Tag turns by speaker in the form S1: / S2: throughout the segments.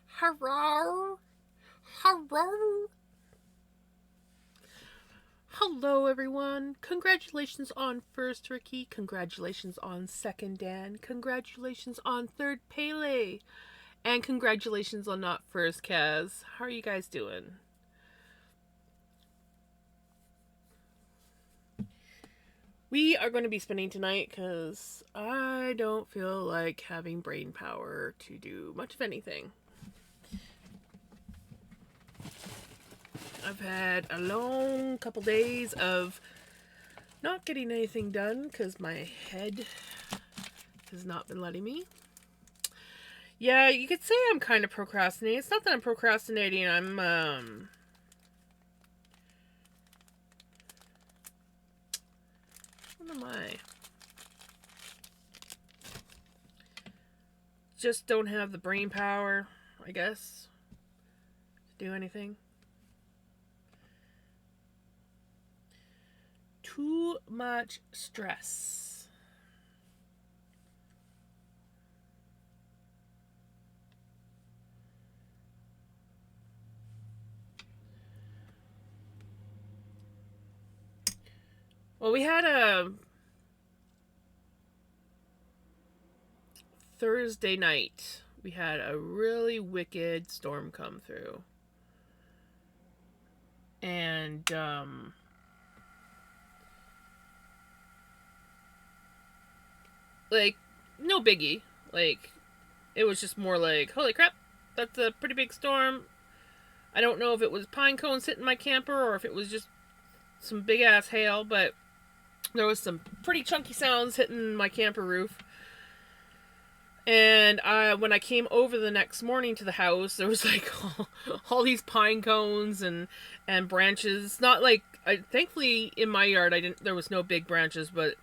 S1: Hello? Hello? Hello, everyone. Congratulations on first Ricky. Congratulations on second Dan. Congratulations on third Pele. And congratulations on not first Kaz. How are you guys doing? We are going to be spending tonight because I don't feel like having brain power to do much of anything. I've had a long couple days of not getting anything done because my head has not been letting me. Yeah, you could say I'm kind of procrastinating. It's not that I'm procrastinating. What am I? Just don't have the brain power, I guess, to do anything. Too much stress. Well, we had a Thursday night. We had a really wicked storm come through. And, like, no biggie. Like, it was just more like, holy crap, that's a pretty big storm. I don't know if it was pine cones hitting my camper or if it was just some big ass hail, but there was some pretty chunky sounds hitting my camper roof. And when I came over the next morning to the house, there was like all these pine cones and branches. Not like thankfully in my yard there was no big branches, but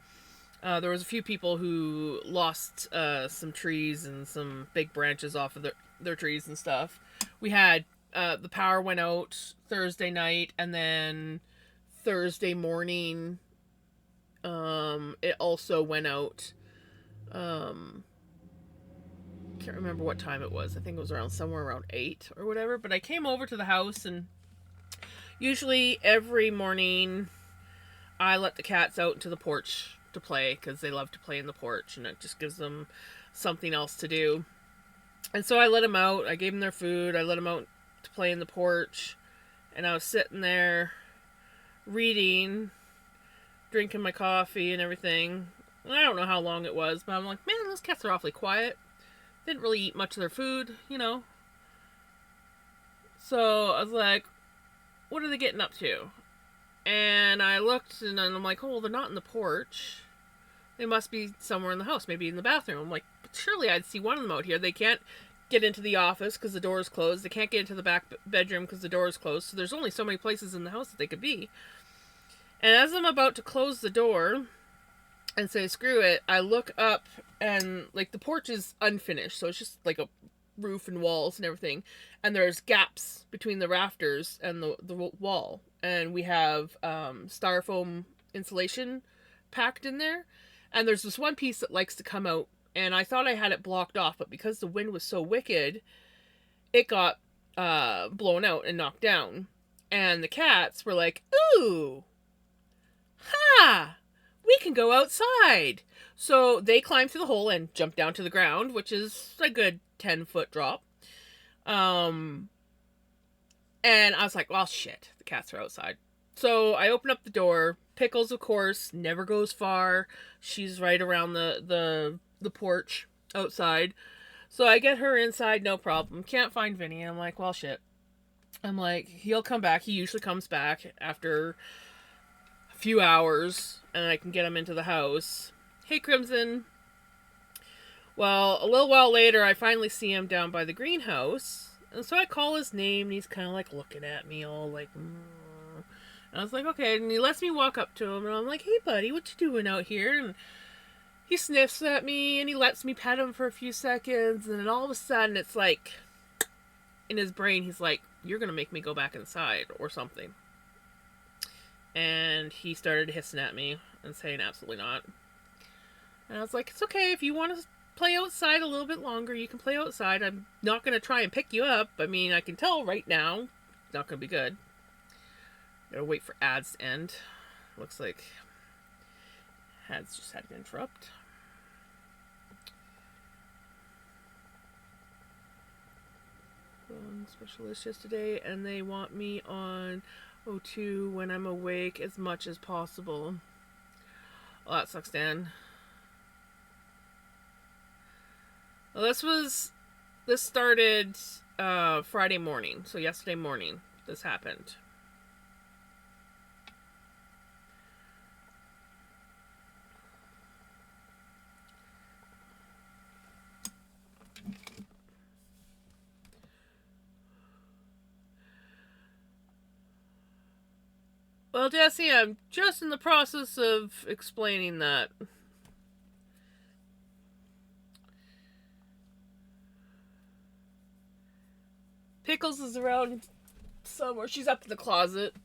S1: there was a few people who lost some trees and some big branches off of their trees and stuff. We had the power went out Thursday night, and then Thursday morning, it also went out. Can't remember what time it was. I think it was somewhere around 8 or whatever. But I came over to the house, and usually every morning I let the cats out into the porch to play because they love to play in the porch, and it just gives them something else to do. And so I let them out. I gave them their food. I let them out to play in the porch, and I was sitting there reading, drinking my coffee and everything. And I don't know how long it was, but I'm like, man, those cats are awfully quiet. Didn't really eat much of their food, you know. So I was like, what are they getting up to? And I looked, and I'm like, oh, well, they're not in the porch. They must be somewhere in the house, maybe in the bathroom. I'm like, but surely I'd see one of them out here. They can't get into the office because the door is closed. They can't get into the back bedroom because the door is closed. So there's only so many places in the house that they could be. And as I'm about to close the door and say screw it, I look up, and like the porch is unfinished, so it's just like a roof and walls and everything, and there's gaps between the rafters and the wall, and we have styrofoam insulation packed in there, and there's this one piece that likes to come out, and I thought I had it blocked off, but because the wind was so wicked, it got blown out and knocked down, and the cats were like, ooh, ha, we can go outside. So they climbed through the hole and jumped down to the ground, which is a good 10-foot drop. And I was like, well, shit, the cats are outside. So I open up the door. Pickles, of course, never goes far. She's right around the porch outside. So I get her inside, no problem. Can't find Vinny. I'm like, well, shit. I'm like, he'll come back. He usually comes back after a few hours, and I can get him into the house. Hey, Crimson. Well, a little while later, I finally see him down by the greenhouse. And so I call his name, and he's kind of like looking at me, all like, And I was like, okay. And he lets me walk up to him, and I'm like, hey, buddy, what you doing out here? And he sniffs at me, and he lets me pet him for a few seconds. And then all of a sudden, it's like, in his brain, he's like, you're going to make me go back inside or something. And he started hissing at me and saying absolutely not. And I was like, it's okay if you want to play outside a little bit longer. You can play outside. I'm not going to try and pick you up. I mean, I can tell right now it's not going to be good. Gotta wait for ads to end. Looks like ads just had an interrupt. Specialist yesterday, and they want me on O2 when I'm awake as much as possible. Oh, that sucks, Dan. Well, this started Friday morning, so yesterday morning this happened. Well, Jesse, I'm just in the process of explaining that. Pickles is around somewhere. She's up in the closet.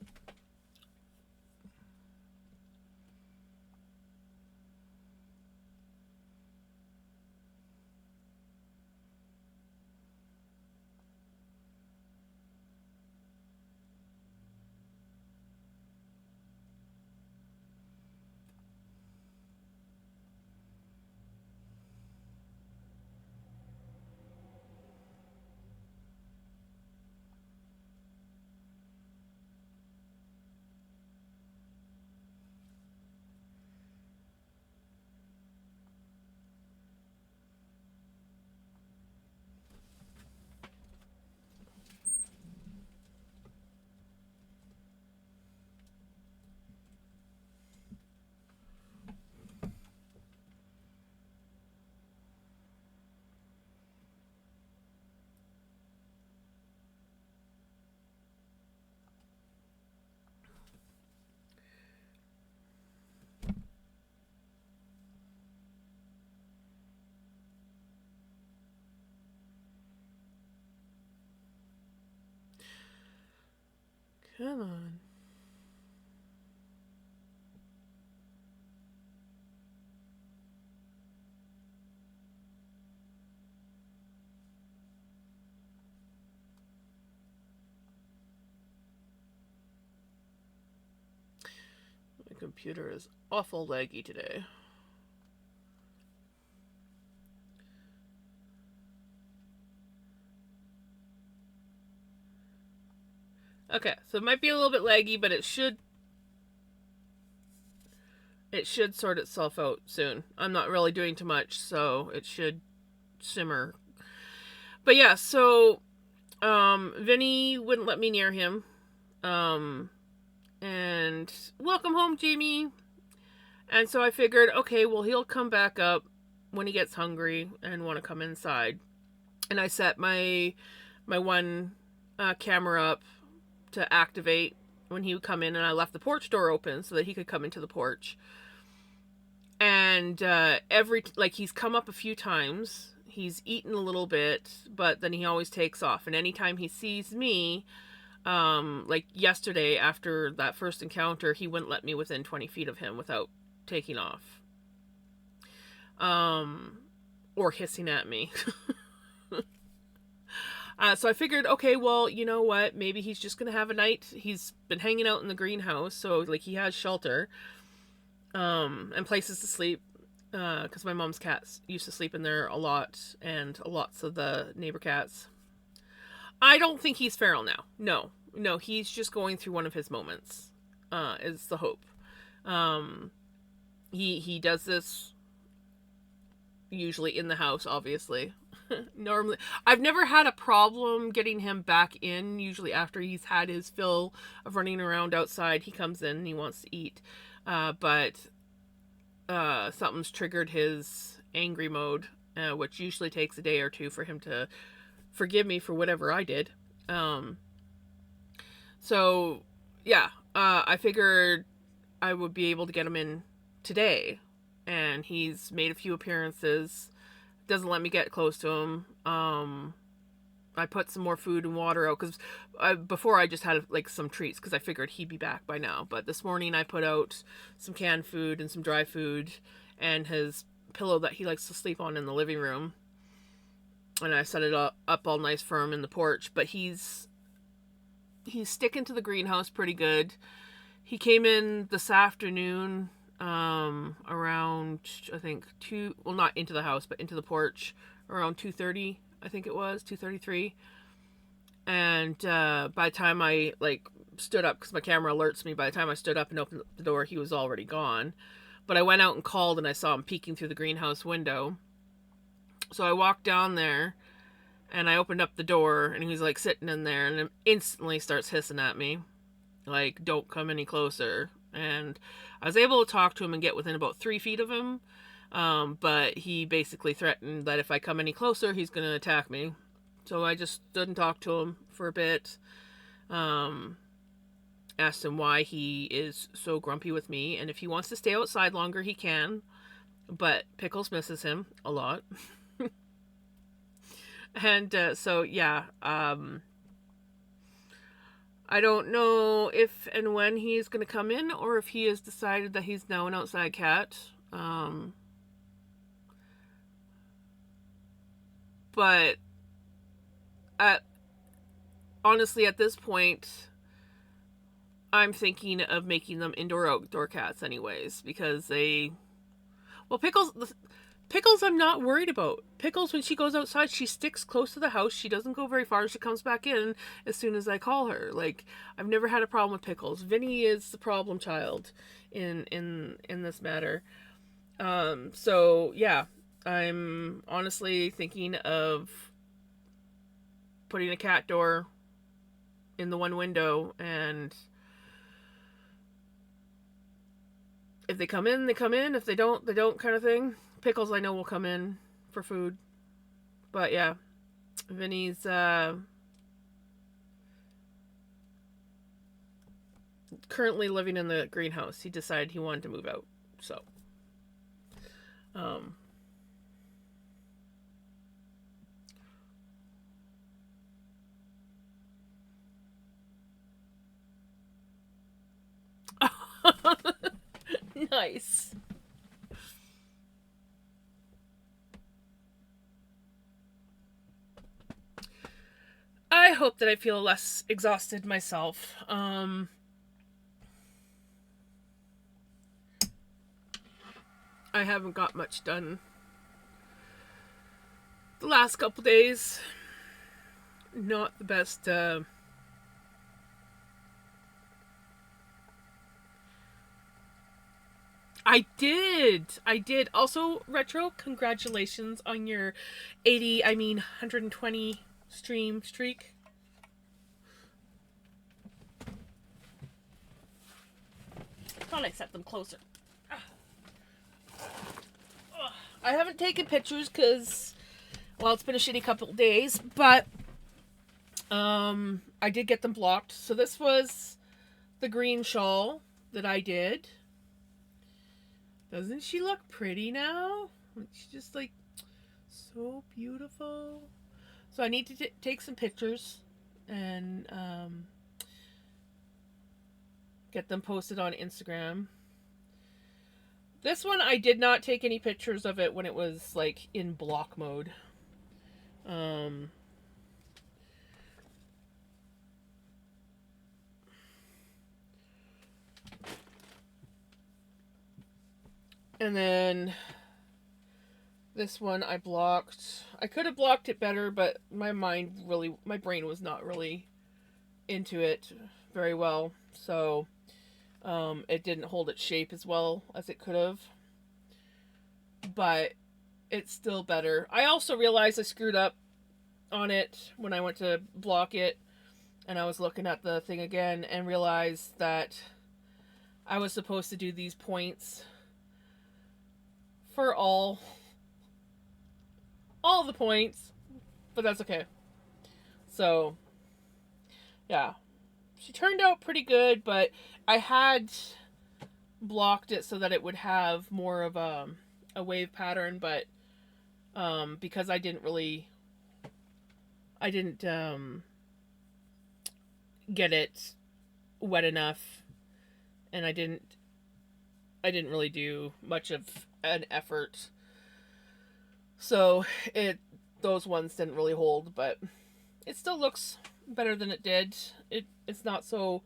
S1: Come on. My computer is awful laggy today. Okay, so it might be a little bit laggy, but it should sort itself out soon. I'm not really doing too much, so it should simmer. But yeah, so Vinny wouldn't let me near him. And welcome home, Jamie. And so I figured, okay, well, he'll come back up when he gets hungry and want to come inside. And I set my one camera up to activate when he would come in, and I left the porch door open so that he could come into the porch. And he's come up a few times, he's eaten a little bit, but then he always takes off. And anytime he sees me, like yesterday after that first encounter, he wouldn't let me within 20 feet of him without taking off. Or hissing at me. So I figured, okay, well, you know what? Maybe he's just going to have a night. He's been hanging out in the greenhouse, so like he has shelter, and places to sleep, because my mom's cats used to sleep in there a lot, and lots of the neighbor cats. I don't think he's feral now. No, he's just going through one of his moments, is the hope. He does this usually in the house, obviously. Normally, I've never had a problem getting him back in. Usually after he's had his fill of running around outside, he comes in and he wants to eat. But something's triggered his angry mode, which usually takes a day or two for him to forgive me for whatever I did. So yeah, I figured I would be able to get him in today, and he's made a few appearances. Doesn't let me get close to him. I put some more food and water out, because before I just had like some treats because I figured he'd be back by now. But this morning I put out some canned food and some dry food, and has pillow that he likes to sleep on in the living room, and I set it up all nice for him in the porch. But he's sticking to the greenhouse pretty good. He came in this afternoon, around, I think, 2, well, not into the house, but into the porch around 2:30, I think it was 2:33. And by the time I stood up, because my camera alerts me, by the time I stood up and opened the door, he was already gone. But I went out and called, and I saw him peeking through the greenhouse window. So I walked down there, and I opened up the door, and he was like sitting in there, and instantly starts hissing at me, like, don't come any closer. And I was able to talk to him and get within about 3 feet of him, but he basically threatened that if I come any closer, he's going to attack me. So I just stood and talked to him for a bit, asked him why he is so grumpy with me, and if he wants to stay outside longer, he can, but Pickles misses him a lot. And so, yeah, I don't know if and when he's going to come in, or if he has decided that he's now an outside cat. But honestly, at this point, I'm thinking of making them indoor-outdoor cats anyways, because Pickles I'm not worried about. Pickles, when she goes outside, she sticks close to the house. She doesn't go very far. She comes back in as soon as I call her. Like, I've never had a problem with Pickles. Vinny is the problem child in this matter. So yeah, I'm honestly thinking of putting a cat door in the one window, and if they come in, they come in. If they don't, they don't, kind of thing. Pickles, I know, will come in for food. But yeah, Vinny's currently living in the greenhouse. He decided he wanted to move out. So, nice. I hope that I feel less exhausted myself. I haven't got much done the last couple days. Not the best. I did. Also, Retro, congratulations on your 120 stream streak. Thought I set them closer. I haven't taken pictures because, well, it's been a shitty couple of days, but I did get them blocked. So this was the green shawl that I did. Doesn't she look pretty now? She's just like so beautiful. So I need to take some pictures and get them posted on Instagram. This one, I did not take any pictures of it when it was like in block mode. And then this one I blocked. I could have blocked it better, but my brain was not really into it very well. So it didn't hold its shape as well as it could have. But it's still better. I also realized I screwed up on it when I went to block it, and I was looking at the thing again and realized that I was supposed to do these points for all the points, but that's okay. So yeah, she turned out pretty good, but I had blocked it so that it would have more of a wave pattern, but because I didn't get it wet enough, and I didn't really do much of an effort So those ones didn't really hold, but it still looks better than it did. It's not so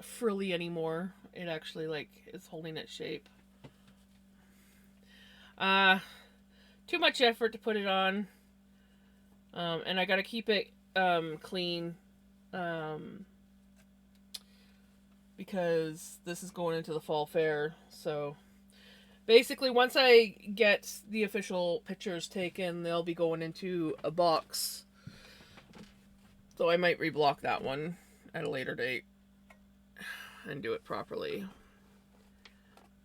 S1: frilly anymore. It actually like is holding its shape. Uh Too much effort to put it on. And I gotta keep it clean. Um because this is going into the fall fair. So basically, once I get the official pictures taken, they'll be going into a box. So I might reblock that one at a later date and do it properly.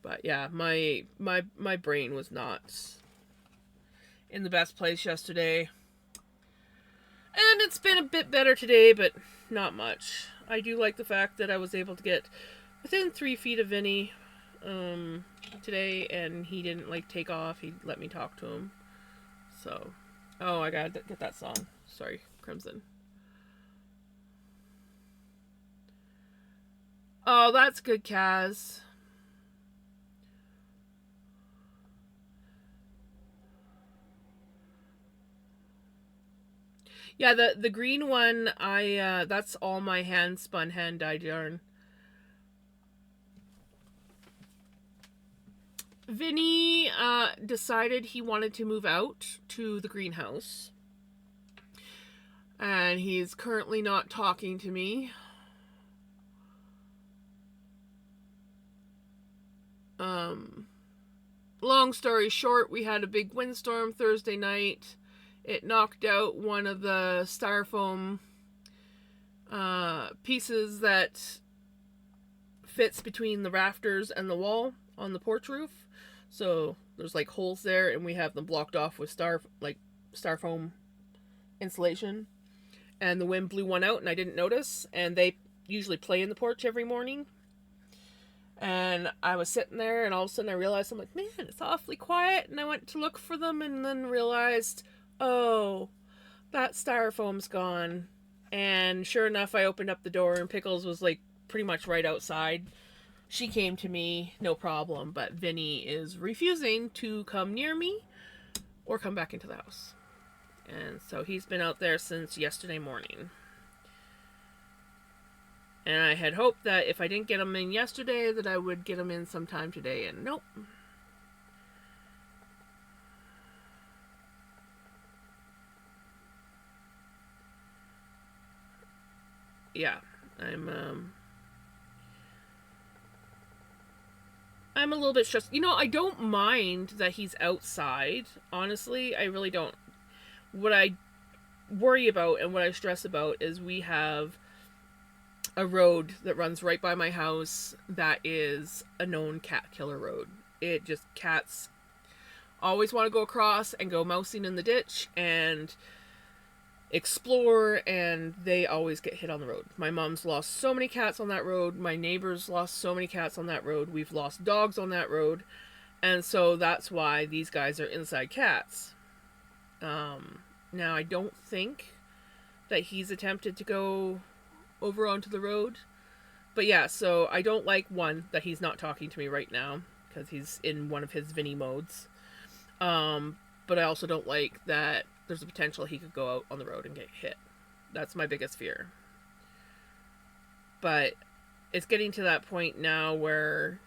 S1: But yeah, my brain was not in the best place yesterday. And it's been a bit better today, but not much. I do like the fact that I was able to get within 3 feet of Vinny today, and he didn't like take off. He let me talk to him. So, oh, I gotta get that song. Sorry, Crimson. Oh, that's good, Kaz. Yeah, the green one, I that's all my hand spun hand dyed yarn. Vinny decided he wanted to move out to the greenhouse. And he's currently not talking to me. Long story short, we had a big windstorm Thursday night. It knocked out one of the styrofoam pieces that fits between the rafters and the wall on the porch roof. So there's like holes there, and we have them blocked off with styrofoam insulation. And the wind blew one out, and I didn't notice. And they usually play in the porch every morning. And I was sitting there, and all of a sudden I realized, I'm like, man, it's awfully quiet. And I went to look for them, and then realized, oh, that styrofoam's gone. And sure enough, I opened up the door, and Pickles was like pretty much right outside. She came to me, no problem, but Vinny is refusing to come near me or come back into the house. And so he's been out there since yesterday morning. And I had hoped that if I didn't get him in yesterday, that I would get him in sometime today, and nope. Yeah, I'm a little bit stressed. You know, I don't mind that he's outside. Honestly, I really don't. What I worry about and what I stress about is we have a road that runs right by my house that is a known cat killer road. It just cats always want to go across and go mousing in the ditch and explore, and they always get hit on the road. My mom's lost so many cats on that road. My neighbors lost so many cats on that road. We've lost dogs on that road. And so that's why these guys are inside cats. Now, I don't think that he's attempted to go over onto the road. But yeah, so I don't like, one, that he's not talking to me right now because he's in one of his Vinny modes. But I also don't like that there's a potential he could go out on the road and get hit. That's my biggest fear. But it's getting to that point now where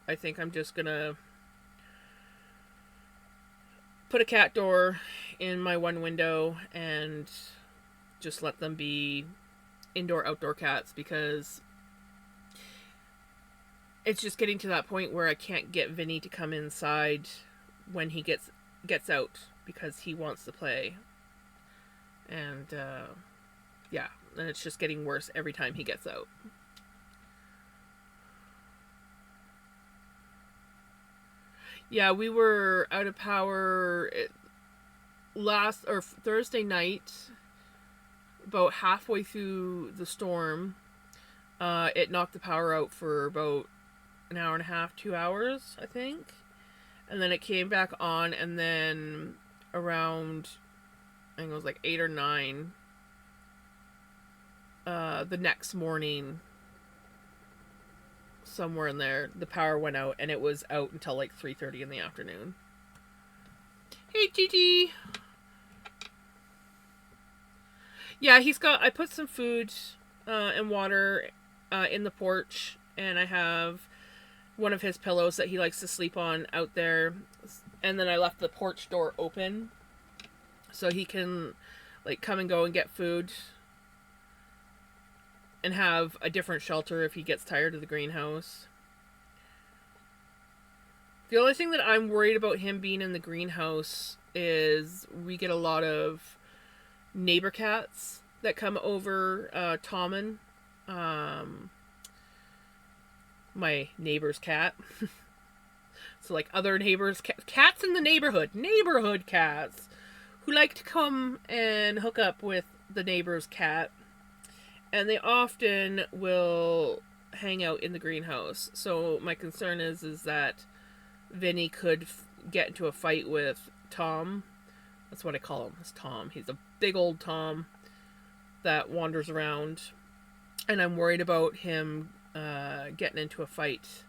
S1: I think I'm just gonna put a cat door in my one window and just let them be indoor outdoor cats, because it's just getting to that point where I can't get Vinny to come inside when he gets out because he wants to play. And yeah, and it's just getting worse every time he gets out. Yeah, we were out of power last or Thursday night, about halfway through the storm. It knocked the power out for about an hour and a half, 2 hours, I think. And then it came back on, and then around, I think it was like 8 or 9, the next morning, somewhere in there, the power went out, and it was out until like 3:30 in the afternoon. Hey, Gigi. Yeah, I put some food and water in the porch, and I have one of his pillows that he likes to sleep on out there. And then I left the porch door open so he can like come and go and get food and have a different shelter if he gets tired of the greenhouse. The only thing that I'm worried about him being in the greenhouse is we get a lot of neighbor cats that come over Tommen, my neighbor's cat. So like other neighbors, cats in the neighborhood cats who like to come and hook up with the neighbor's cat, and they often will hang out in the greenhouse. So my concern is that Vinny could get into a fight with Tom. That's what I call him, is Tom. He's a big old Tom that wanders around, and I'm worried about him getting into a fight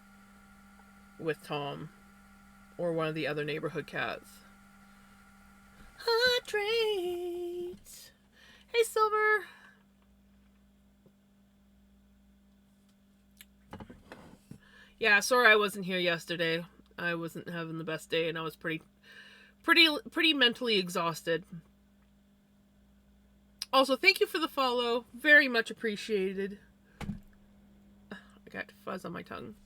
S1: with Tom or one of the other neighborhood cats. Hydrate. Hey, Silver. Yeah, sorry I wasn't here yesterday. I wasn't having the best day, and I was pretty mentally exhausted. Also, thank you for the follow. Very much appreciated. I got fuzz on my tongue.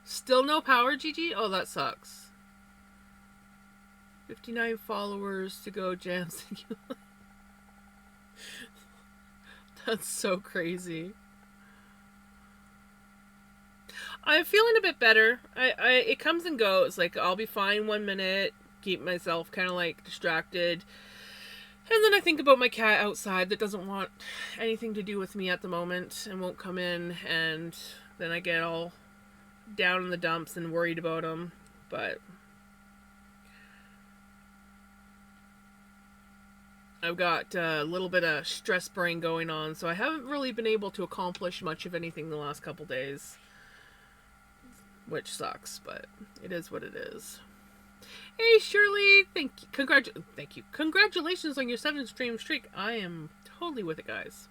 S1: Still no power, Gigi? Oh, that sucks. 59 followers to go, Jams. That's so crazy. I'm feeling a bit better. It comes and goes. Like, I'll be fine 1 minute, keep myself kind of like distracted, and then I think about my cat outside that doesn't want anything to do with me at the moment and won't come in, and then I get all down in the dumps and worried about him. But I've got a little bit of stress brain going on, so I haven't really been able to accomplish much of anything the last couple days, which sucks, but it is what it is. Hey, Shirley, thank you. Congratulations on your 7 stream streak. I am totally with it, guys.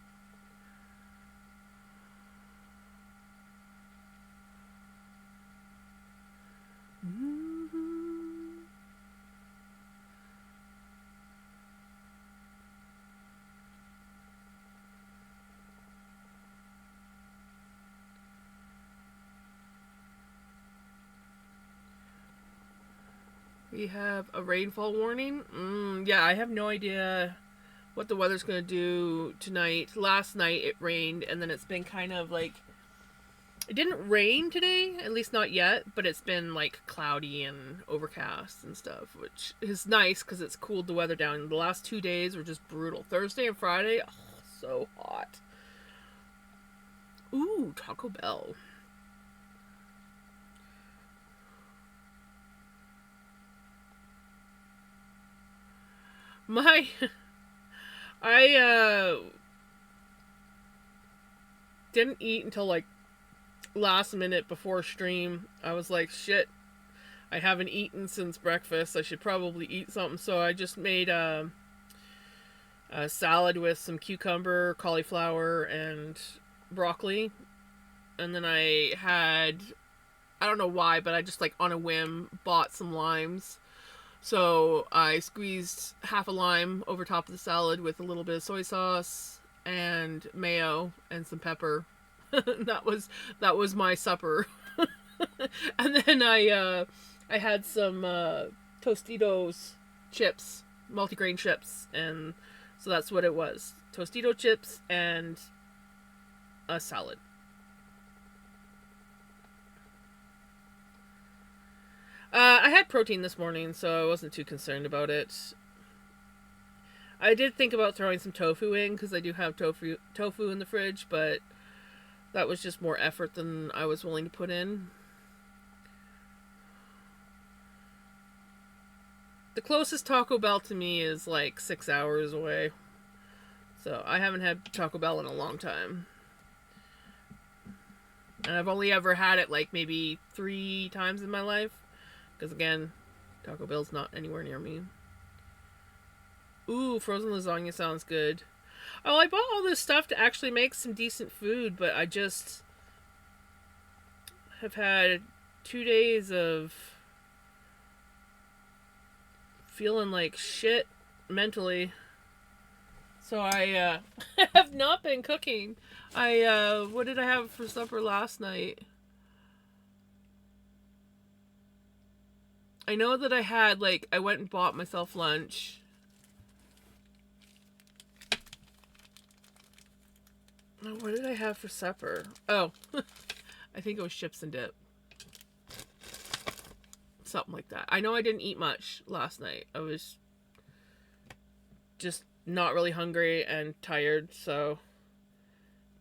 S1: We have a rainfall warning. Yeah, I have no idea what the weather's going to do tonight. Last night it rained, and then it's been kind of like... It didn't rain today, at least not yet, but it's been like cloudy and overcast and stuff, which is nice because it's cooled the weather down. The last 2 days were just brutal. Thursday and Friday, oh, so hot. Ooh, Taco Bell. I didn't eat until like last minute before stream. I was like, shit, I haven't eaten since breakfast. I should probably eat something. So I just made a salad with some cucumber, cauliflower, and broccoli. And then I don't know why, but I just like on a whim bought some limes. So I squeezed half a lime over top of the salad with a little bit of soy sauce and mayo and some pepper. that was my supper. And then I had some Tostitos chips, multigrain chips, and so that's what it was. Tostito chips and a salad. I had protein this morning, so I wasn't too concerned about it. I did think about throwing some tofu in, because I do have tofu in the fridge, but that was just more effort than I was willing to put in. The closest Taco Bell to me is like 6 hours away. So I haven't had Taco Bell in a long time. And I've only ever had it like maybe 3 times in my life. Because again, Taco Bell's not anywhere near me. Ooh, frozen lasagna sounds good. Oh, I bought all this stuff to actually make some decent food, but I just have had 2 days of feeling like shit mentally. So I have not been cooking. What did I have for supper last night? I know that I went and bought myself lunch. Oh, what did I have for supper? Oh, I think it was chips and dip. Something like that. I know I didn't eat much last night. I was just not really hungry and tired, so.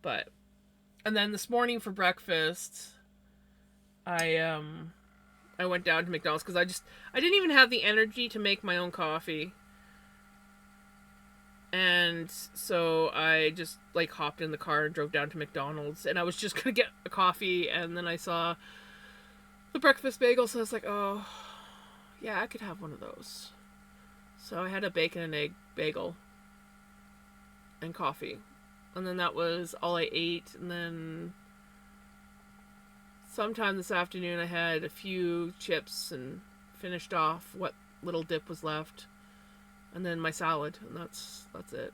S1: But. And then this morning for breakfast, I went down to McDonald's because I didn't even have the energy to make my own coffee. And so I just like hopped in the car and drove down to McDonald's, and I was just gonna get a coffee, and then I saw the breakfast bagel, so I was like, oh, yeah, I could have one of those. So I had a bacon and egg bagel and coffee, and then that was all I ate. And then sometime this afternoon I had a few chips and finished off what little dip was left. And then my salad, and that's it.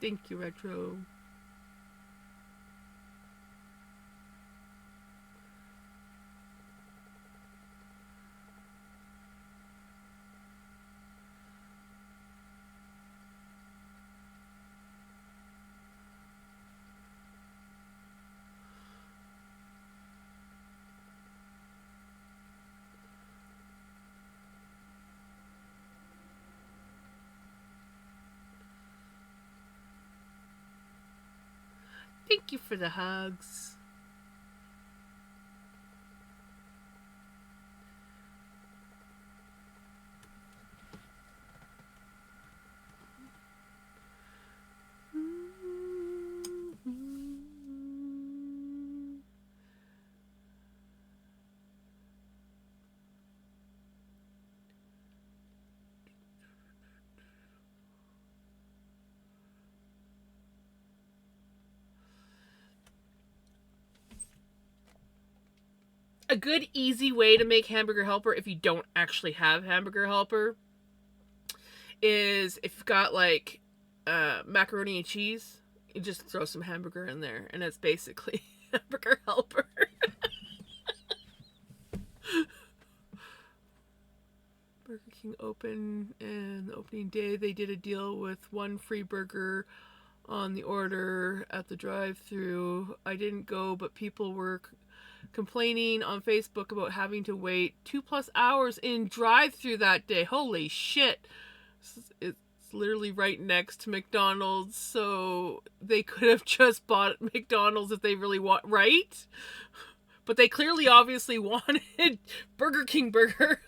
S1: Thank you, Retro. Thank you for the hugs. A good easy way to make Hamburger Helper if you don't actually have Hamburger Helper is if you've got like macaroni and cheese, you just throw some hamburger in there, and it's basically Hamburger Helper. Burger King open, and the opening day they did a deal with 1 free burger on the order at the drive-through. I didn't go, but people were complaining on Facebook about having to wait 2+ hours in drive-through that day. Holy shit. It's literally right next to McDonald's, so they could have just bought McDonald's if they really want, right? But they clearly obviously wanted Burger King burger.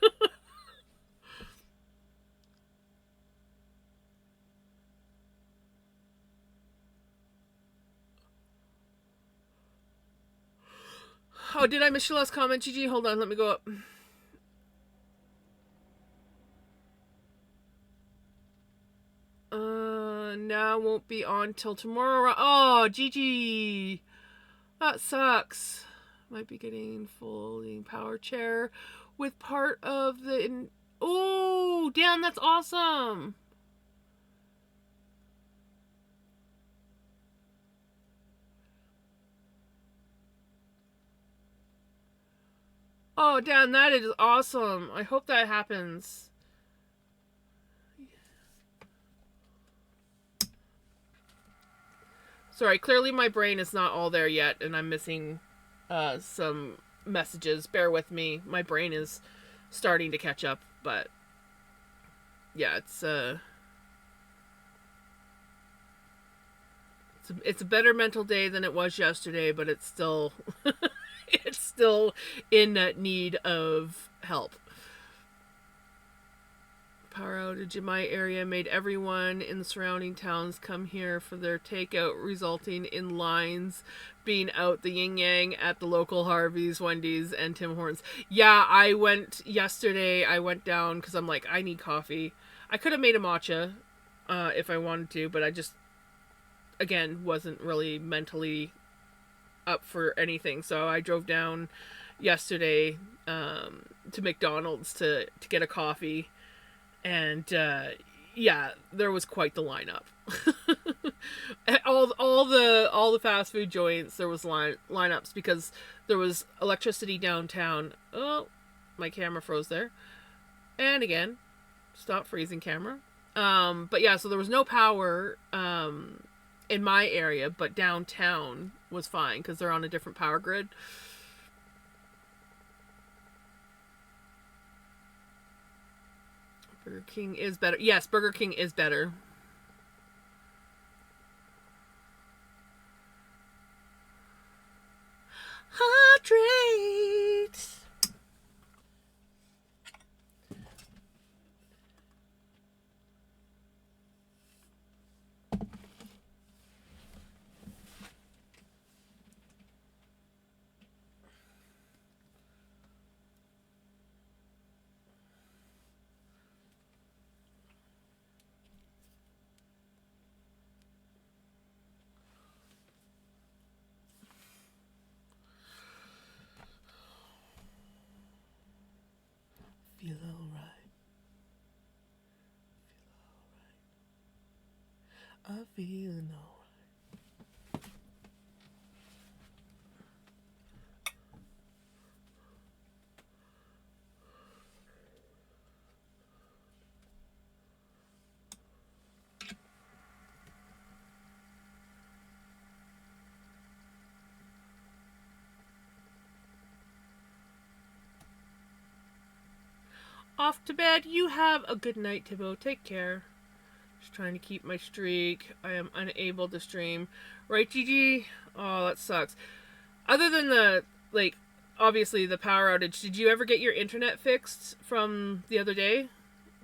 S1: Oh, did I miss your last comment, Gigi? Hold on, let me go up. Now won't be on till tomorrow. Oh, Gigi. That sucks. Might be getting folding power chair with part of the... Oh, damn, that's awesome. Oh, damn, that is awesome. I hope that happens. Sorry, clearly my brain is not all there yet, and I'm missing some messages. Bear with me. My brain is starting to catch up, but yeah, it's a better mental day than it was yesterday, but it's still it's still in need of help. power outage in my area made everyone in the surrounding towns come here for their takeout, resulting in lines being out the yin yang at the local Harvey's, Wendy's, and Tim Hortons. Yeah, I went yesterday. I went down because I'm like, I need coffee. I could have made a matcha if I wanted to, but I just, again, wasn't really mentally up for anything. So I drove down yesterday to McDonald's to get a coffee. And yeah, there was quite the lineup. all the fast food joints, there was lineups because there was electricity downtown. Oh, my camera froze there. And again, stop freezing camera. But yeah, so there was no power in my area, but downtown was fine because they're on a different power grid. Burger King is better. Yes, Burger King is better. Hydrate. Feel alright. I'm feeling alright. Off to bed. You have a good night, Thibaut. Take care. Just trying to keep my streak. I am unable to stream. Right, Gigi? Oh, that sucks. Other than the, like, obviously the power outage, did you ever get your internet fixed from the other day?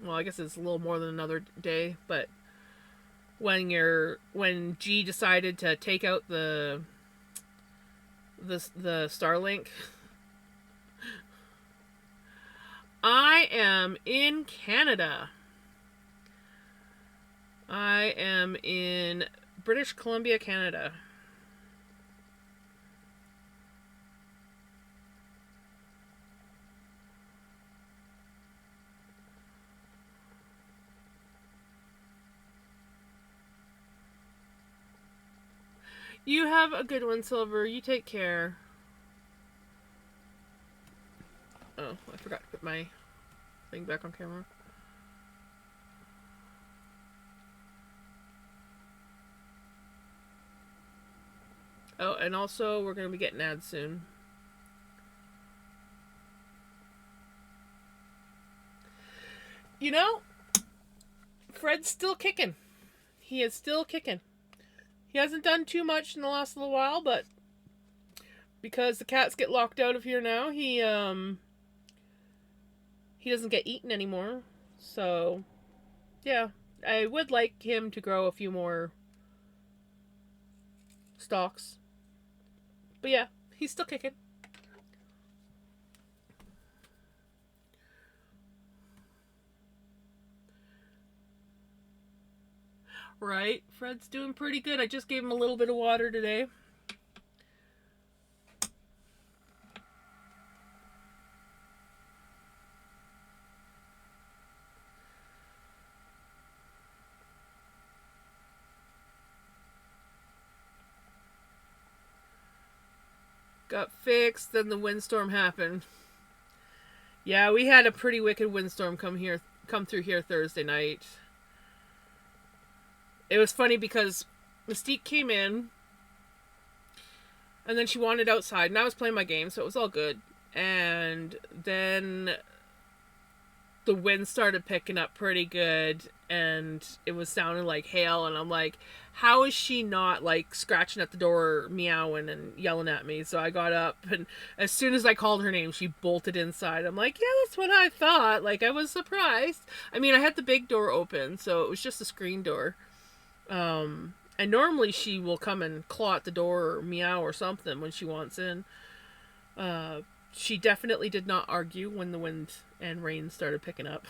S1: Well, I guess it's a little more than another day, but when G decided to take out the Starlink. I am in Canada. I am in British Columbia, Canada. You have a good one, Silver. You take care. Oh, I forgot to put my thing back on camera. Oh, and also we're going to be getting ads soon. You know, Fred's still kicking. He is still kicking. He hasn't done too much in the last little while, but because the cats get locked out of here now, he doesn't get eaten anymore. So, yeah, I would like him to grow a few more stalks. But yeah, he's still kicking. Right, Fred's doing pretty good. I just gave him a little bit of water today. Got fixed, then the windstorm happened. Yeah, we had a pretty wicked windstorm come through here Thursday night. It was funny because Mystique came in, and then she wanted outside, and I was playing my game, so it was all good. And then the wind started picking up pretty good, and it was sounding like hail, and I'm like, how is she not like scratching at the door, meowing and yelling at me? So I got up, and as soon as I called her name, she bolted inside. I'm like, yeah, that's what I thought. Like, I was surprised. I mean, I had the big door open, so it was just a screen door. And normally she will come and claw at the door or meow or something when she wants in. She definitely did not argue when the wind and rain started picking up.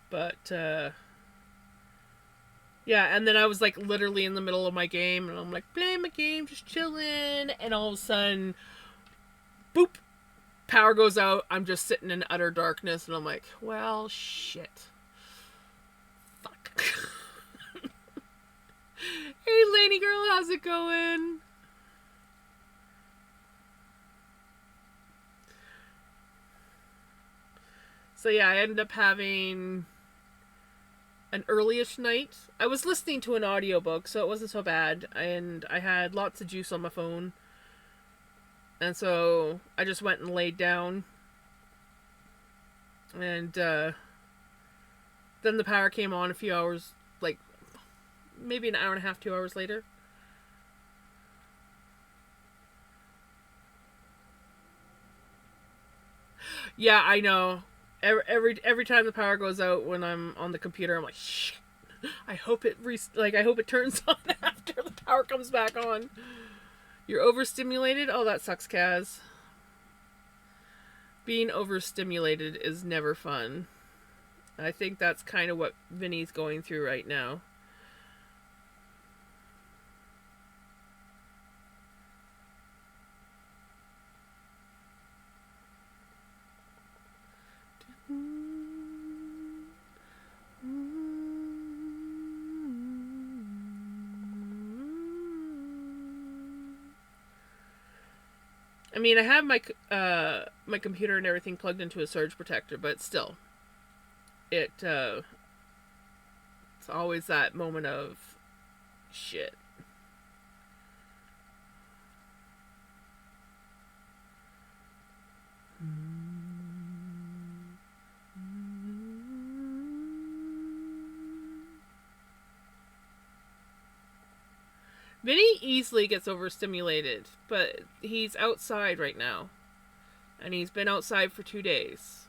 S1: But, yeah, and then I was like literally in the middle of my game, and I'm like, playing my game, just chilling, and all of a sudden, boop, power goes out. I'm just sitting in utter darkness, and I'm like, well, shit. Fuck. Hey, Lainey girl, how's it going? So yeah, I ended up having an early-ish night. I was listening to an audiobook, so it wasn't so bad, and I had lots of juice on my phone. And so I just went and laid down. And then the power came on a few hours, like maybe an hour and a half, 2 hours later. Yeah, I know. Every time the power goes out when I'm on the computer, I'm like, shit. I hope it I hope it turns on after the power comes back on. You're overstimulated? Oh, that sucks, Kaz. Being overstimulated is never fun. I think that's kind of what Vinny's going through right now. I mean, I have my computer and everything plugged into a surge protector, but still, it's always that moment of shit. Vinny easily gets overstimulated, but he's outside right now. And he's been outside for 2 days.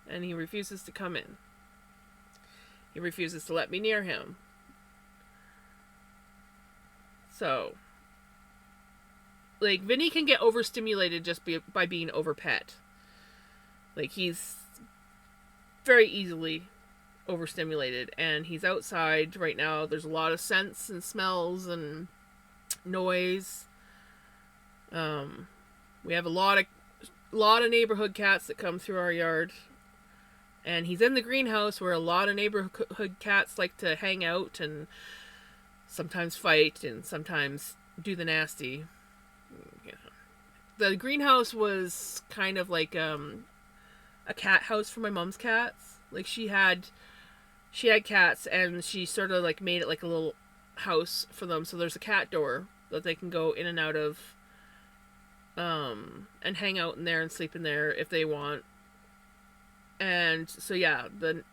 S1: And he refuses to come in. He refuses to let me near him. So, like, Vinny can get overstimulated just by being overpet. Like, he's very easily overstimulated, and he's outside right now. There's a lot of scents and smells and noise. We have a lot of neighborhood cats that come through our yard, and he's in the greenhouse where a lot of neighborhood cats like to hang out and sometimes fight and sometimes do the nasty. The greenhouse was kind of like a cat house for my mom's cats. Like, she had cats, and she sort of like made it like a little house for them. So there's a cat door that they can go in and out of, and hang out in there and sleep in there if they want. And so yeah, the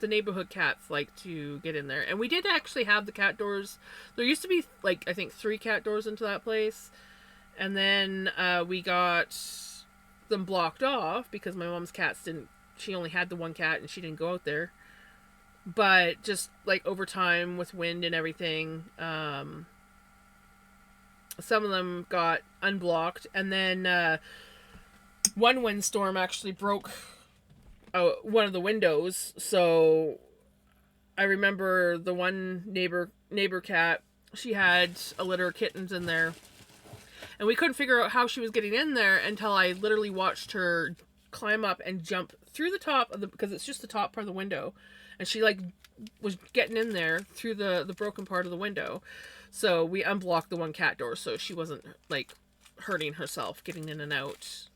S1: neighborhood cats like to get in there, and we did actually have the cat doors. There used to be like, I think 3 cat doors into that place, and then we got them blocked off because my mom's cats didn't. She only had the one cat, and she didn't go out there. But just like over time with wind and everything, some of them got unblocked, and then one windstorm actually broke one of the windows. So I remember the one neighbor cat, she had a litter of kittens in there, and we couldn't figure out how she was getting in there until I literally watched her climb up and jump through the top of because it's just the top part of the window, and she like was getting in there through the broken part of the window. So we unblocked the one cat door so she wasn't like hurting herself getting in and out,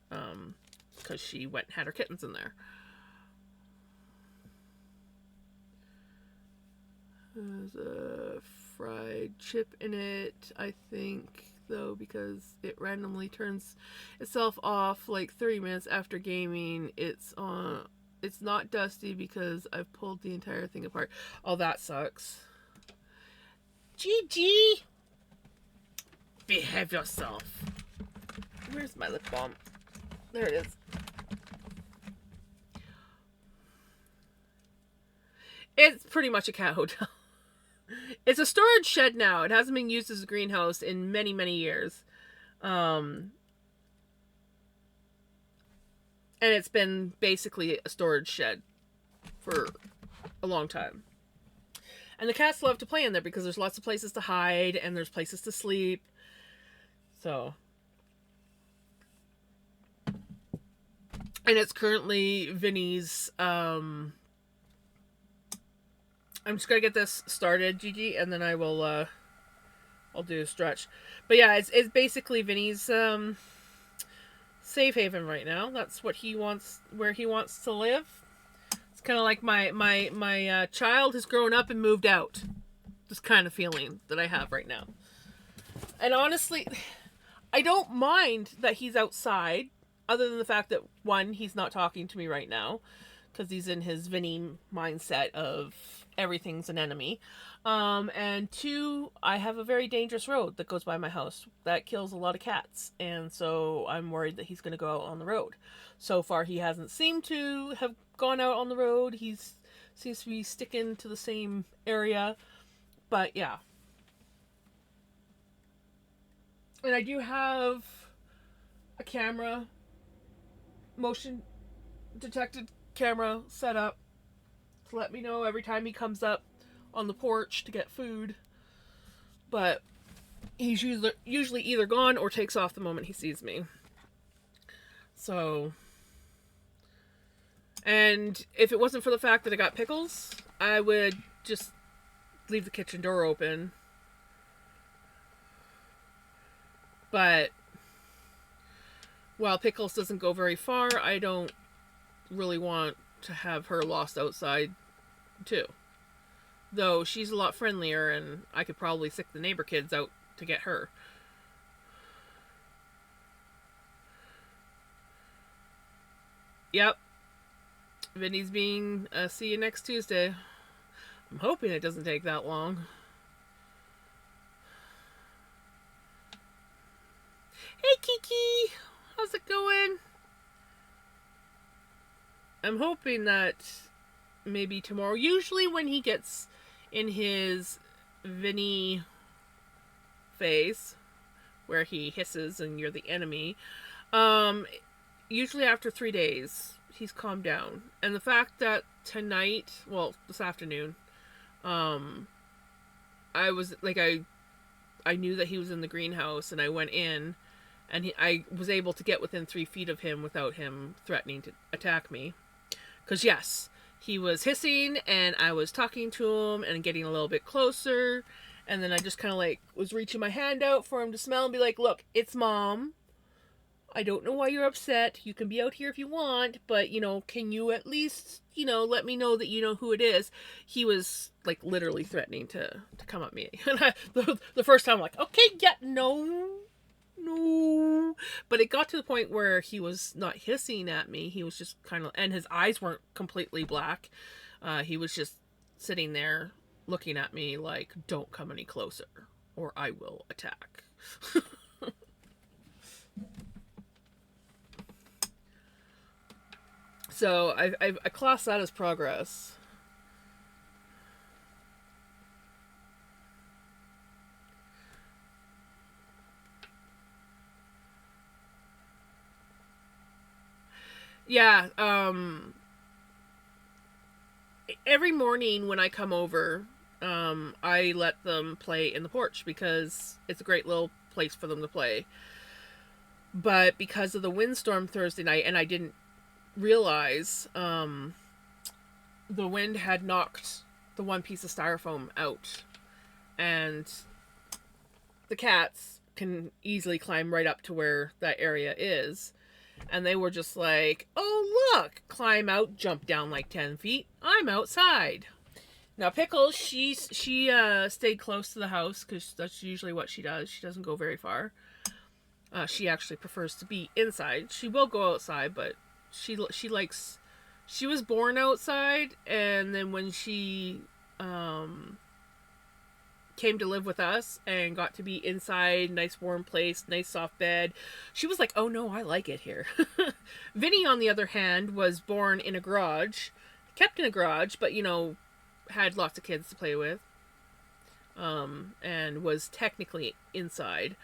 S1: because she went and had her kittens in there. There's a fried chip in it, I think, though, because it randomly turns itself off like 30 minutes after gaming. It's on It's not dusty because I've pulled the entire thing apart. Oh, that sucks. Gigi! Behave yourself. Where's my lip balm? There it is. It's pretty much a cat hotel. It's a storage shed now. It hasn't been used as a greenhouse in many, many years. And it's been basically a storage shed for a long time. And the cats love to play in there because there's lots of places to hide and there's places to sleep. So. And it's currently Vinny's, I'm just gonna get this started, Gigi, and then I will, I'll do a stretch. But yeah, it's basically Vinny's, safe haven right now. That's what he wants, where he wants to live. It's kind of like my child has grown up and moved out. This kind of feeling that I have right now. And honestly, I don't mind that he's outside, other than the fact that, one, he's not talking to me right now, because he's in his Vinny mindset of everything's an enemy. And two, I have a very dangerous road that goes by my house that kills a lot of cats. And so I'm worried that he's going to go out on the road. So far, he hasn't seemed to have gone out on the road. He seems to be sticking to the same area. But yeah. And I do have a camera, motion detected camera set up to let me know every time he comes up on the porch to get food. But he's usually either gone or takes off the moment he sees me. So, and if it wasn't for the fact that I got Pickles, I would just leave the kitchen door open. But while Pickles doesn't go very far, I don't really want to have her lost outside too. Though she's a lot friendlier and I could probably sick the neighbor kids out to get her. Yep. Vinny's being see you next Tuesday. I'm hoping it doesn't take that long. Hey Kiki! How's it going? I'm hoping that maybe tomorrow, usually when he gets in his Vinny phase, where he hisses and you're the enemy, usually after 3 days, he's calmed down. And the fact that tonight, well, this afternoon, I was, like, I knew that he was in the greenhouse, and I went in, and I was able to get within 3 feet of him without him threatening to attack me. Because, yes, he was hissing, and I was talking to him and getting a little bit closer, and then I just kind of, like, was reaching my hand out for him to smell and be like, look, it's Mom. I don't know why you're upset. You can be out here if you want, but, you know, can you at least, you know, let me know that you know who it is? He was, like, literally threatening to come at me. And the first time, I'm like, okay, yeah, no. But it got to the point where he was not hissing at me. He was just kind of, and his eyes weren't completely black. He was just sitting there looking at me like, don't come any closer or I will attack. So I class that as progress. Yeah, every morning when I come over, I let them play in the porch because it's a great little place for them to play. But because of the windstorm Thursday night, and I didn't realize, the wind had knocked the one piece of styrofoam out, and the cats can easily climb right up to where that area is, and they were just like, oh look, climb out, jump down like 10 feet, I'm outside. Now Pickles, she stayed close to the house because that's usually what she does. She doesn't go very far. She actually prefers to be inside. She will go outside, but she likes She was born outside, and then when she um, came to live with us and got to be inside, nice warm place, nice soft bed, she was like, oh no, I like it here. Vinny, on the other hand, was born in a garage, kept in a garage, but had lots of kids to play with, and was technically inside.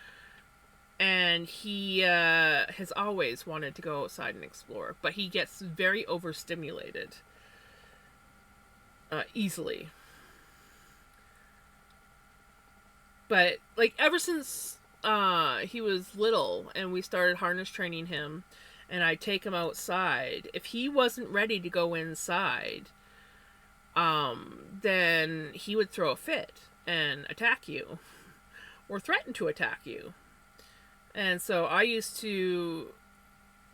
S1: And he has always wanted to go outside and explore, but he gets very overstimulated easily. But like ever since he was little and we started harness training him, and I take him outside, if he wasn't ready to go inside, then he would throw a fit and attack you or threaten to attack you. And so I used to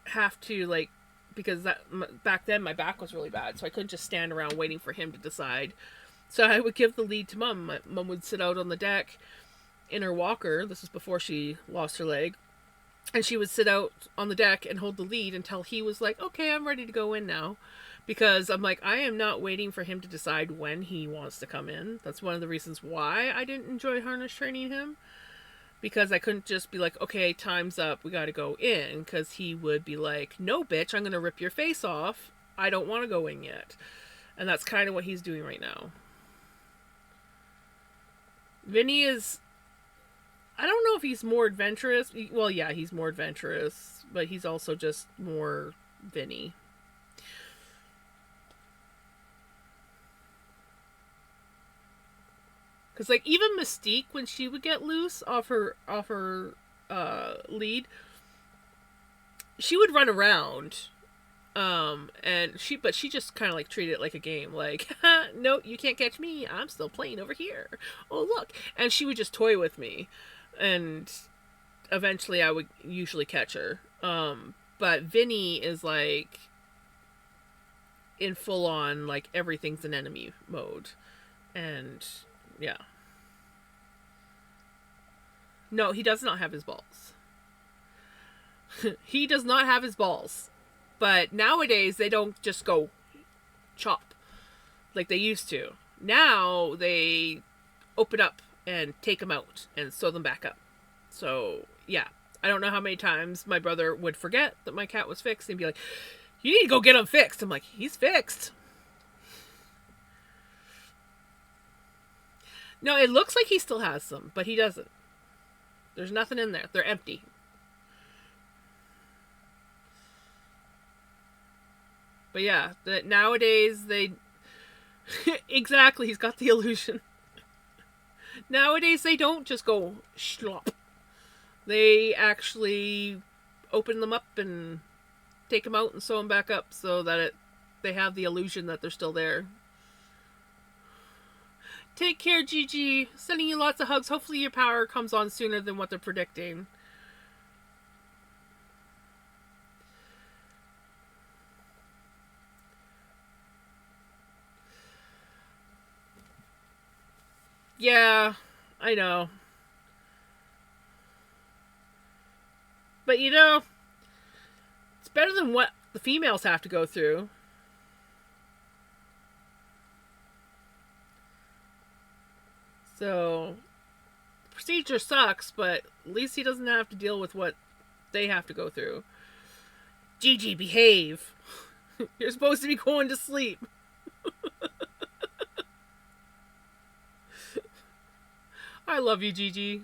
S1: have to, like, because back then my back was really bad, so I couldn't just stand around waiting for him to decide. So I would give the lead to Mom. My mom would sit out on the deck in her walker. This was before she lost her leg. And she would sit out on the deck and hold the lead until he was like, okay, I'm ready to go in now. Because I'm like, I am not waiting for him to decide when he wants to come in. That's one of the reasons why I didn't enjoy harness training him. Because I couldn't just be like, okay, time's up, we gotta go in. Because he would be like, no, bitch, I'm gonna rip your face off. I don't want to go in yet. And that's kind of what he's doing right now. Vinny is... I don't know if he's more adventurous. Well, yeah, he's more adventurous. But he's also just more Vinny. Because, like, even Mystique, when she would get loose off her lead, she would run around. But she just kind of like treated it like a game. Like, no, you can't catch me. I'm still playing over here. Oh, look. And she would just toy with me. And eventually I would usually catch her. But Vinny is like in full on, like, everything's an enemy mode. And yeah. No, he does not have his balls. He does not have his balls. But nowadays, they don't just go chop like they used to. Now, they open up and take them out and sew them back up. So, yeah. I don't know how many times my brother would forget that my cat was fixed and be like, you need to go get him fixed. I'm like, he's fixed. No, it looks like he still has some, but he doesn't. There's nothing in there. They're empty. But yeah, nowadays they... Exactly, he's got the illusion. Nowadays they don't just go schlop. They actually open them up and take them out and sew them back up so that they have the illusion that they're still there. Take care, Gigi. Sending you lots of hugs. Hopefully your power comes on sooner than what they're predicting. Yeah, I know. But it's better than what the females have to go through. So, the procedure sucks, but at least he doesn't have to deal with what they have to go through. Gigi, behave. You're supposed to be going to sleep. I love you, Gigi.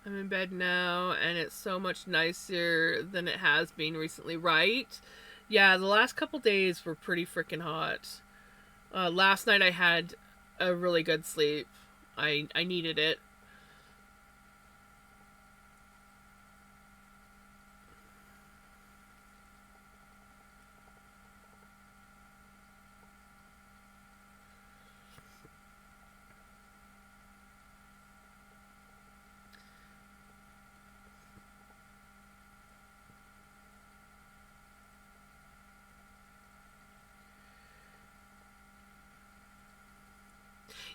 S1: I'm in bed now, and it's so much nicer than it has been recently, right? Yeah, the last couple days were pretty freaking hot. Last night I had a really good sleep. I needed it.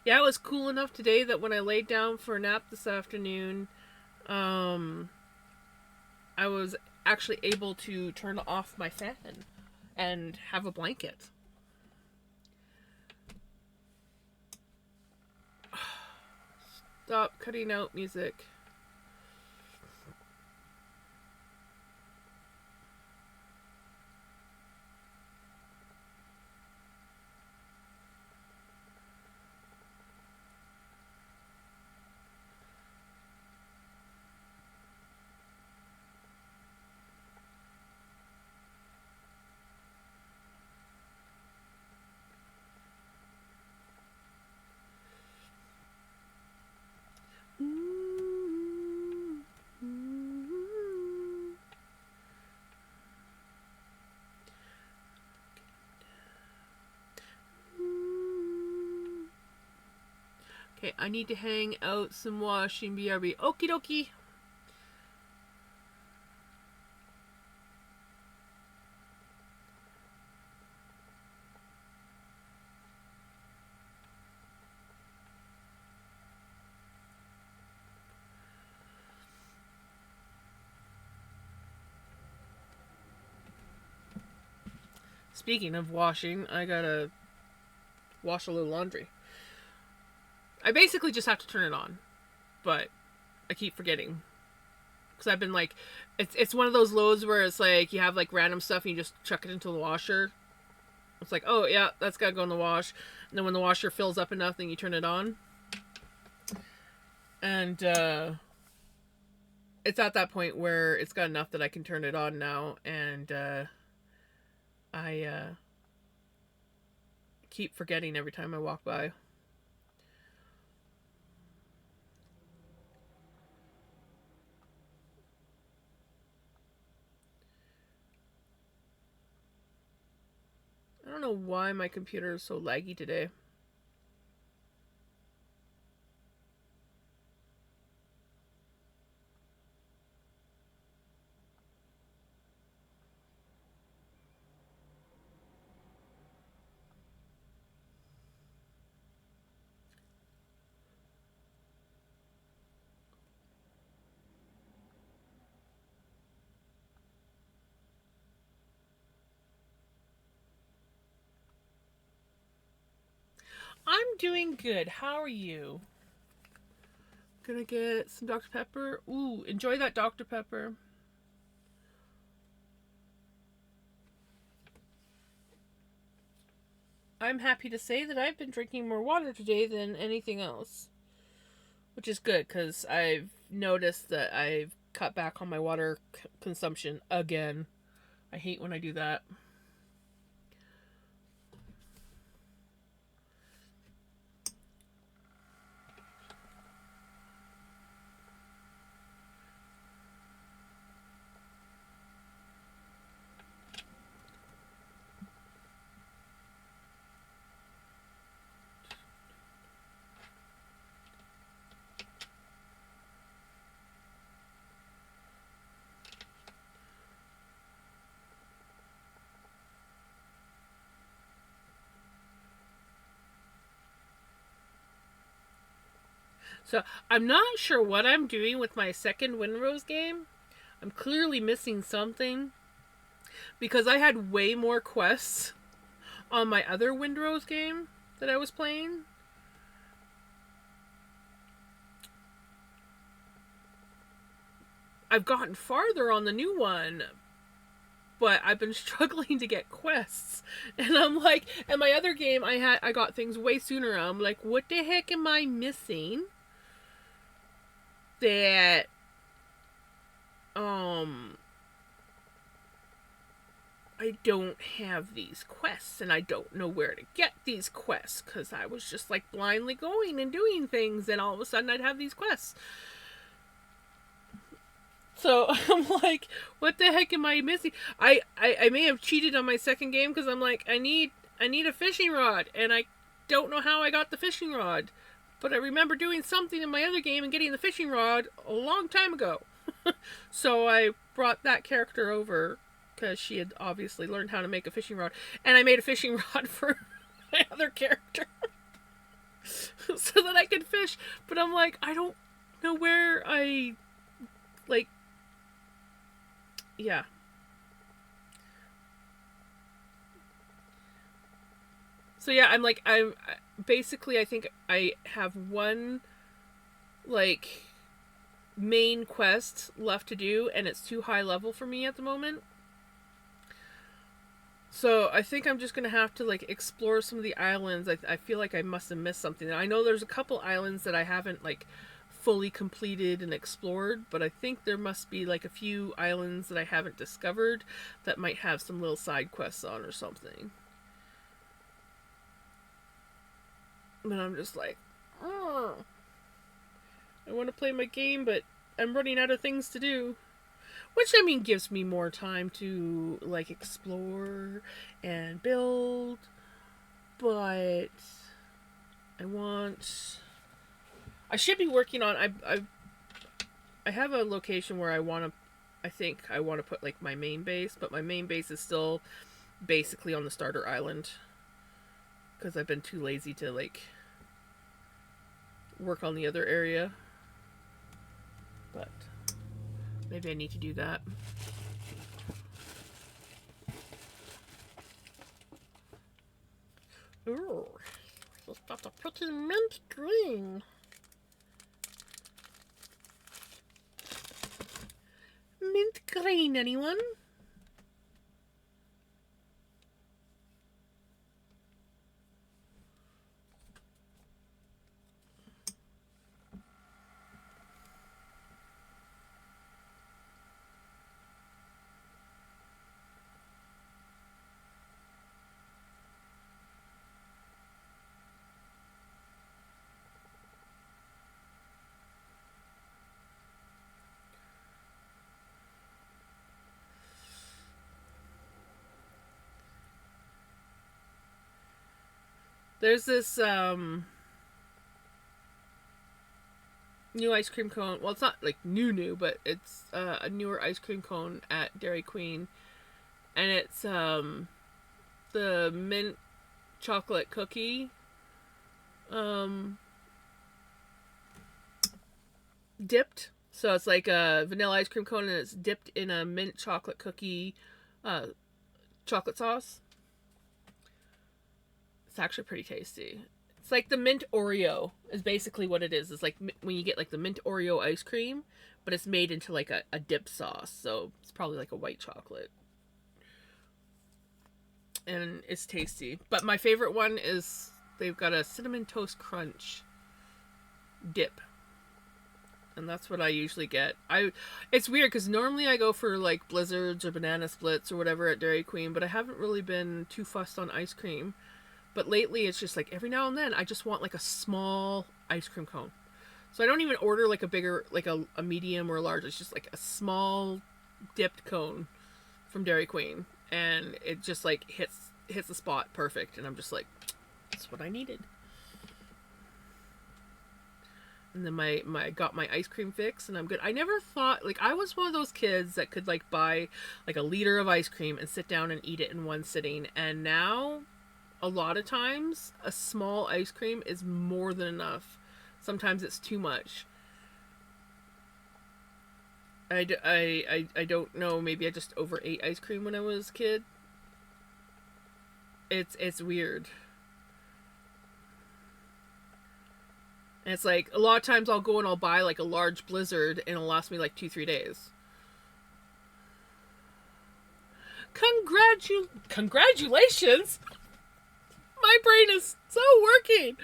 S1: Yeah, it was cool enough today that when I laid down for a nap this afternoon, um, I was actually able to turn off my fan and have a blanket. Stop cutting out music. Okay, I need to hang out some washing, BRB. Okie dokie. Speaking of washing, I gotta wash a little laundry. I basically just have to turn it on, but I keep forgetting. Because I've been like, it's one of those loads where it's like you have like random stuff and you just chuck it into the washer. It's like, oh yeah, that's gotta go in the wash. And then when the washer fills up enough, then you turn it on. And it's at that point where it's got enough that I can turn it on now, and I keep forgetting every time I walk by. I don't know why my computer is so laggy today. I'm doing good. How are you? Gonna get some Dr. Pepper. Ooh, enjoy that Dr. Pepper. I'm happy to say that I've been drinking more water today than anything else, which is good because I've noticed that I've cut back on my water consumption again. I hate when I do that. So I'm not sure what I'm doing with my second Windrose game. I'm clearly missing something because I had way more quests on my other Windrose game that I was playing. I've gotten farther on the new one, but I've been struggling to get quests. And I'm like, and my other game I got things way sooner. I'm like, what the heck am I missing? That I don't have these quests and I don't know where to get these quests because I was just like blindly going and doing things and all of a sudden I'd have these quests. So I'm like, what the heck am I missing? I may have cheated on my second game because I'm like, I need a fishing rod and I don't know how I got the fishing rod. But I remember doing something in my other game and getting the fishing rod a long time ago. So I brought that character over because she had obviously learned how to make a fishing rod. And I made a fishing rod for my other character. so that I could fish. But I'm like, I don't know where I, like, yeah. So yeah, I'm basically, I think I have one, like, main quest left to do, and it's too high level for me at the moment. So I think I'm just gonna have to, like, explore some of the islands. I feel like I must have missed something. I know there's a couple islands that I haven't, like, fully completed and explored, but I think there must be, like, a few islands that I haven't discovered that might have some little side quests on or something. But I'm just like, oh, I want to play my game, but I'm running out of things to do. Which, I mean, gives me more time to, like, explore and build. But I want. I should be working on. I have a location where I want to. I think I want to put, like, my main base, but my main base is still basically on the starter island. Because I've been too lazy to, like, work on the other area. But maybe I need to do that. Ooh, it's got a pretty mint green. Mint green, anyone? There's this new ice cream cone. Well, it's not, like, new, but it's a newer ice cream cone at Dairy Queen, and it's the mint chocolate cookie dipped. So it's like a vanilla ice cream cone, and it's dipped in a mint chocolate cookie uh, chocolate sauce. It's actually pretty tasty. It's like the mint Oreo is basically what it is. It's like when you get, like, the mint Oreo ice cream, but it's made into, like, a dip sauce. So it's probably like a white chocolate. And it's tasty. But my favorite one is they've got a cinnamon toast crunch dip. And that's what I usually get. It's weird because normally I go for, like, blizzards or banana splits or whatever at Dairy Queen, but I haven't really been too fussed on ice cream. But lately, it's just like every now and then, I just want, like, a small ice cream cone. So I don't even order, like, a bigger, like, a medium or a large. It's just, like, a small dipped cone from Dairy Queen, and it just, like, hits the spot perfect. And I'm just like, that's what I needed. And then my got my ice cream fix, and I'm good. I never thought, like, I was one of those kids that could, like, buy, like, a liter of ice cream and sit down and eat it in one sitting. And now, a lot of times, a small ice cream is more than enough. Sometimes it's too much. I don't know. Maybe I just overate ice cream when I was a kid. It's weird. And it's like, a lot of times I'll go and I'll buy, like, a large blizzard, and it'll last me, like, 2-3 days. Congratulations! My brain is so working.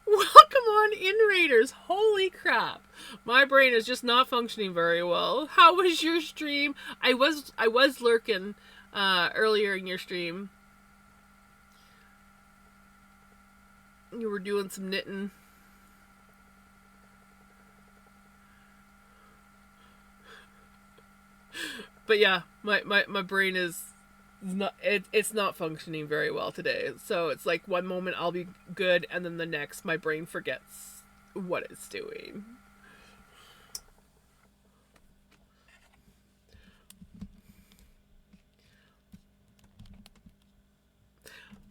S1: Welcome on in, Raiders. Holy crap. My brain is just not functioning very well. How was your stream? I was lurking earlier in your stream. You were doing some knitting. But yeah, my brain is not, it's not functioning very well today. So it's like one moment I'll be good, and then the next my brain forgets what it's doing.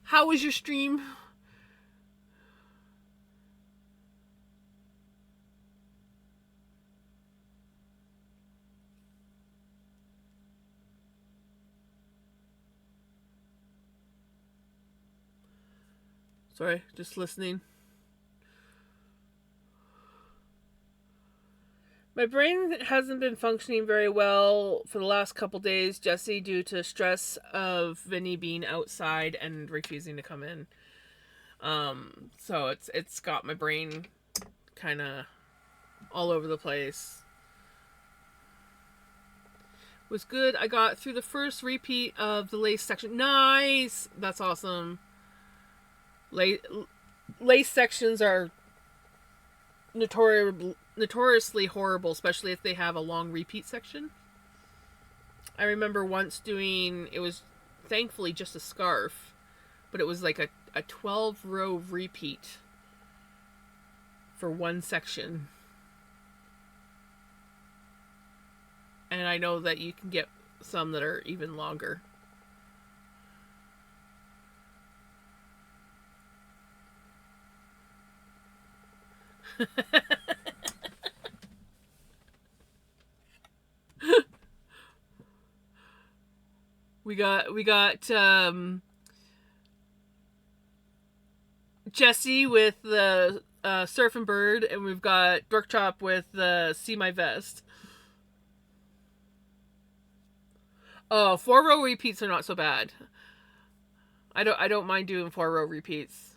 S1: How was your stream? Sorry, just listening. My brain hasn't been functioning very well for the last couple days, Jesse, due to stress of Vinny being outside and refusing to come in. So it's got my brain kind of all over the place. It was good. I got through the first repeat of the lace section. Nice! That's awesome. Lace sections are notoriously horrible, especially if they have a long repeat section. I remember once doing, it was thankfully just a scarf, but it was like a 12-row repeat for one section. And I know that you can get some that are even longer. we got Jesse with the Surfing Bird, and we've got Brookchop with the See My Vest. Oh, 4-row repeats are not so bad. I don't mind doing 4-row repeats.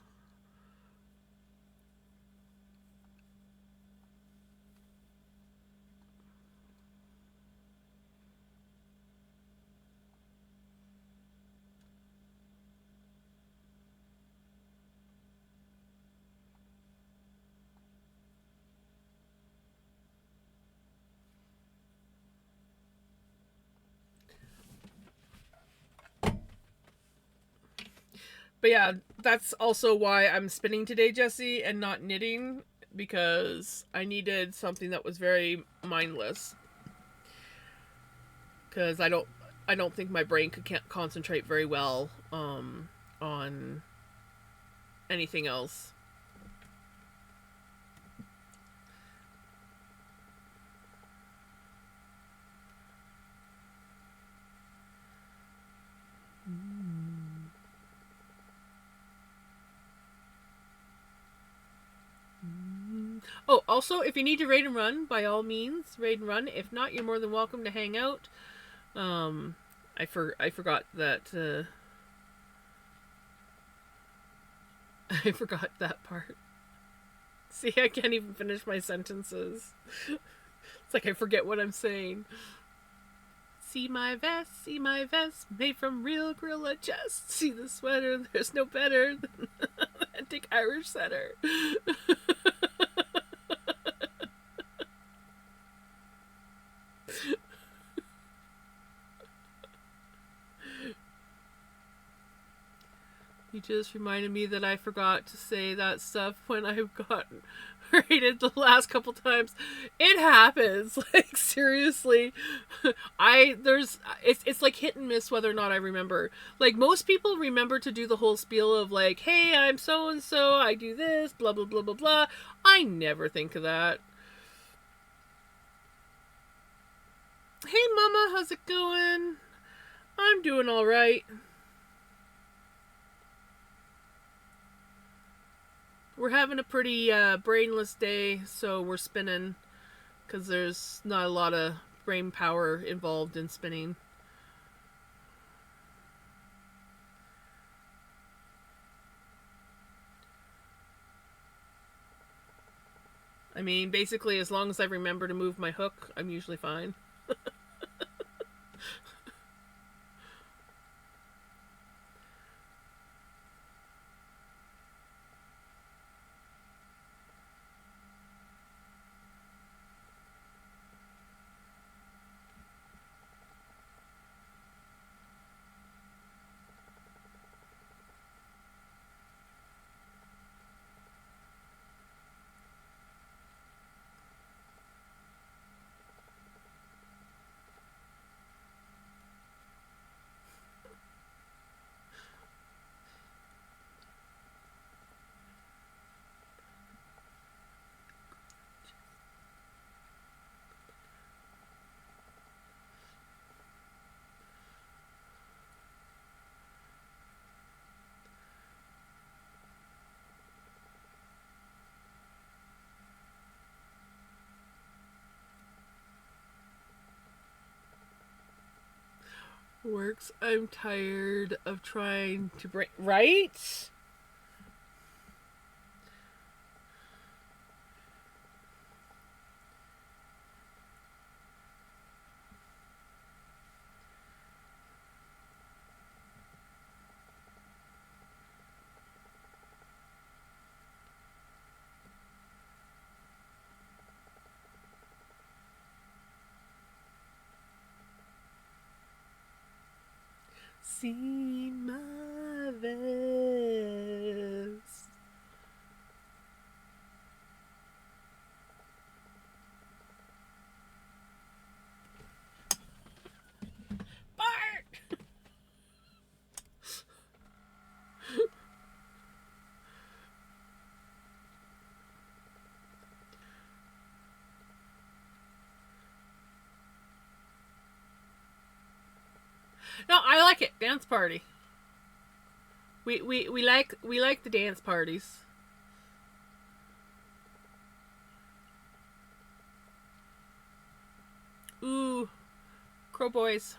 S1: But yeah, that's also why I'm spinning today, Jesse, and not knitting, because I needed something that was very mindless. Because I don't think my brain can't concentrate very well on anything else. Oh, also, if you need to raid and run, by all means, raid and run. If not, you're more than welcome to hang out. I forgot that. I forgot that part. See, I can't even finish my sentences. It's like I forget what I'm saying. See my vest, made from real gorilla chest. See the sweater, there's no better than Atlantic Irish setter. You just reminded me that I forgot to say that stuff when I got rated the last couple times. It happens. Like, seriously. It's like hit and miss whether or not I remember. Like, most people remember to do the whole spiel of like, hey, I'm so and so, I do this, blah blah blah blah blah. I never think of that. Hey mama, how's it going? I'm doing alright. We're having a pretty brainless day, so we're spinning because there's not a lot of brain power involved in spinning. I mean, basically, as long as I remember to move my hook, I'm usually fine. Works. I'm tired of trying to break. Right? See my vest. Bart! No, I like it. Dance party. We like the dance parties. Ooh, Crow Boys.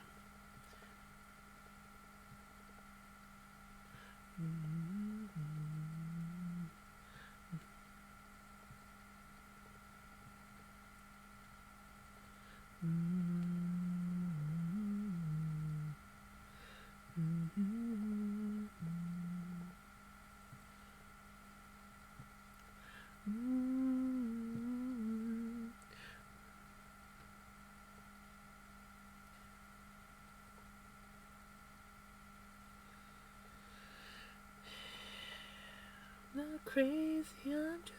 S1: Not crazy, I'm just.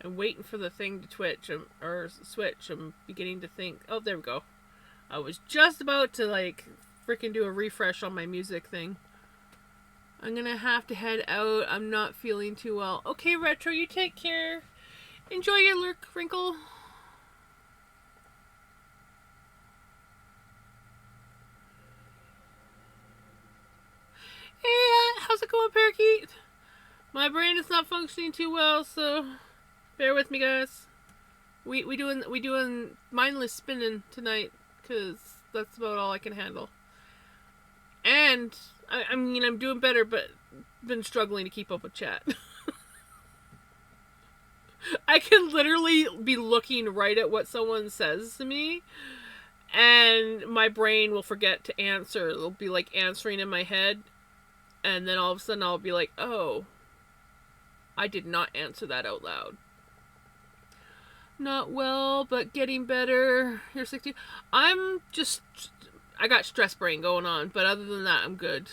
S1: I'm waiting for the thing to twitch or switch. I'm beginning to think. Oh, there we go. I was just about to like freaking do a refresh on my music thing. I'm gonna have to head out. I'm not feeling too well. Okay, Retro, you take care. Enjoy your lurk, Wrinkle. Hey, how's it going, Parakeet? My brain is not functioning too well, so bear with me, guys. We doing mindless spinning tonight, cause that's about all I can handle. And I mean, I'm doing better, but been struggling to keep up with chat. I can literally be looking right at what someone says to me, and my brain will forget to answer. It'll be like answering in my head, and then all of a sudden I'll be like, oh, I did not answer that out loud. Not well, but getting better. You're 60. I'm just, I got stress brain going on, but other than that, I'm good.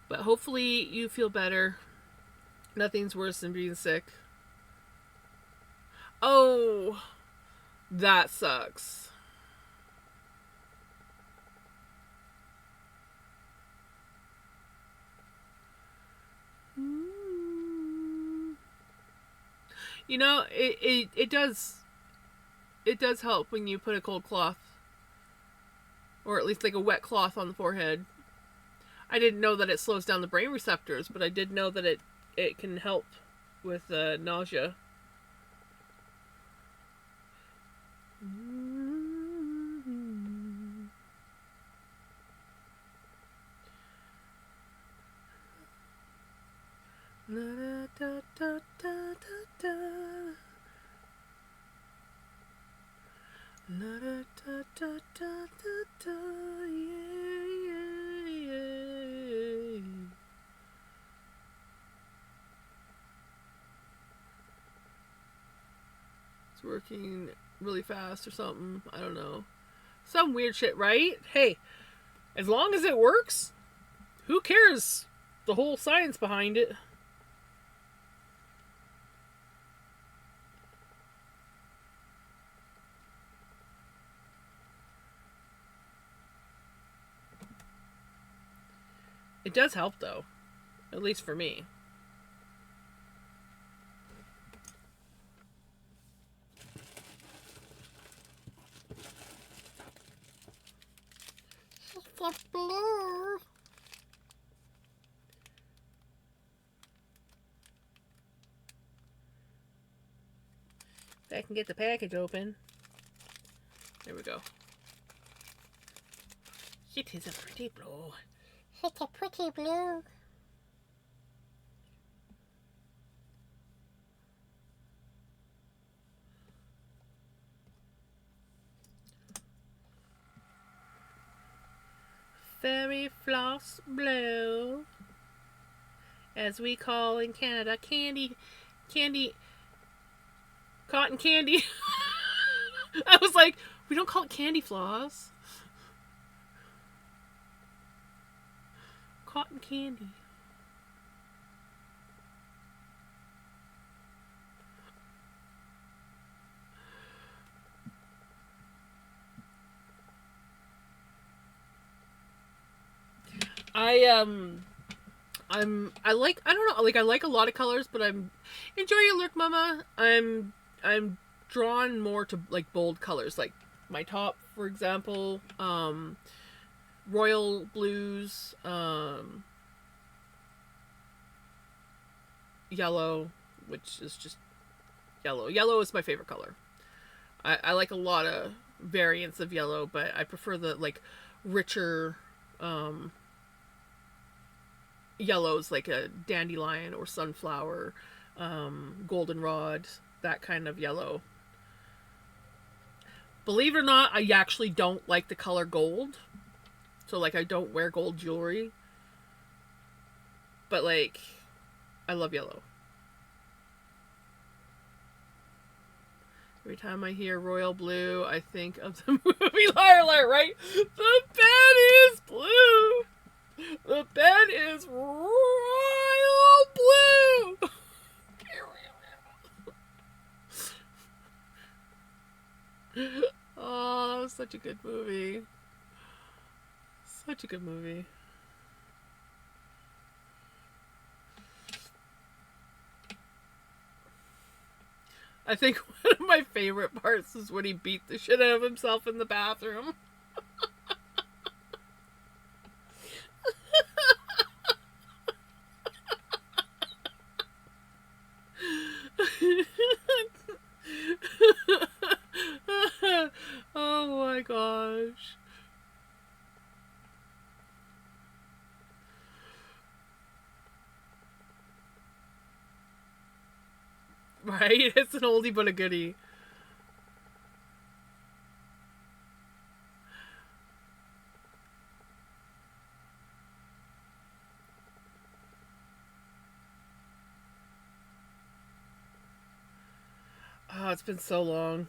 S1: But hopefully you feel better. Nothing's worse than being sick. Oh, that sucks. You know, it does help when you put a cold cloth, or at least like a wet cloth on the forehead. I didn't know that it slows down the brain receptors, but I did know that it can help with nausea. La, da, da, da, da, da. La, da, da, da, da, da, da. Yeah, yeah. It's working really fast or something. I don't know. Some weird shit, right? Hey, as long as it works, who cares the whole science behind it? It does help, though. At least for me. blue. If I can get the package open. There we go. It is a pretty blue. It's a pretty blue. Fairy floss blue, as we call in Canada, candy, cotton candy. I was like, we don't call it candy floss. Cotton candy. I like, I don't know, like I like a lot of colors, but I'm enjoy your look, Mama. I'm drawn more to like bold colors, like my top, for example, royal blues, yellow, which is just yellow. Yellow is my favorite color. I like a lot of variants of yellow, but I prefer the like richer yellows, like a dandelion or sunflower, goldenrod, that kind of yellow. Believe it or not, I actually don't like the color gold. So like I don't wear gold jewelry. But like I love yellow. Every time I hear royal blue, I think of the movie Liar Liar, right? The bed is blue. The bed is royal blue. Oh, that was such a good movie. Such a good movie. I think one of my favorite parts is when he beat the shit out of himself in the bathroom. Oh my gosh. Right? It's an oldie but a goodie. Oh, it's been so long.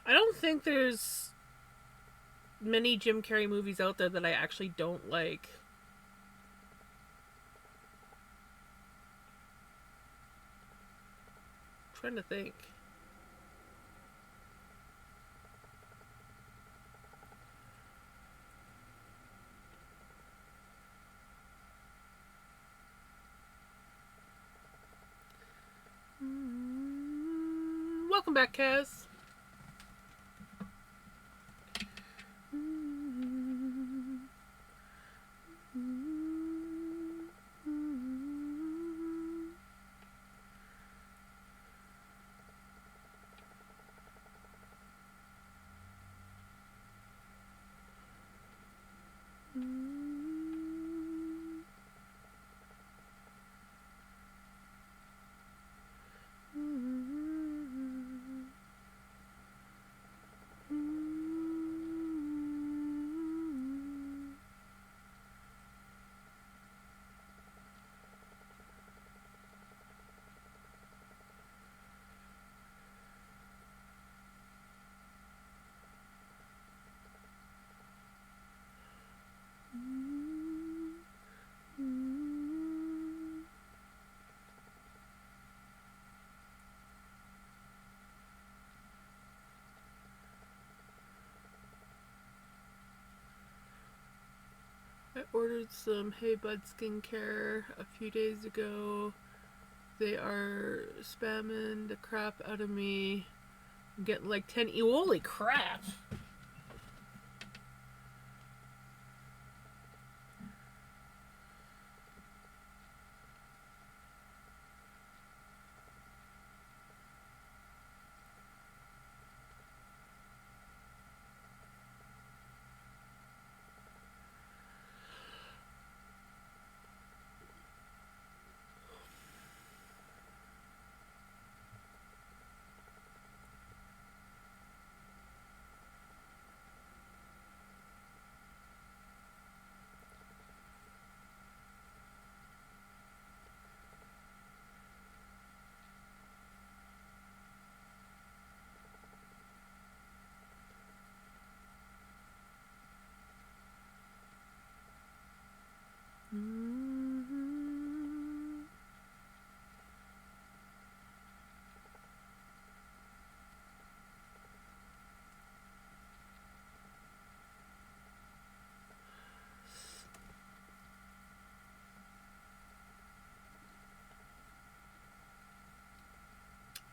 S1: I don't think there's many Jim Carrey movies out there that I actually don't like. I'm trying to think. Welcome back, Kaz. ordered some Hey Bud skincare a few days ago. They are spamming the crap out of me. I'm getting like 10. Holy crap!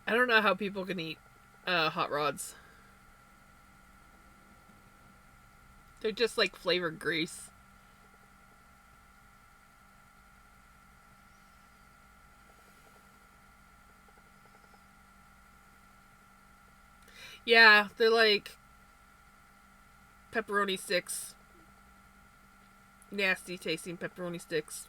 S1: I don't know how people can eat hot rods. They're just like flavored grease. Yeah, they're like pepperoni sticks. Nasty tasting pepperoni sticks.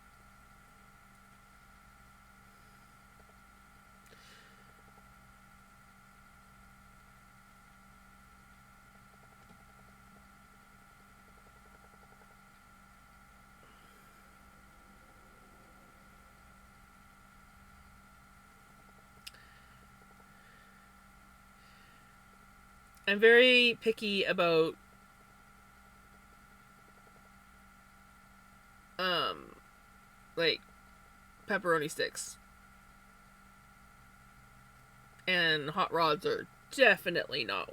S1: I'm very picky about like pepperoni sticks. And hot rods are definitely not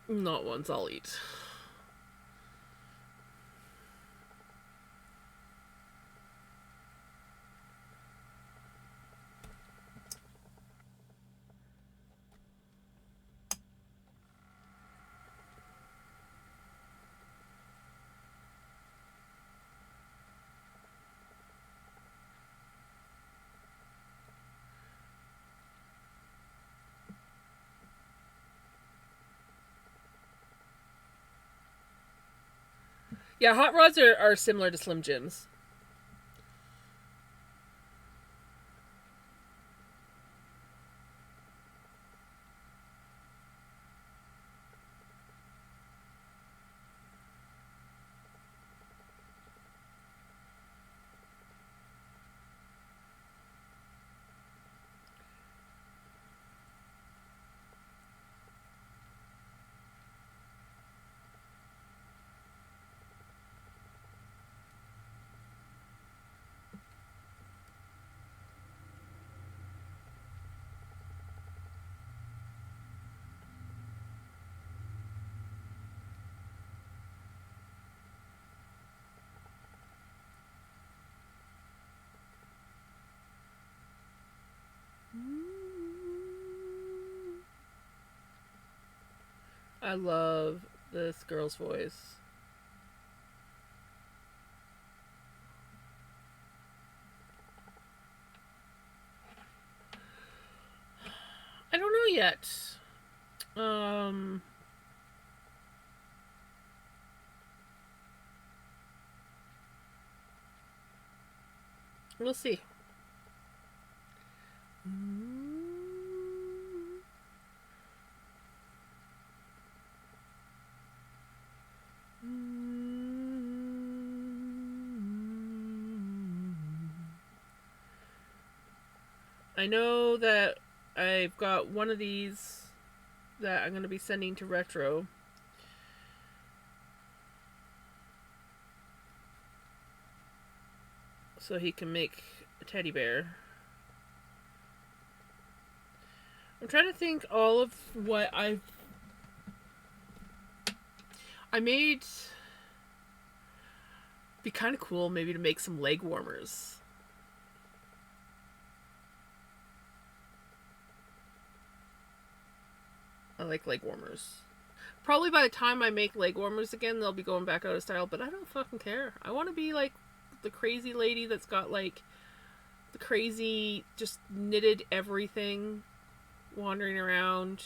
S1: ones I'll eat. Yeah, hot rods are similar to Slim Jims. I love this girl's voice. I don't know yet. We'll see. I know that I've got one of these that I'm going to be sending to Retro. So he can make a teddy bear. I'm trying to think all of what I made... Be kind of cool maybe to make some leg warmers. I like leg warmers. Probably by the time I make leg warmers again, they'll be going back out of style, but I don't fucking care. I want to be like the crazy lady that's got like the crazy, just knitted everything, wandering around.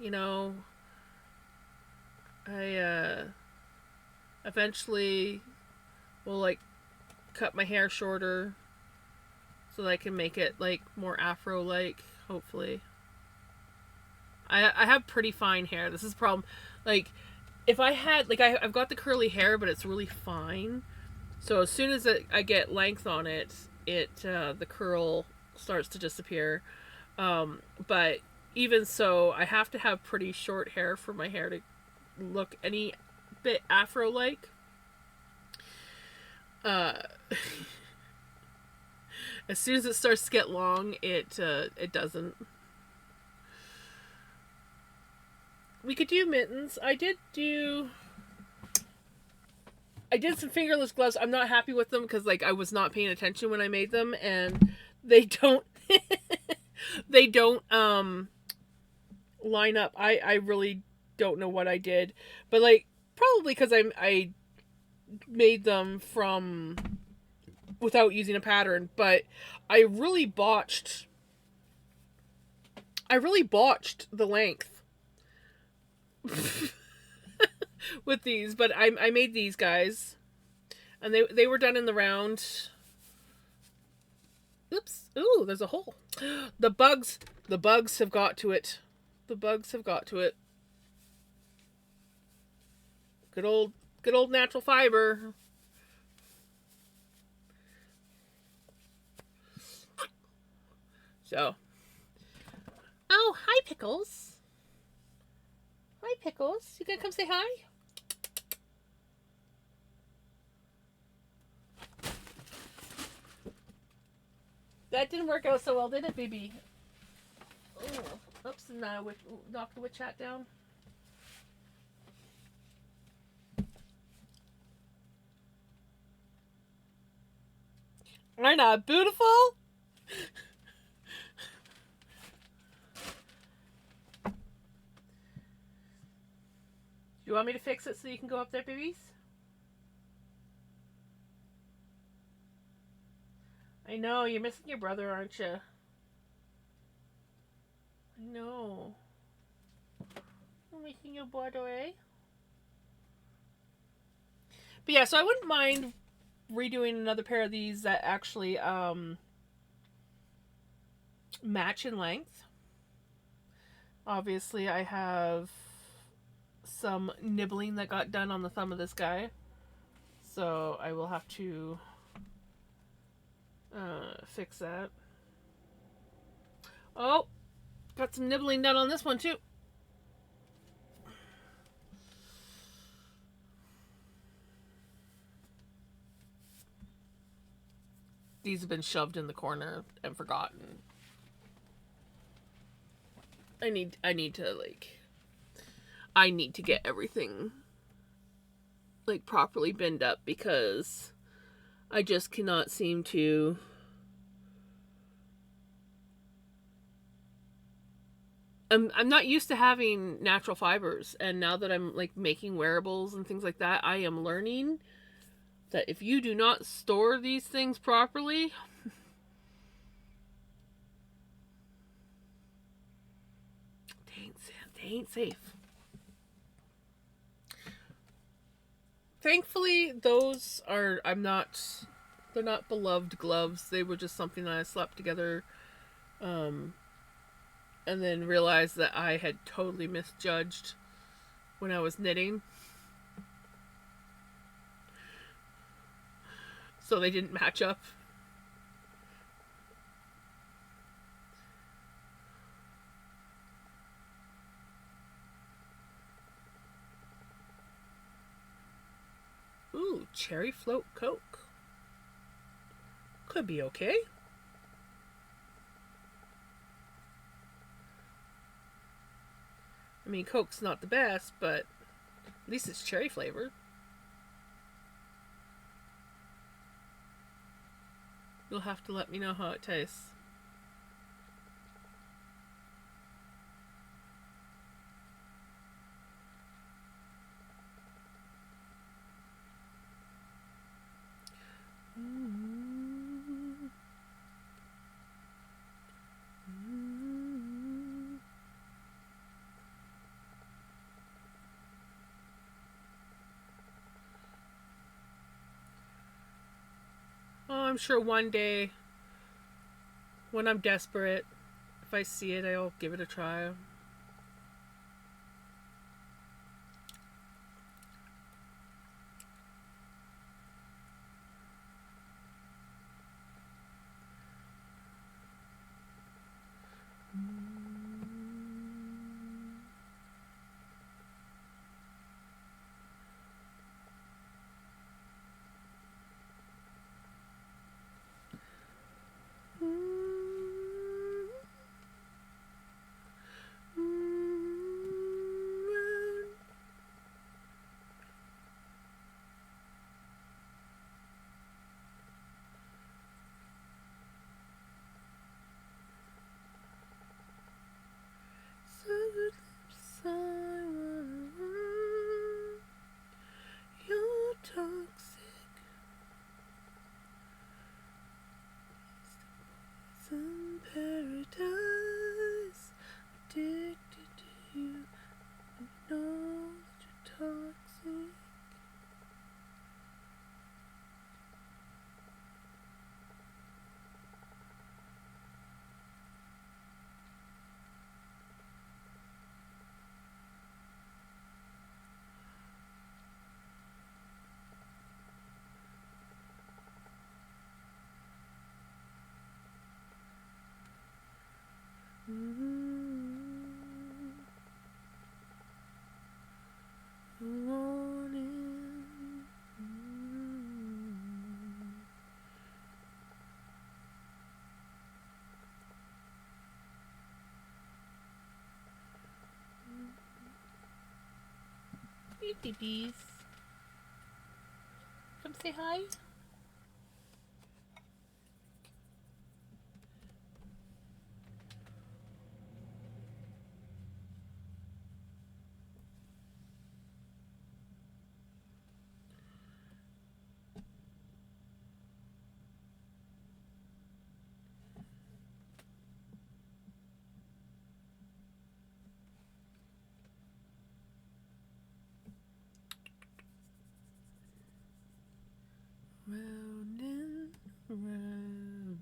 S1: You know, I eventually will like cut my hair shorter so that I can make it like more afro-like, hopefully. I have pretty fine hair. This is the problem. Like, if I had, like, I've got the curly hair, but it's really fine. So as soon as I get length on it, the curl starts to disappear. But even so, I have to have pretty short hair for my hair to look any bit afro-like. As soon as it starts to get long, it doesn't. We could do mittens. I did some fingerless gloves. I'm not happy with them because like I was not paying attention when I made them, and they don't they don't line up. I really don't know what I did, but like probably because I made them from without using a pattern, but I really botched the length with these, but I made these guys, and they were done in the round. Oops! Ooh, there's a hole. The bugs have got to it. The bugs have got to it. Good old natural fiber. So. Oh, hi, Pickles. Hi, Pickles. You gonna come say hi? That didn't work out so well, did it, baby? Oh, oops, and knocked the witch hat down. Aren't I beautiful? You want me to fix it so you can go up there, babies? I know, you're missing your brother, aren't you? I know. I'm missing your brother, eh? But yeah, so I wouldn't mind redoing another pair of these that actually match in length. Obviously, I have some nibbling that got done on the thumb of this guy, so I will have to fix that. Oh, got some nibbling done on this one too. These have been shoved in the corner and forgotten. I need to get everything like properly binned up because I just cannot seem to I'm not used to having natural fibers, and now that I'm like making wearables and things like that, I am learning that if you do not store these things properly, they ain't safe. Thankfully, they're not beloved gloves. They were just something that I slapped together, and then realized that I had totally misjudged when I was knitting. So they didn't match up. Ooh, cherry float Coke. Could be okay. I mean, Coke's not the best, but At least it's cherry flavored. You'll have to let me know how it tastes. Oh, I'm sure one day, when I'm desperate, if I see it, I'll give it a try. You're toxic. Some paradise. Addicted to you. I know that you're toxic. Hey, babies. Come say hi. Round and round.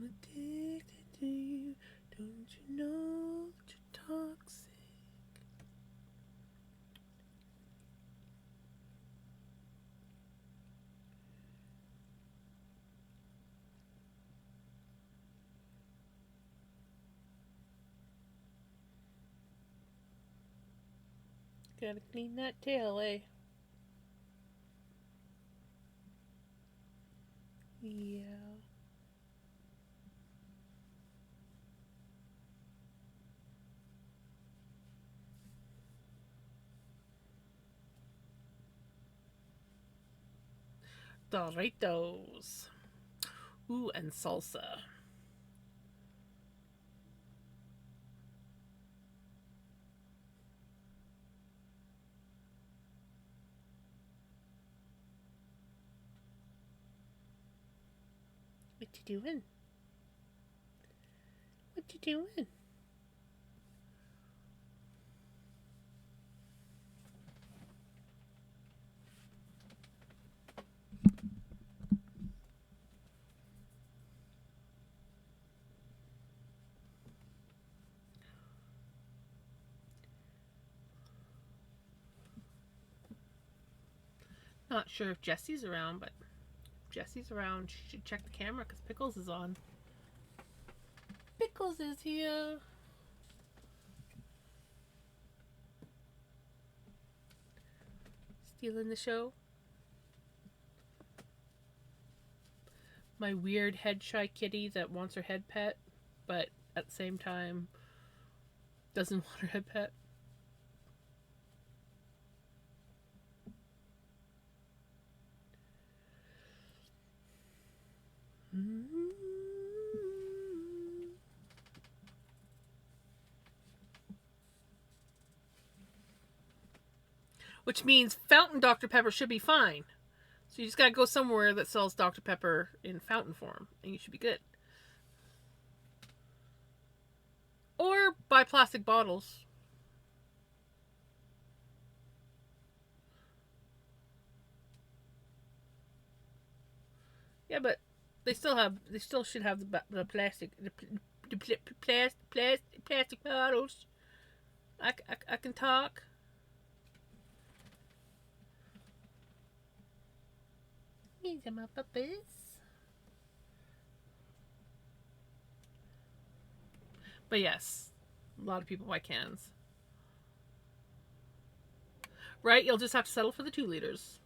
S1: I'm addicted to you. Don't you know that you're toxic? Gotta clean that tail, eh? Yeah. Doritos. Ooh, and salsa. What you doing? What you doing? Not sure if Jesse's around, but if Jesse's around, she should check the camera because Pickles is on. Pickles is here. Stealing the show. My weird head shy kitty that wants her head pet, but at the same time doesn't want her head pet. Which means fountain Dr. Pepper should be fine. So you just gotta go somewhere that sells Dr. Pepper in fountain form, and you should be good. Or buy plastic bottles. Yeah, but they still should have the plastic plastic bottles. I can talk. These are my puppies. But yes, a lot of people buy cans. Right? You'll just have to settle for the 2 liters.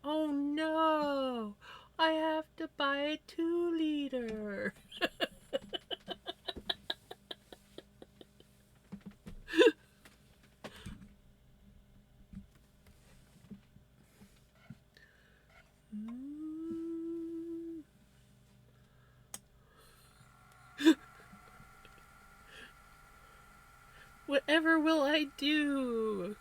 S1: Oh no! I have to buy a 2-liter. Whatever will I do?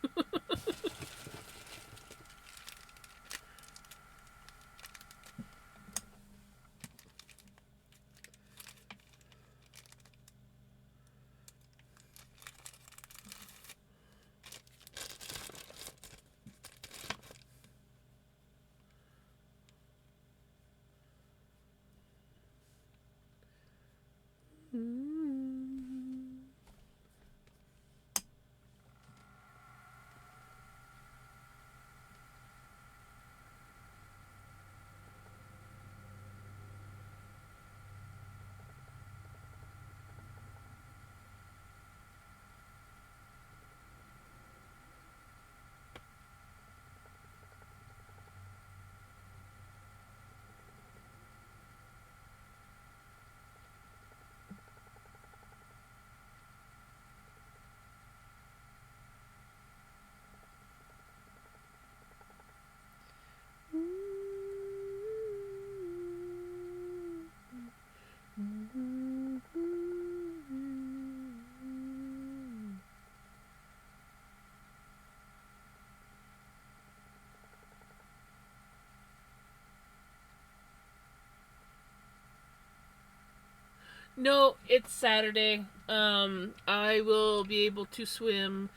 S1: No, it's Saturday. I will be able to swim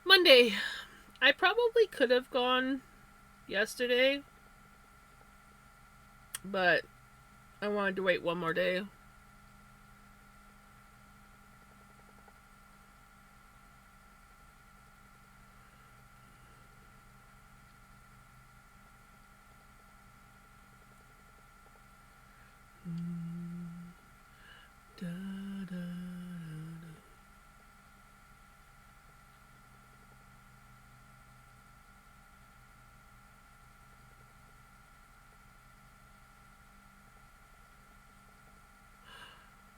S1: Monday. I probably could have gone yesterday, but I wanted to wait one more day. Da, da, da.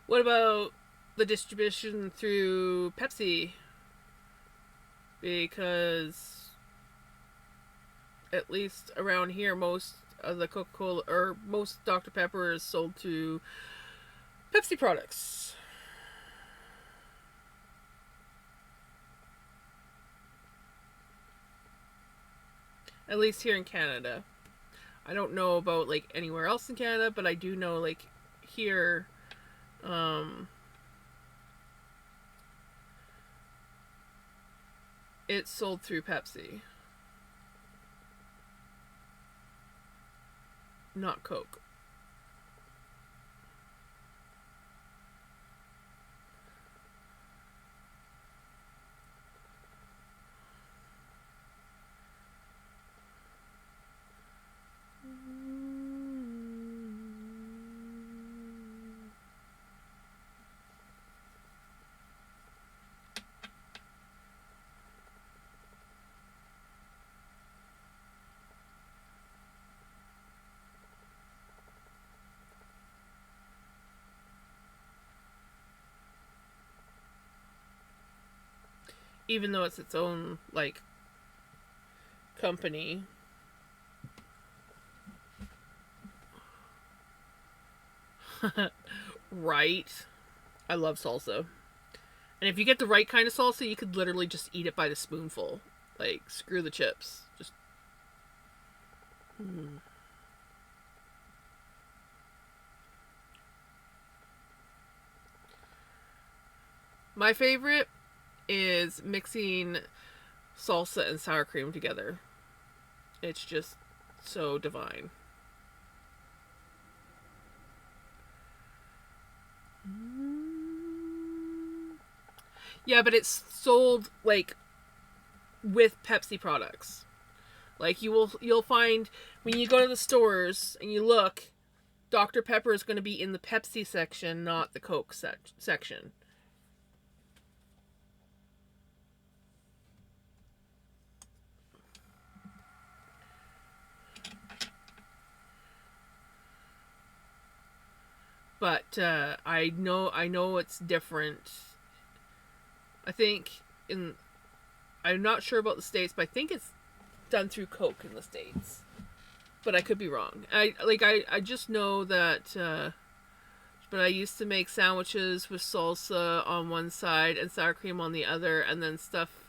S1: What about the distribution through Pepsi? Because at least around here, most of the Coca-Cola or most Dr. Pepper is sold to Pepsi products. At least here in Canada. I don't know about like anywhere else in Canada, but I do know like here it's sold through Pepsi. Not Coke. even though it's its own like company. Right. I love salsa. And if you get the right kind of salsa, you could literally just eat it by the spoonful. Like, screw the chips. Just. Mm. My favorite is mixing salsa and sour cream together. It's just so divine. Yeah, but it's sold like with Pepsi products. Like you'll find when you go to the stores and you look, Dr. Pepper is going to be in the Pepsi section, not the Coke section. But I know it's different. I think in I'm not sure about the States, but I think it's done through Coke in the States. But I could be wrong. I just know that but I used to make sandwiches with salsa on one side and sour cream on the other, and then stuff.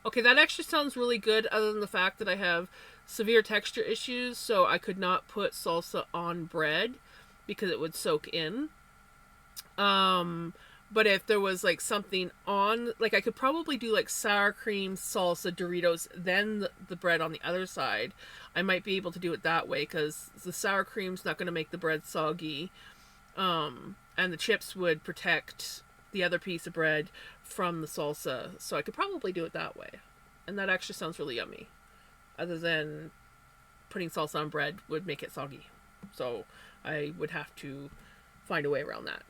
S1: Okay, that actually sounds really good, other than the fact that I have severe texture issues, so I could not put salsa on bread because it would soak in. Um, but if there was like something on, like I could probably do like sour cream, salsa, Doritos, then the bread on the other side. I might be able to do it that way because the sour cream's not going to make the bread soggy, and the chips would protect the other piece of bread from the salsa. So I could probably do it that way, and that actually sounds really yummy. Other than putting salsa on bread would make it soggy, so I would have to find a way around that.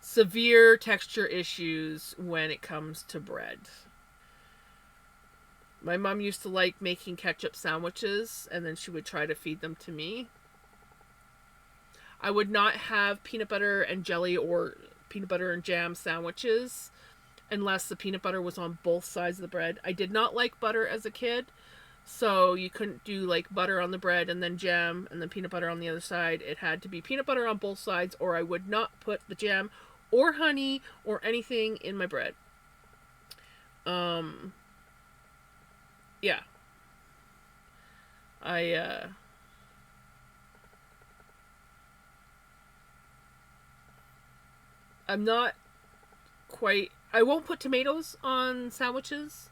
S1: Severe texture issues when it comes to bread. My mom used to like making ketchup sandwiches, and then she would try to feed them to me. I would not have peanut butter and jelly or peanut butter and jam sandwiches unless the peanut butter was on both sides of the bread. I did not like butter as a kid, so you couldn't do like butter on the bread and then jam and then peanut butter on the other side. It had to be peanut butter on both sides, or I would not put the jam or honey or anything in my bread. Um, yeah. I I'm not quite. I won't put tomatoes on sandwiches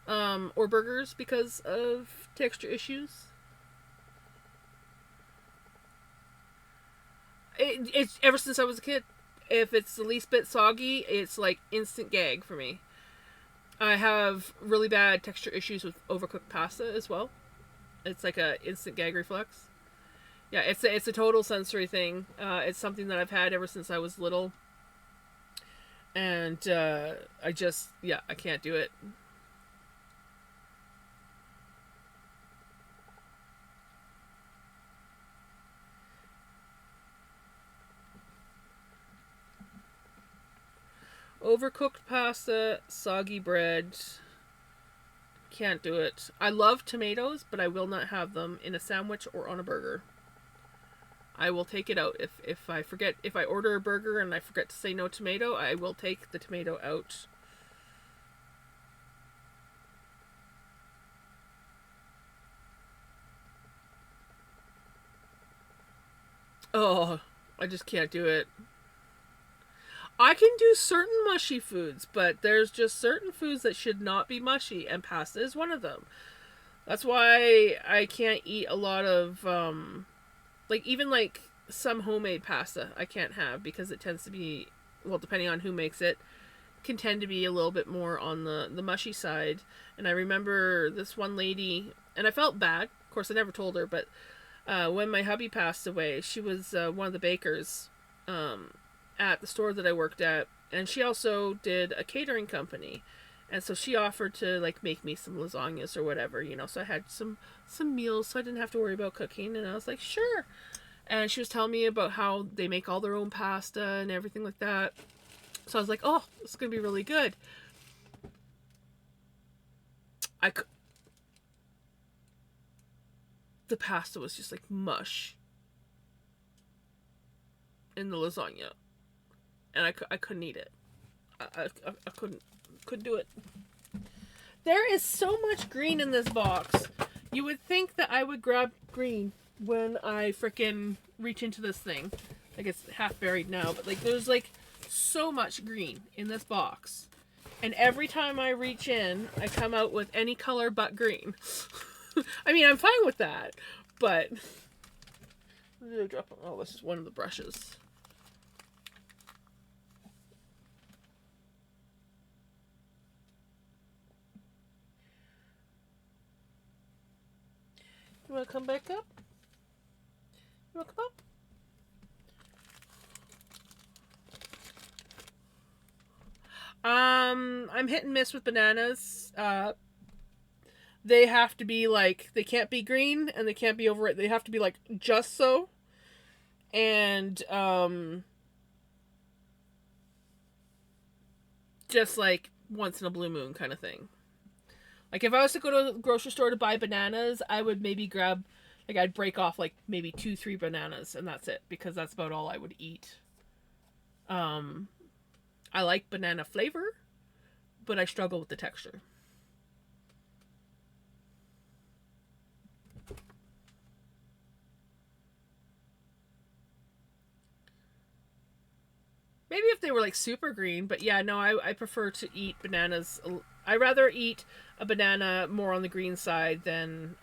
S1: or burgers because of texture issues. It's ever since I was a kid. If it's the least bit soggy, it's like instant gag for me. I have really bad texture issues with overcooked pasta as well. It's like a instant gag reflex. Yeah, it's a total sensory thing. It's something that I've had ever since I was little, and I just yeah I can't do it. Overcooked pasta, soggy bread. Can't do it. I love tomatoes, but I will not have them in a sandwich or on a burger. I will take it out if I forget if I order a burger and I forget to say no tomato. I will take the tomato out. Oh, I just can't do it. I can do certain mushy foods, but there's just certain foods that should not be mushy, and pasta is one of them. That's why I can't eat a lot of like even like some homemade pasta I can't have because it tends to be well depending on who makes it can tend to be a little bit more on the mushy side. And I remember this one lady, and I felt bad. Of course, I never told her, but when my hubby passed away, she was one of the bakers um, at the store that I worked at, and she also did a catering company. And so she offered to like make me some lasagnas or whatever, you know. So I had some meals, so I didn't have to worry about cooking. And I was like, sure. And she was telling me about how they make all their own pasta and everything like that. So I was like, oh, this is going to be really good. The pasta was just like mush in the lasagna. And I couldn't eat it. I couldn't do it. There is so much green in this box. You would think that I would grab green when I frickin' reach into this thing. Like, it's half buried now, but like there's like so much green in this box. And every time I reach in, I come out with any color but green. I mean, I'm fine with that, but... Oh, this is one of the brushes. You want to come back up? You want to come up? I'm hit and miss with bananas. They have to be like, they can't be green and they can't be overripe. They have to be like just so. And just like once in a blue moon kind of thing. Like if I was to go to the grocery store to buy bananas, I would maybe grab, like I'd break off like maybe 2-3 bananas and that's it, because that's about all I would eat. I like banana flavor, but I struggle with the texture. Maybe if they were like super green, but yeah, no, I prefer to eat bananas. I rather eat a banana more on the green side than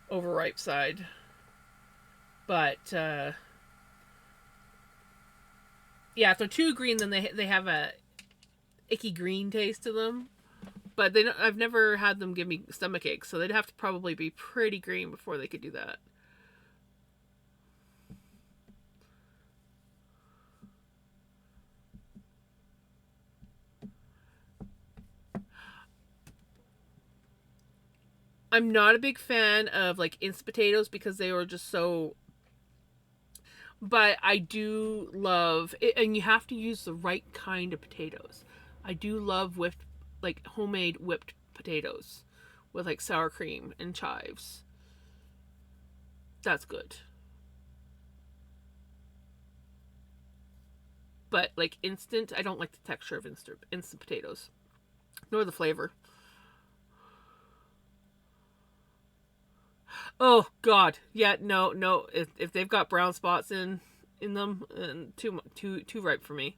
S1: overripe side. But yeah, if they're too green, then they have a icky green taste to them. But I've never had them give me stomach aches, so they'd have to probably be pretty green before they could do that. I'm not a big fan of like instant potatoes because they were just so. But I do love it, and you have to use the right kind of potatoes. I do love whipped, like homemade whipped potatoes with like sour cream and chives. That's good. But like instant, I don't like the texture of instant potatoes, nor the flavor. Oh God, yeah, no, no. If they've got brown spots in them, and too ripe for me.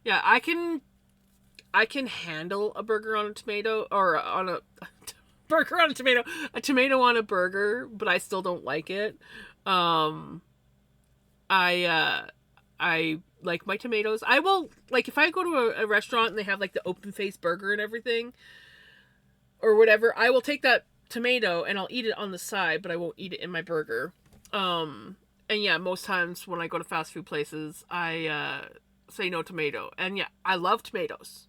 S1: Yeah, I can handle a burger on a tomato, or on a burger on a tomato on a burger, but I still don't like it. Um, I I like my tomatoes. I will, like, if I go to a restaurant and they have like the open face burger and everything or whatever, I will take that tomato and I'll eat it on the side, but I won't eat it in my burger. And yeah, most times when I go to fast food places, I say no tomato. And yeah, I love tomatoes,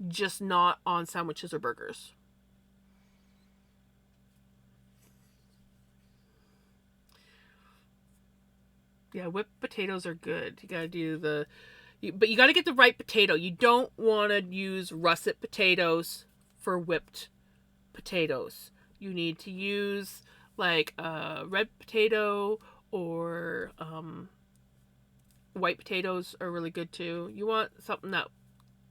S1: just not on sandwiches or burgers. Yeah, whipped potatoes are good. You gotta do but you gotta get the right potato. You don't want to use russet potatoes for whipped potatoes. You need to use like a red potato, or white potatoes are really good too. You want something that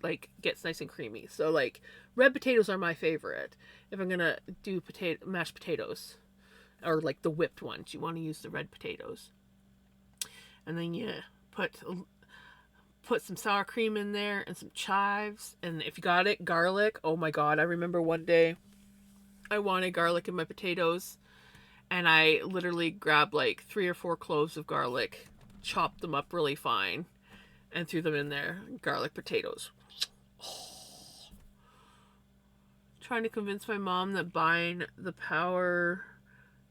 S1: like gets nice and creamy. So like red potatoes are my favorite. If I'm gonna do mashed potatoes, or like the whipped ones, you want to use the red potatoes. And then you put put some sour cream in there and some chives, and if you got it, garlic. Oh my God, I remember one day I wanted garlic in my potatoes, and I literally grabbed like 3 or 4 cloves of garlic, chopped them up really fine, and threw them in there. Garlic potatoes. Trying to convince my mom that buying the Power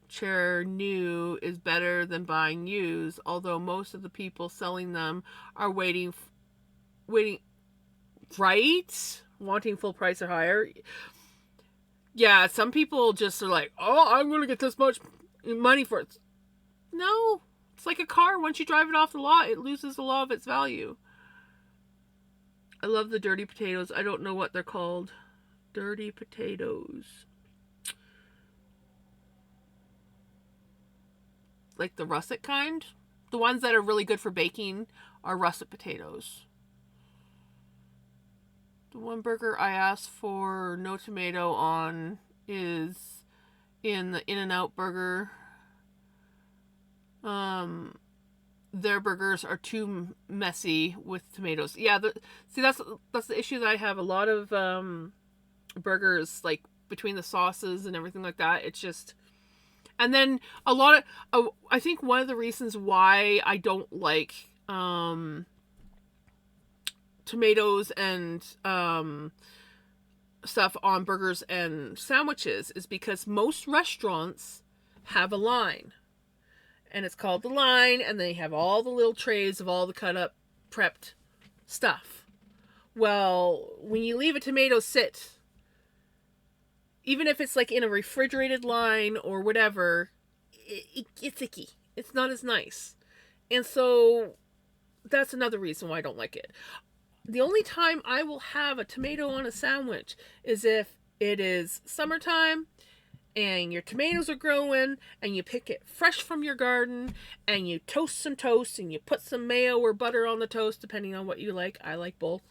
S1: Chair new is better than buying used, although most of the people selling them are waiting Right? Wanting full price or higher. Yeah, some people just are like, oh, I'm going to get this much money for it. No. It's like a car. Once you drive it off the lot, it loses the law of its value. I love the dirty potatoes. I don't know what they're called. Dirty potatoes. Like the russet kind. The ones that are really good for baking are russet potatoes. The one burger I asked for no tomato on is in the In-N-Out burger. Their burgers are too messy with tomatoes. Yeah, see that's the issue that I have. A lot of burgers, like between the sauces and everything like that, it's just. And then a lot of I think one of the reasons why I don't like tomatoes and stuff on burgers and sandwiches is because most restaurants have a line. And it's called the line, and they have all the little trays of all the cut up, prepped stuff. Well, when you leave a tomato sit, even if it's like in a refrigerated line or whatever, it's icky. It's not as nice. And so that's another reason why I don't like it. The only time I will have a tomato on a sandwich is if it is summertime and your tomatoes are growing and you pick it fresh from your garden and you toast some toast and you put some mayo or butter on the toast, depending on what you like. I like both.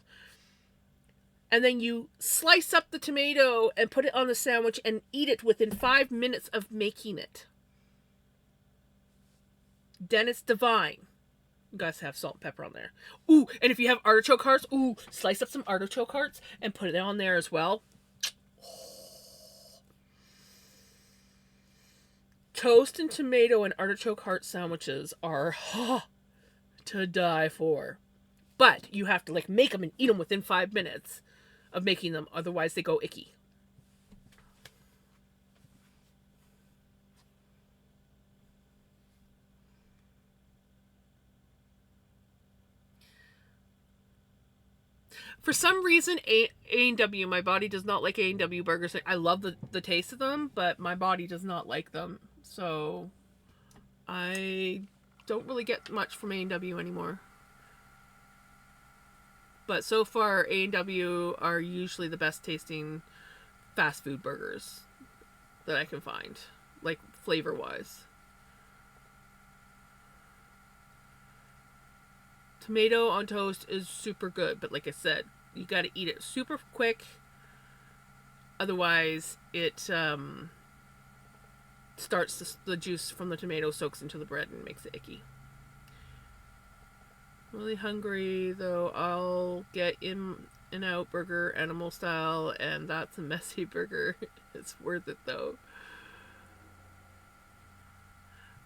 S1: And then you slice up the tomato and put it on the sandwich and eat it within 5 minutes of making it. Then it's divine. You guys have salt and pepper on there. Ooh, and if you have artichoke hearts, ooh, slice up some artichoke hearts and put it on there as well. Toast and tomato and artichoke heart sandwiches are to die for. But you have to like make them and eat them within 5 minutes of making them. Otherwise they go icky. For some reason, A&W, my body does not like A&W burgers. I love the taste of them, but my body does not like them. So I don't really get much from A&W anymore. But so far, A&W are usually the best tasting fast food burgers that I can find, like flavor-wise. Tomato on toast is super good, but like I said, you got to eat it super quick. Otherwise, it starts the juice from the tomato soaks into the bread and makes it icky. Really hungry though. I'll get In-N-Out burger animal style, and that's a messy burger. It's worth it though.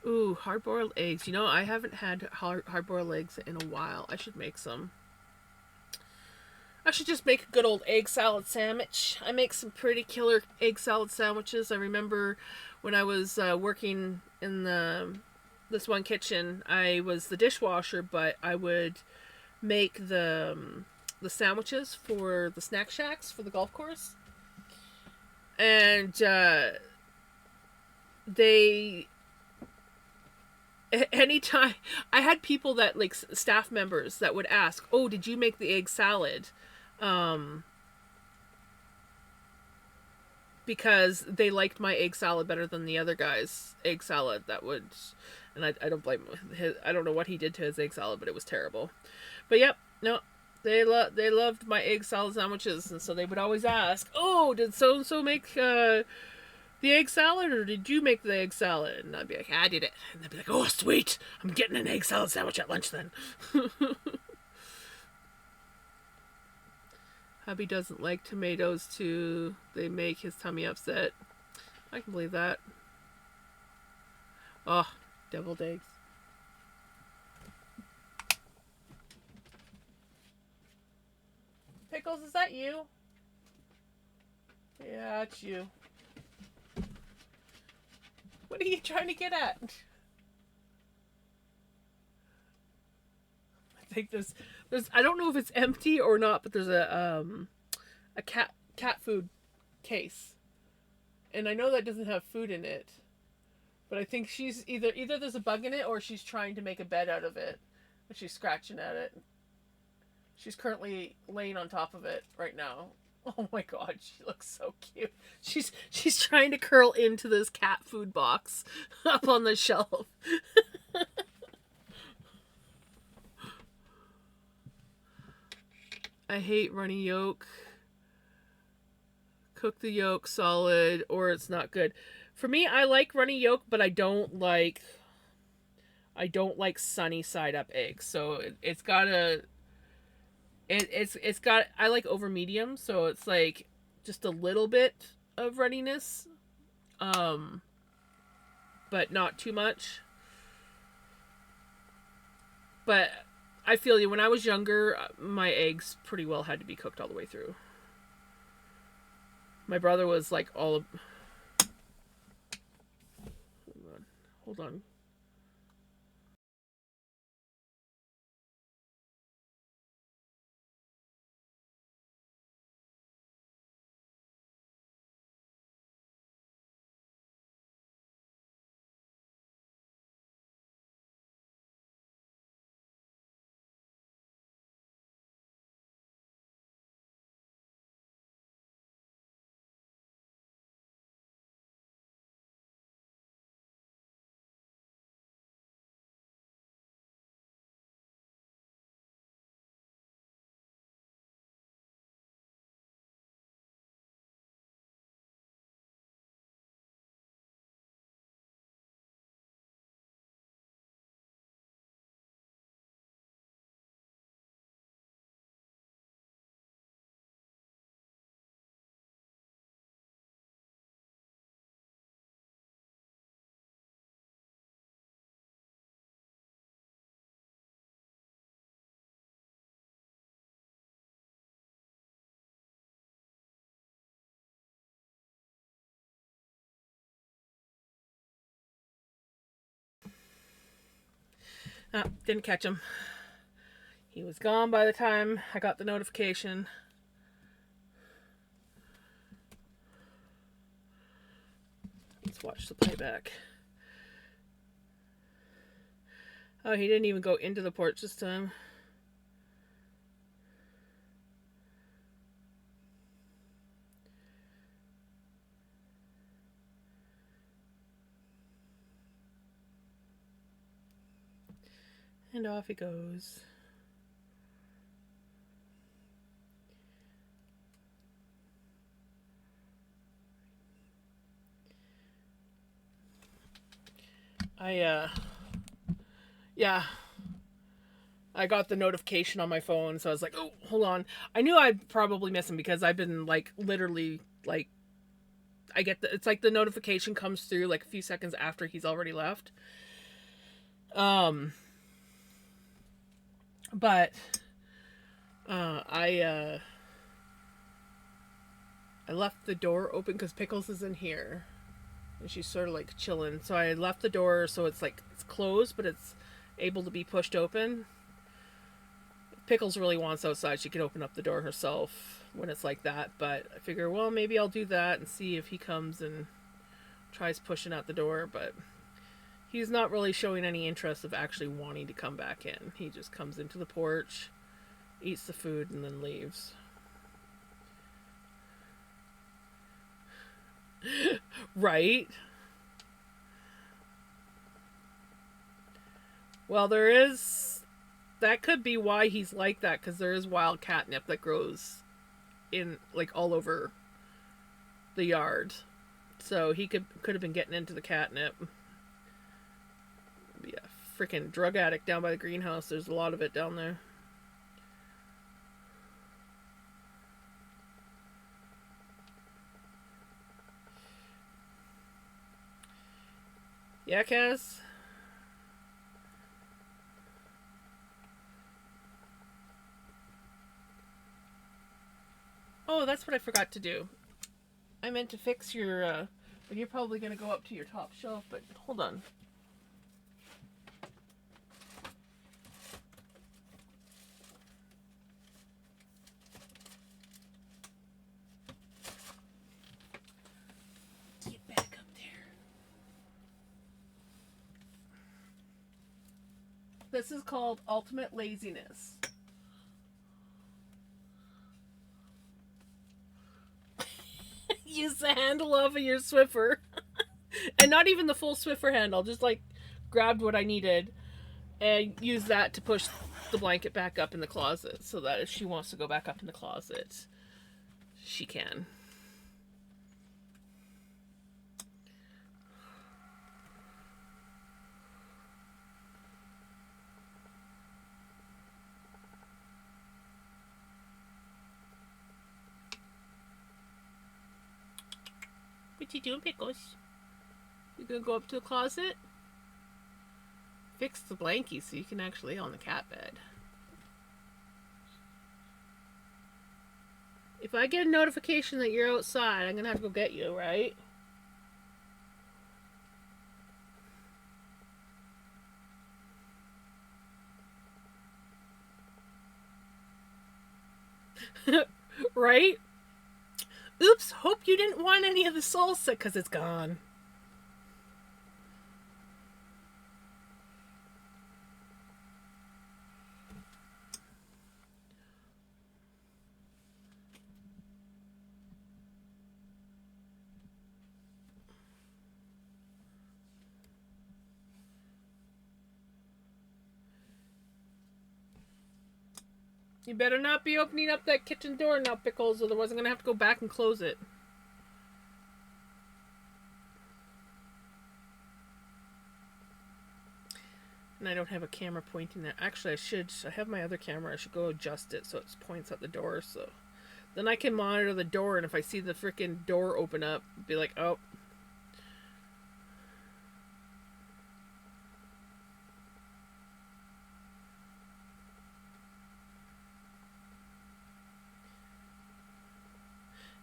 S1: Ooh, hard-boiled eggs. You know, I haven't had hard-boiled eggs in a while. I should make some. I should just make a good old egg salad sandwich. I make some pretty killer egg salad sandwiches. I remember when I was working in this one kitchen, I was the dishwasher, but I would make the sandwiches for the snack shacks for the golf course. And anytime I had people that like staff members that would ask, "Oh, did you make the egg salad?" Because they liked my egg salad better than the other guy's egg salad. And I don't blame him. I don't know what he did to his egg salad, but it was terrible. But yep, no, they loved my egg salad sandwiches, and so they would always ask, "Oh, did so and so make the egg salad, or did you make the egg salad?" And I'd be like, "I did it." And they'd be like, "Oh, sweet! I'm getting an egg salad sandwich at lunch then." Hubby doesn't like tomatoes too. They make his tummy upset. I can believe that. Oh, deviled eggs. Pickles, is that you? Yeah, it's you. What are you trying to get at? think there's I don't know if it's empty or not, but there's a cat food case, and I know that doesn't have food in it, but I think she's either there's a bug in it or she's trying to make a bed out of it, but she's scratching at it. She's currently laying on top of it right now. Oh my god, she looks so cute. She's trying to curl into this cat food box up on the shelf. I hate runny yolk. Cook the yolk solid or it's not good. For me, I like runny yolk, but I don't like sunny side up eggs. So it's gotta it's got I like over medium, so it's like just a little bit of runniness, but not too much. But I feel you. When I was younger, my eggs pretty well had to be cooked all the way through. My brother was like all. Hold on. Didn't catch him. He was gone by the time I got the notification. Let's watch the playback. Oh, he didn't even go into the porch this time. And off he goes. Yeah. I got the notification on my phone, so I was like, oh, hold on. I knew I'd probably miss him because I've been, like, literally, like, it's like the notification comes through, like, a few seconds after he's already left. But, I left the door open because Pickles is in here. And she's sort of, like, chilling. So I left the door so it's, like, it's closed, but it's able to be pushed open. Pickles really wants outside, she could open up the door herself when it's like that, but I figure, well, maybe I'll do that and see if he comes and tries pushing out the door, but he's not really showing any interest of actually wanting to come back in. He just comes into the porch, eats the food, and then leaves. Right? Well, that could be why he's like that, because there is wild catnip that grows in, like, all over the yard. So he could have been getting into the catnip. Be a freaking drug addict down by the greenhouse. There's a lot of it down there. Yeah, Kaz? Oh, that's what I forgot to do. I meant to fix your, well, you're probably going to go up to your top shelf, but hold on. This is called Ultimate Laziness. Use the handle off of your Swiffer. And not even the full Swiffer handle, just like grabbed what I needed and use that to push the blanket back up in the closet so that if she wants to go back up in the closet, she can. What you doing, Pickles? You gonna go up to the closet? Fix the blankie so you can actually lay on the cat bed. If I get a notification that you're outside, I'm gonna have to go get you, right? Right? Oops, hope you didn't want any of the salsa because it's gone. You better not be opening up that kitchen door now, Pickles, otherwise I'm gonna have to go back and close it. And I don't have a camera pointing there. Actually, I have my other camera. I should go adjust it so it points at the door. So then I can monitor the door, and if I see the freaking door open up, be like, oh.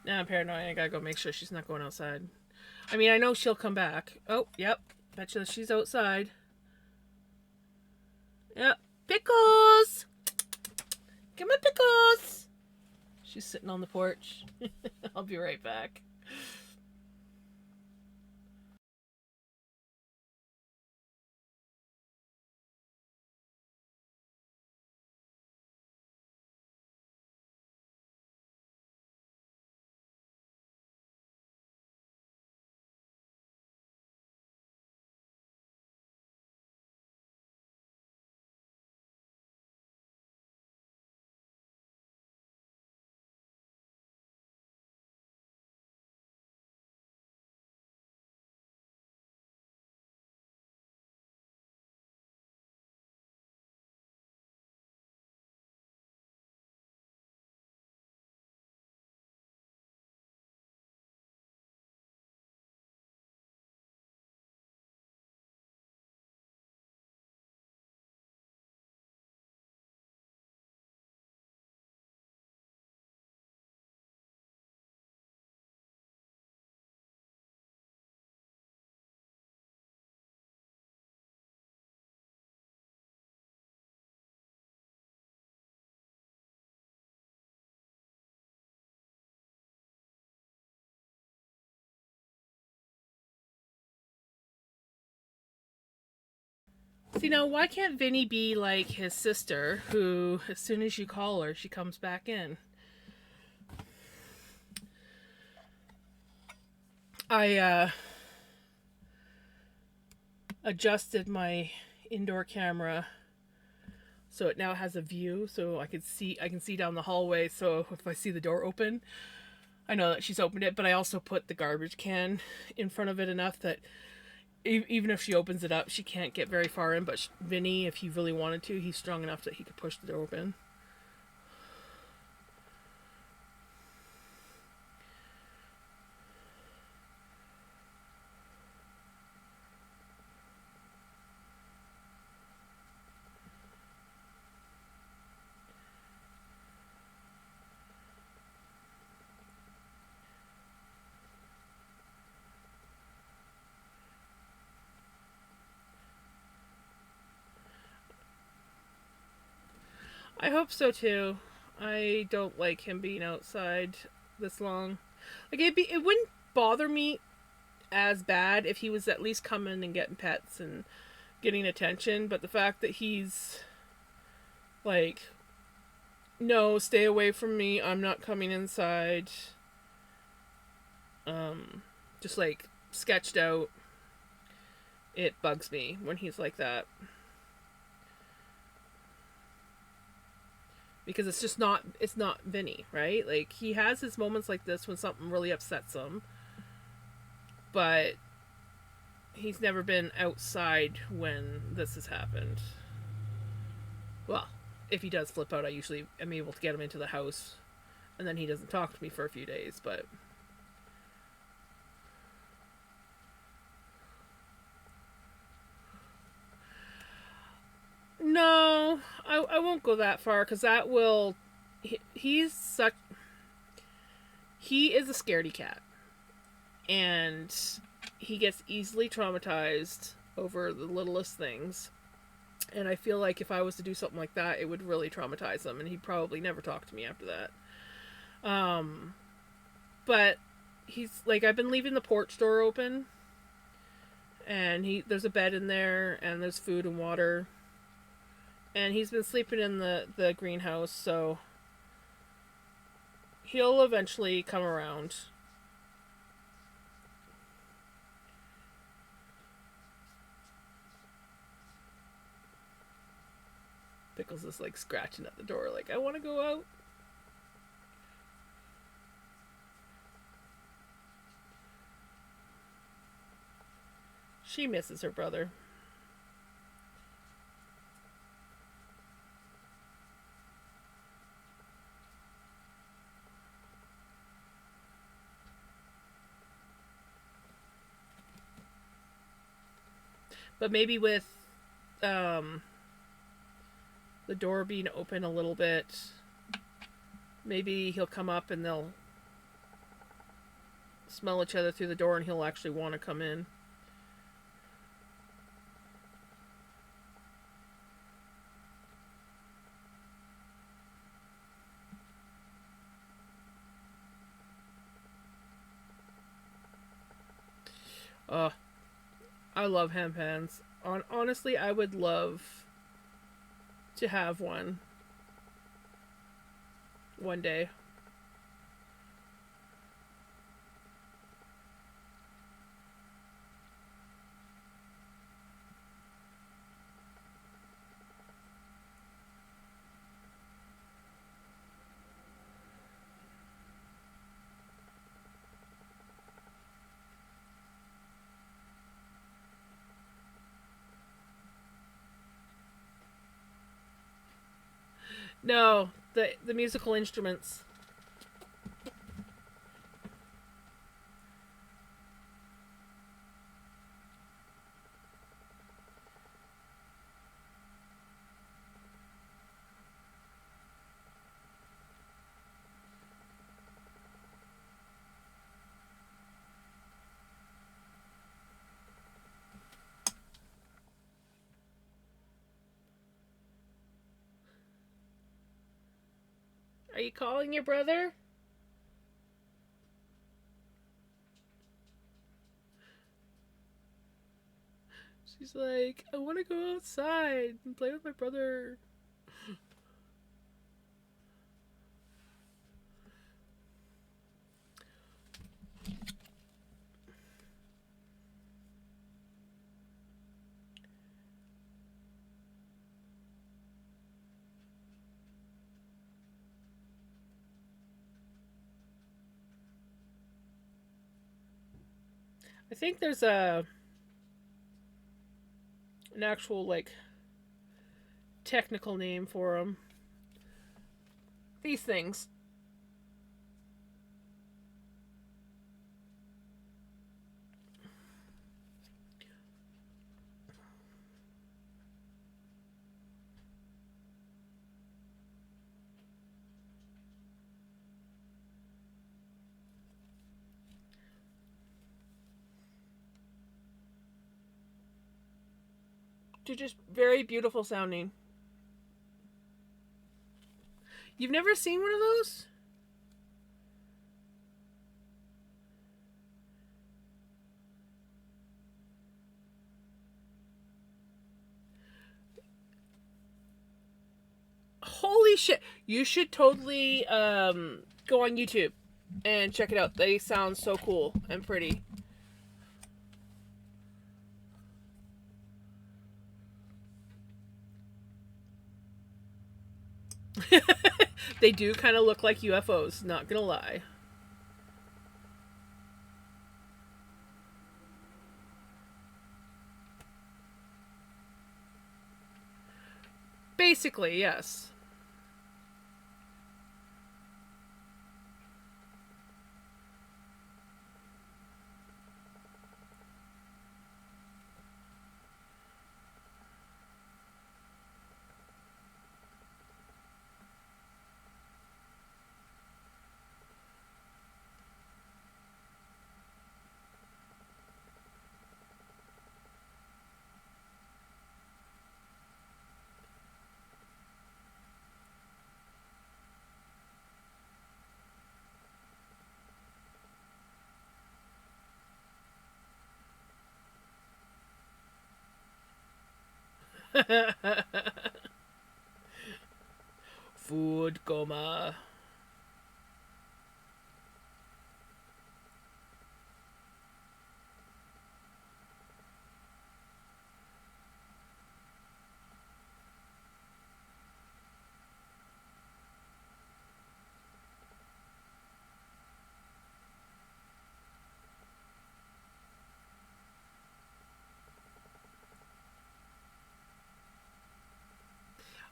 S1: Now I'm paranoid. I gotta go make sure she's not going outside. I mean, I know she'll come back. Oh, yep. Betcha she's outside. Yep. Pickles! Come on, Pickles! She's sitting on the porch. I'll be right back. See, now, why can't Vinny be like his sister, who, as soon as you call her, she comes back in? I adjusted my indoor camera so it now has a view, so I can see down the hallway. So if I see the door open, I know that she's opened it. But I also put the garbage can in front of it enough that even if she opens it up, she can't get very far in. But Vinny, if he really wanted to, he's strong enough that he could push the door open. I hope so too. I don't like him being outside this long. Like it wouldn't bother me as bad if he was at least coming and getting pets and getting attention, but the fact that he's like, no, stay away from me, I'm not coming inside. Just like sketched out. It bugs me when he's like that. Because it's not Vinny, right? Like, he has his moments like this when something really upsets him, but he's never been outside when this has happened. Well, if he does flip out, I usually am able to get him into the house, and then he doesn't talk to me for a few days, but no, I won't go that far, because that will. He's such. He is a scaredy cat. And he gets easily traumatized over the littlest things. And I feel like if I was to do something like that, it would really traumatize him, and he'd probably never talk to me after that. But he's like, I've been leaving the porch door open, and there's a bed in there, and there's food and water, and he's been sleeping in the greenhouse, so he'll eventually come around. Pickles is like scratching at the door, like, I want to go out. She misses her brother. But maybe with the door being open a little bit, maybe he'll come up and they'll smell each other through the door, and he'll actually want to come in. I love hempans. Honestly, I would love to have one day. No, the musical instruments. Are you calling your brother? She's like, I want to go outside and play with my brother. I think there's an actual, like, technical name for them. These things. They're just very beautiful sounding. You've never seen one of those? Holy shit! You should totally go on YouTube and check it out. They sound so cool and pretty. They do kind of look like UFOs, not gonna lie. Basically, yes. Food coma.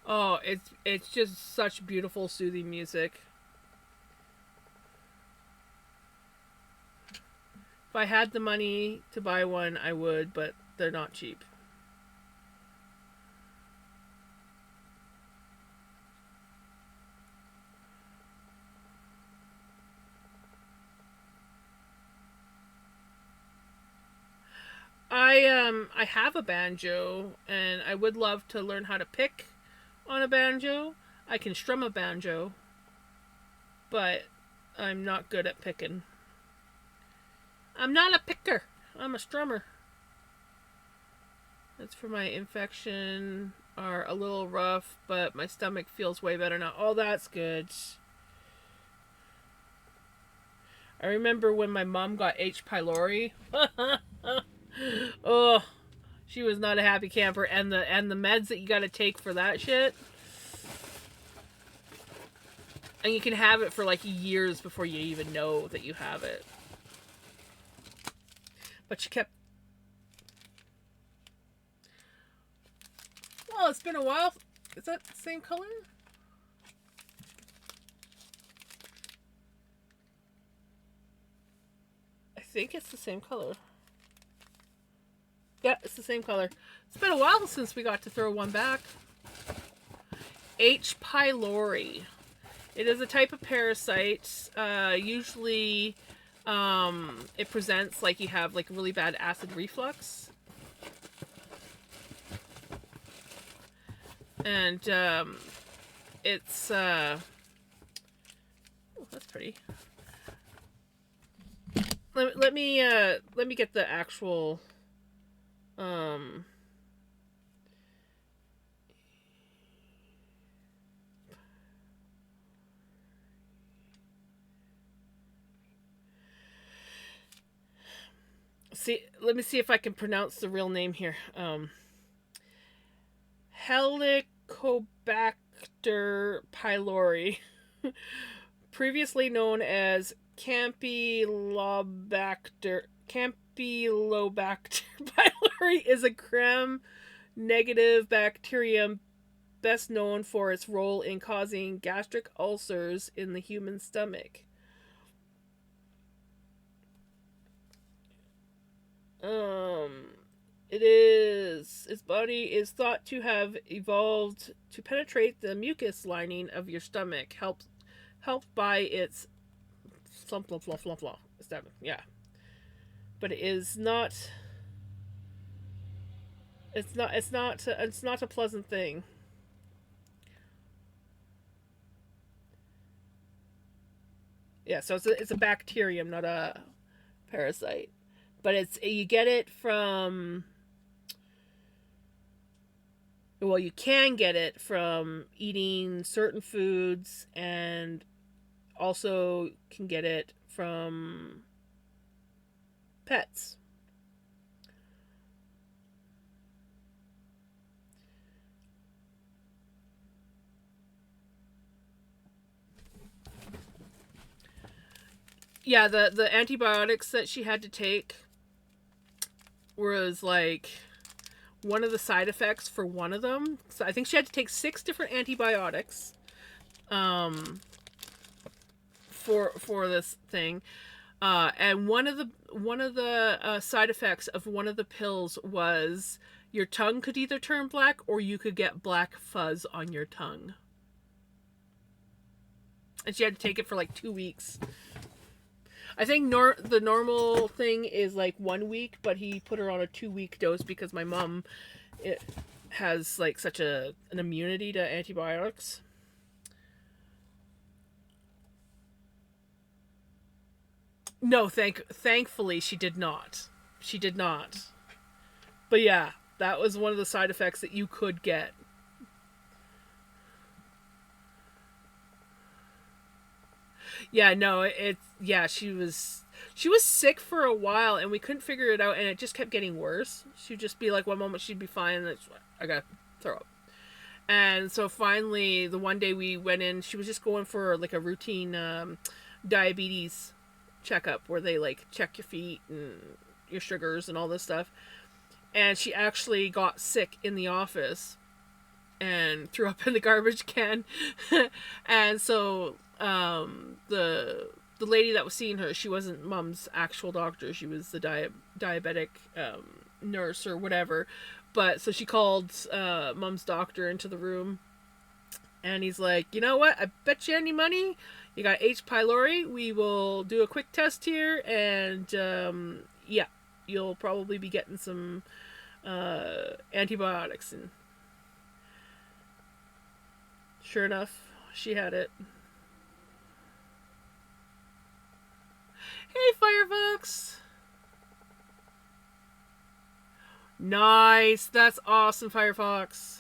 S1: Oh, it's just such beautiful, soothing music. If I had the money to buy one, I would, but they're not cheap. I have a banjo and I would love to learn how to pick on a banjo. I can strum a banjo, but I'm not good at picking. I'm not a picker. I'm a strummer. That's for my infection are a little rough, but my stomach feels way better now. Oh, that's good. I remember when my mom got H. pylori. Oh, she was not a happy camper, and the meds that you got to take for that shit. And you can have it for like years before you even know that you have it. But she kept. Well, it's been a while. Is that the same color? I think it's the same color. Yeah, it's the same color. It's been a while since we got to throw one back. H. pylori. It is a type of parasite. Usually, it presents like you have like really bad acid reflux. And it's oh, that's pretty. Let me get the actual see, let me see if I can pronounce the real name here. Helicobacter pylori, previously known as Campylobacter pylori, is a gram-negative bacterium best known for its role in causing gastric ulcers in the human stomach. Its body is thought to have evolved to penetrate the mucus lining of your stomach, helped by its stomach. Yeah, but it is not. It's not. It's not. It's not a pleasant thing. Yeah, so it's a bacterium, not a parasite. But it's you get it from Well, you can get it from eating certain foods, and also can get it from pets. Yeah, the antibiotics that she had to take was like one of the side effects for one of them. So I think she had to take 6 different antibiotics um for this thing. And one of the side effects of one of the pills was your tongue could either turn black or you could get black fuzz on your tongue. And she had to take it for like 2 weeks. I think the normal thing is like 1 week, but he put her on a 2 week dose because my mom it has like such an immunity to antibiotics. No, thankfully she did not. She did not. But yeah, that was one of the side effects that you could get. Yeah, no, yeah, she was sick for a while and we couldn't figure it out and it just kept getting worse. She'd just be like one moment she'd be fine and then I got to throw up. And so finally the one day we went in, she was just going for like a routine diabetes checkup where they like check your feet and your sugars and all this stuff. And she actually got sick in the office and threw up in the garbage can. And so the lady that was seeing her, she wasn't mom's actual doctor. She was the diabetic nurse or whatever. But so she called mom's doctor into the room, and he's like, you know what? I bet you any money you got H. pylori. We will do a quick test here, and yeah, you'll probably be getting some antibiotics. And sure enough, she had it. Hey, Firefox! Nice! That's awesome, Firefox.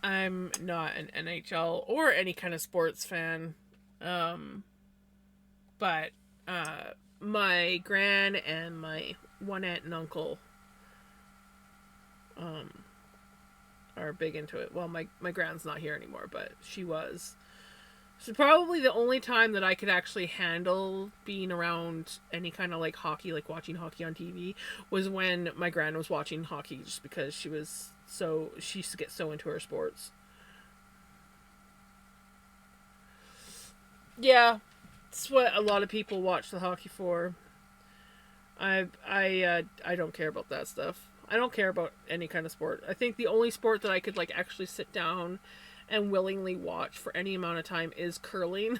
S1: I'm not an NHL or any kind of sports fan, um, but my gran and my one aunt and uncle um, are big into it. Well, my gran's not here anymore, but she was. So probably the only time that I could actually handle being around any kind of like hockey, like watching hockey on TV, was when my gran was watching hockey, just because she used to get so into her sports. Yeah, it's what a lot of people watch the hockey for. I don't care about that stuff. I don't care about any kind of sport. I think the only sport that I could like actually sit down and willingly watch for any amount of time is curling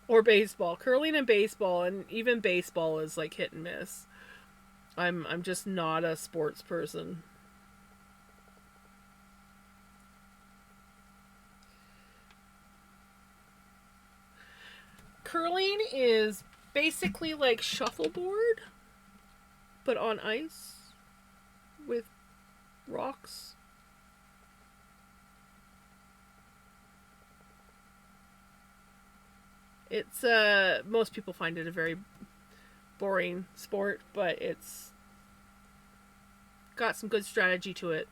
S1: or baseball. Curling and baseball, and even baseball is like hit and miss. I'm just not a sports person. Curling is basically like shuffleboard, but on ice with rocks. It's most people find it a very boring sport, but it's got some good strategy to it.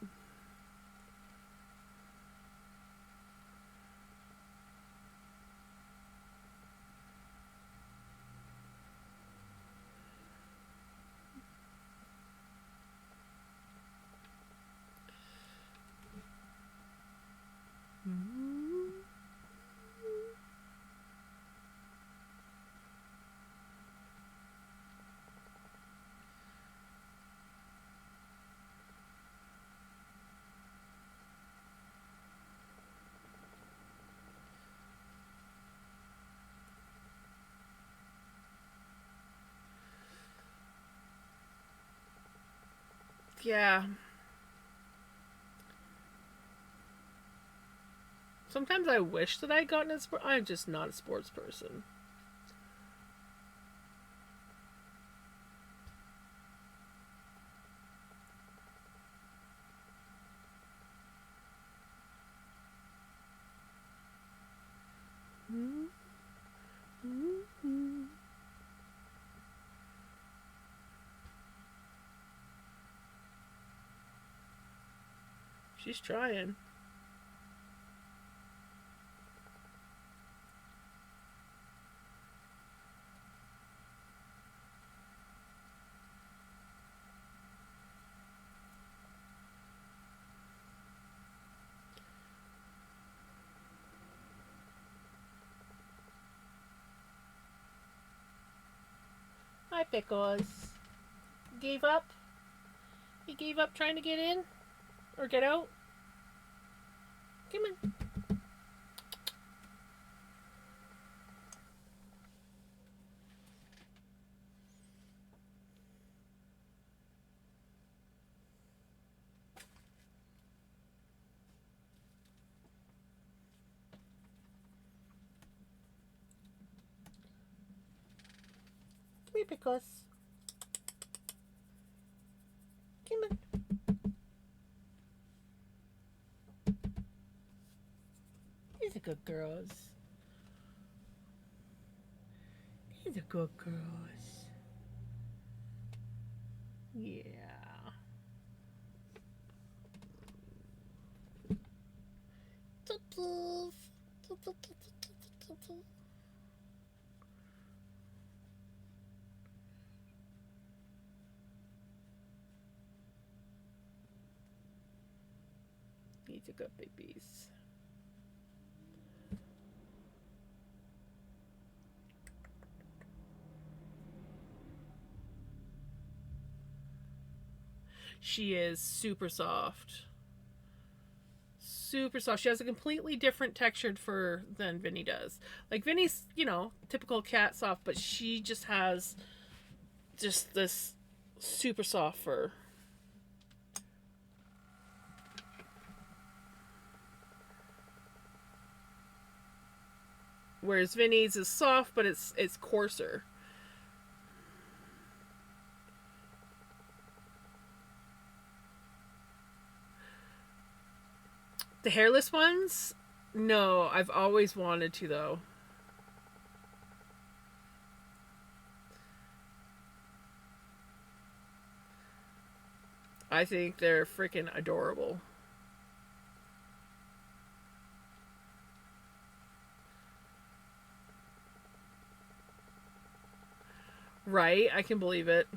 S1: Yeah. Sometimes I wish that I'd gotten a sport. I'm just not a sports person. She's trying. Hi, Pickles. Gave up? You gave up trying to get in? Or get out? Come on. Come here, Pickles. Come on. These are good girls. These are good girls. Yeah. Tootles. These are good babies. She is super soft. Super soft. She has a completely different textured fur than Vinny does. Like Vinny's, typical cat soft, but she just has just this super soft fur. Whereas Vinny's is soft, but it's coarser. The hairless ones? No, I've always wanted to though. I think they're freaking adorable. Right? I can believe it.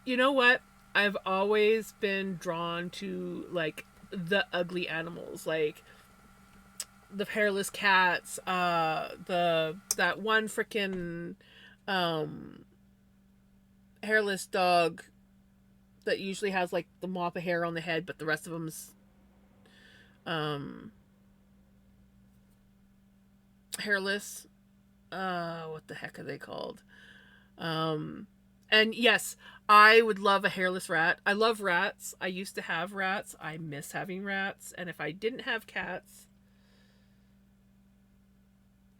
S1: You know what? I've always been drawn to like the ugly animals, like the hairless cats, the that one freaking um hairless dog that usually has like the mop of hair on the head, but the rest of them's um hairless. What the heck are they called? Um, and yes, I would love a hairless rat. I love rats. I used to have rats. I miss having rats. And if I didn't have cats,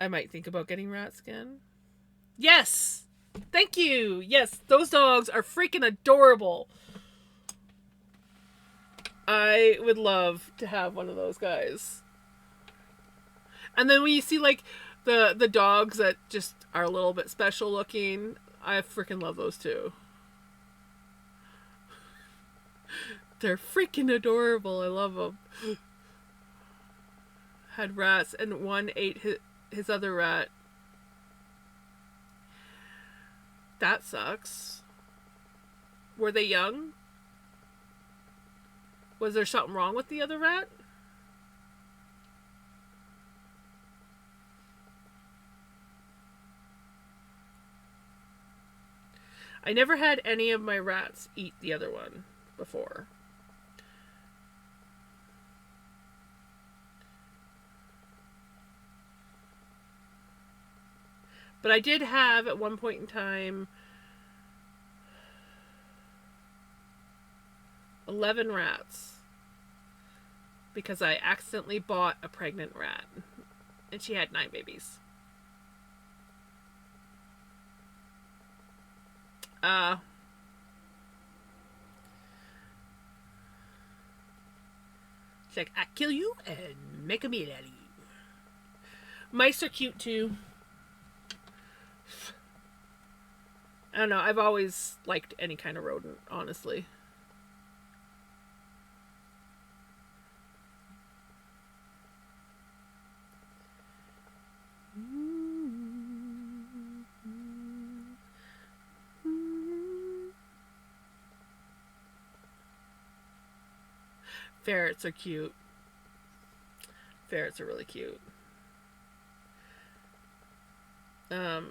S1: I might think about getting rats again. Yes! Thank you! Yes, those dogs are freaking adorable. I would love to have one of those guys. And then when you see like the dogs that just are a little bit special looking, I freaking love those too. They're freaking adorable. I love them. Had rats and one ate his other rat. That sucks. Were they young? Was there something wrong with the other rat? I never had any of my rats eat the other one before. But I did have, at one point in time, 11 rats. Because I accidentally bought a pregnant rat. And she had 9 babies. She's like, I kill you and make a meal out of you. Mice are cute too. I don't know. I've always liked any kind of rodent, honestly. Ferrets are cute. Ferrets are really cute.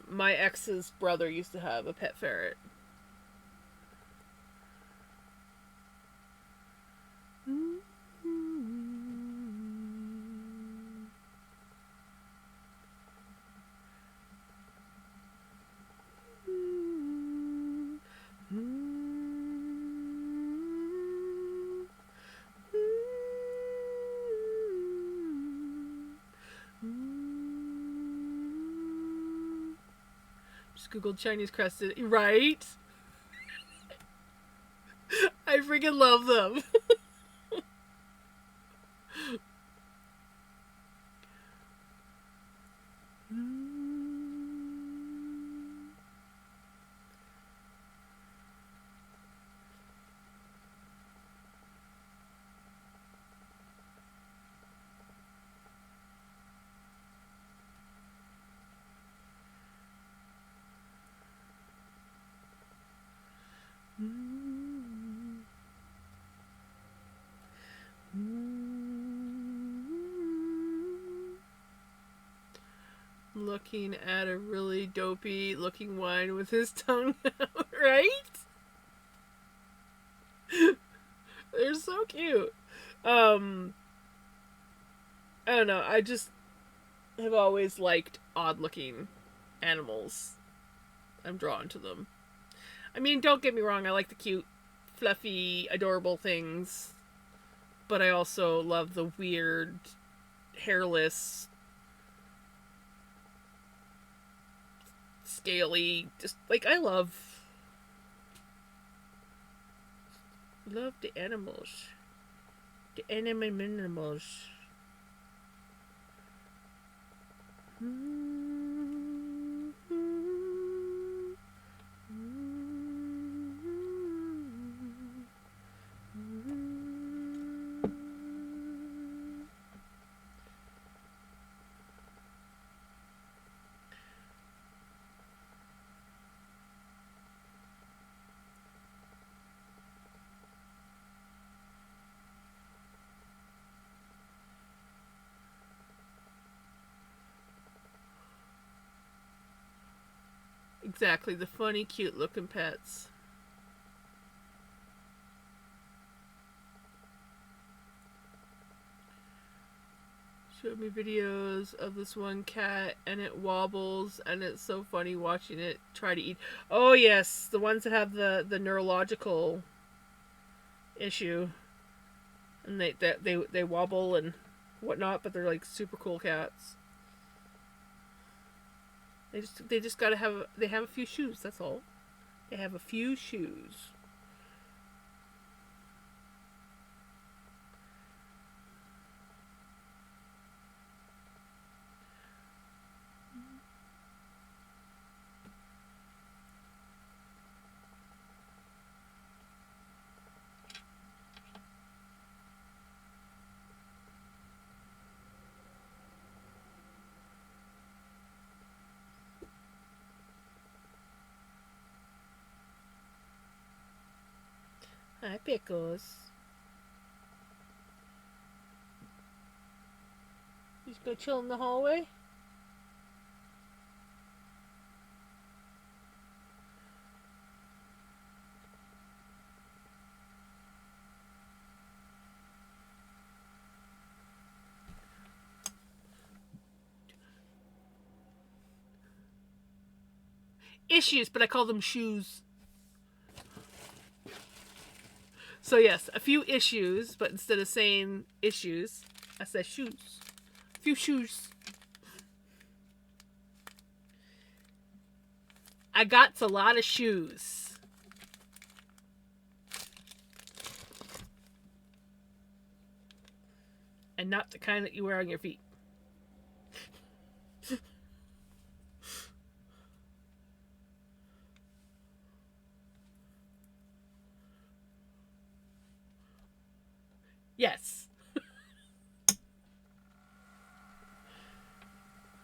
S1: My ex's brother used to have a pet ferret. Just googled Chinese crested, right? I freaking love them. Looking at a really dopey looking one with his tongue out, right? They're so cute. I don't know. I just have always liked odd looking animals. I'm drawn to them. I mean, don't get me wrong, I like the cute, fluffy, adorable things. But I also love the weird, hairless, scaly, just like I love the animals. The animals. Exactly, the funny, cute looking pets. Showed me videos of this one cat and it wobbles and it's so funny watching it try to eat. Oh yes, the ones that have the neurological issue and they wobble and whatnot, but they're like super cool cats. They just gotta have they have a few shoes. That's all. They have a few shoes. Hi, Pickles. You just go chill in the hallway? Issues, but I call them shoes. So yes, a few issues, but instead of saying issues, I said shoes. A few shoes. I got a lot of shoes. And not the kind that you wear on your feet. Yes.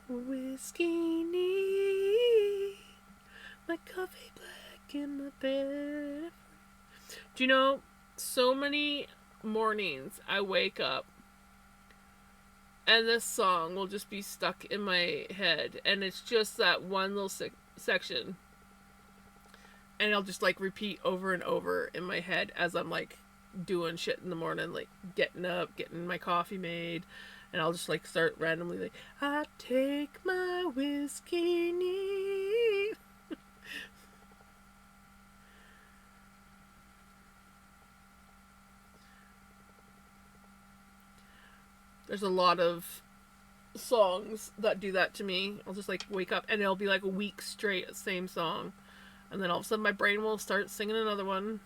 S1: Whiskey neat, my coffee black in my bed. Do you know, so many mornings I wake up and this song will just be stuck in my head, and it's just that one little section, and it'll just like repeat over and over in my head as I'm like doing shit in the morning, like getting up, getting my coffee made, and I'll just like start randomly like, I take my whiskey neat. There's a lot of songs that do that to me. I'll just like wake up and it'll be like a week straight, the same song. And then all of a sudden my brain will start singing another one.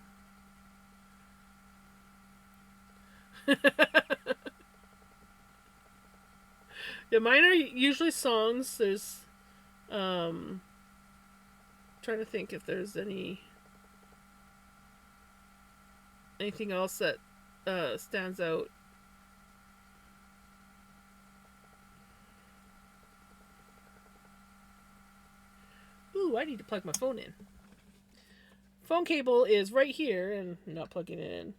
S1: Yeah, mine are usually songs. There's trying to think if there's anything else that stands out. Ooh, I need to plug my phone in. Phone cable is right here and I'm not plugging it in.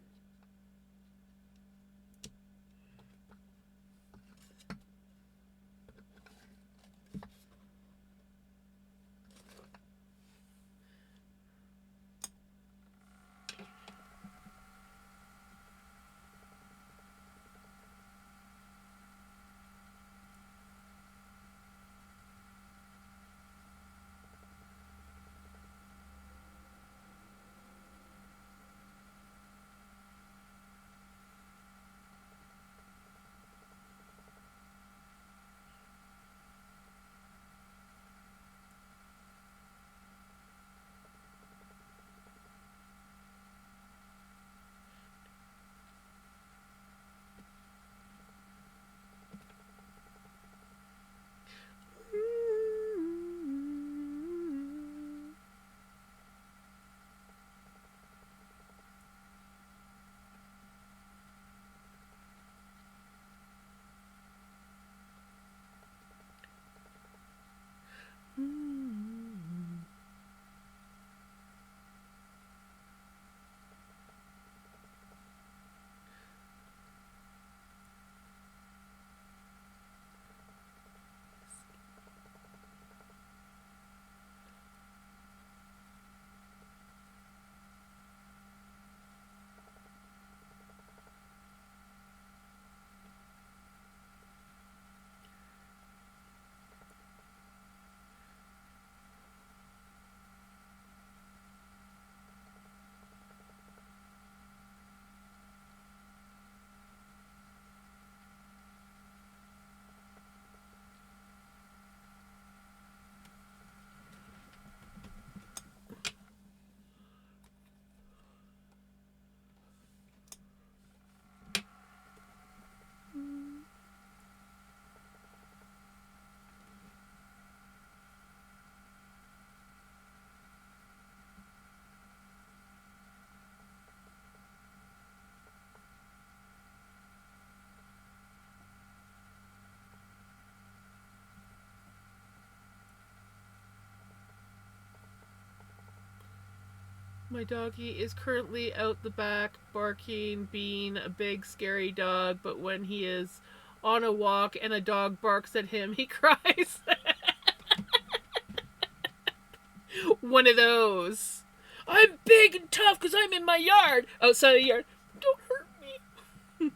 S1: My doggy is currently out the back barking, being a big scary dog, but when he is on a walk and a dog barks at him, he cries. One of those. I'm big and tough because I'm in my yard. Outside the yard. Don't hurt me.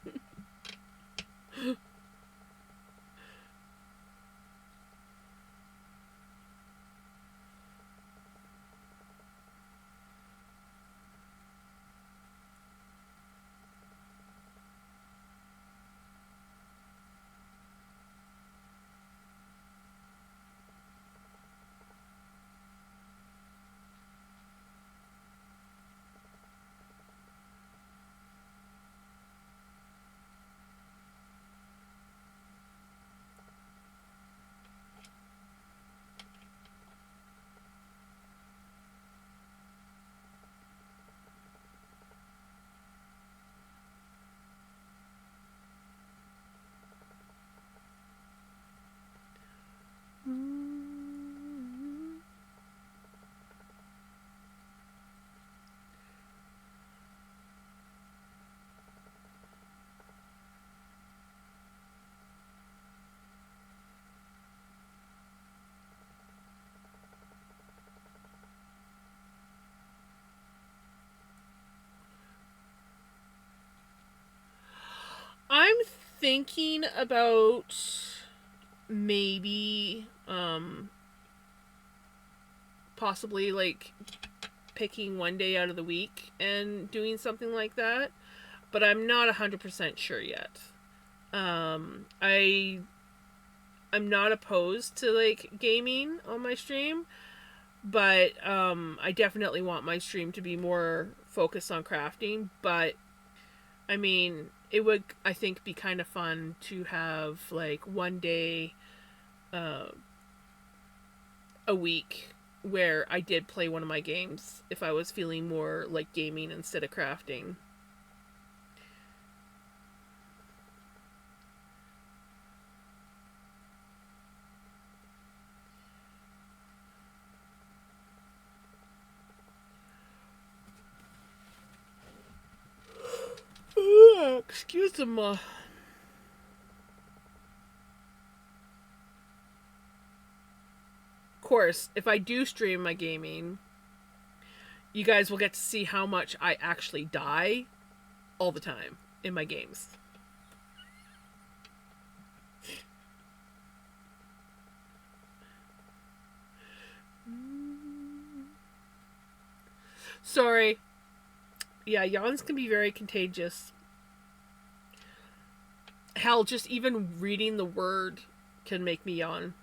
S1: I'm thinking about maybe possibly like picking one day out of the week and doing something like that, but I'm not 100% sure yet. I'm not opposed to like gaming on my stream, but I definitely want my stream to be more focused on crafting. But I mean, it would, I think, be kind of fun to have like one day a week where I did play one of my games if I was feeling more like gaming instead of crafting. Excuse me. Of course, if I do stream my gaming, you guys will get to see how much I actually die all the time in my games. Sorry. Yeah, yawns can be very contagious. Hell, just even reading the word can make me yawn.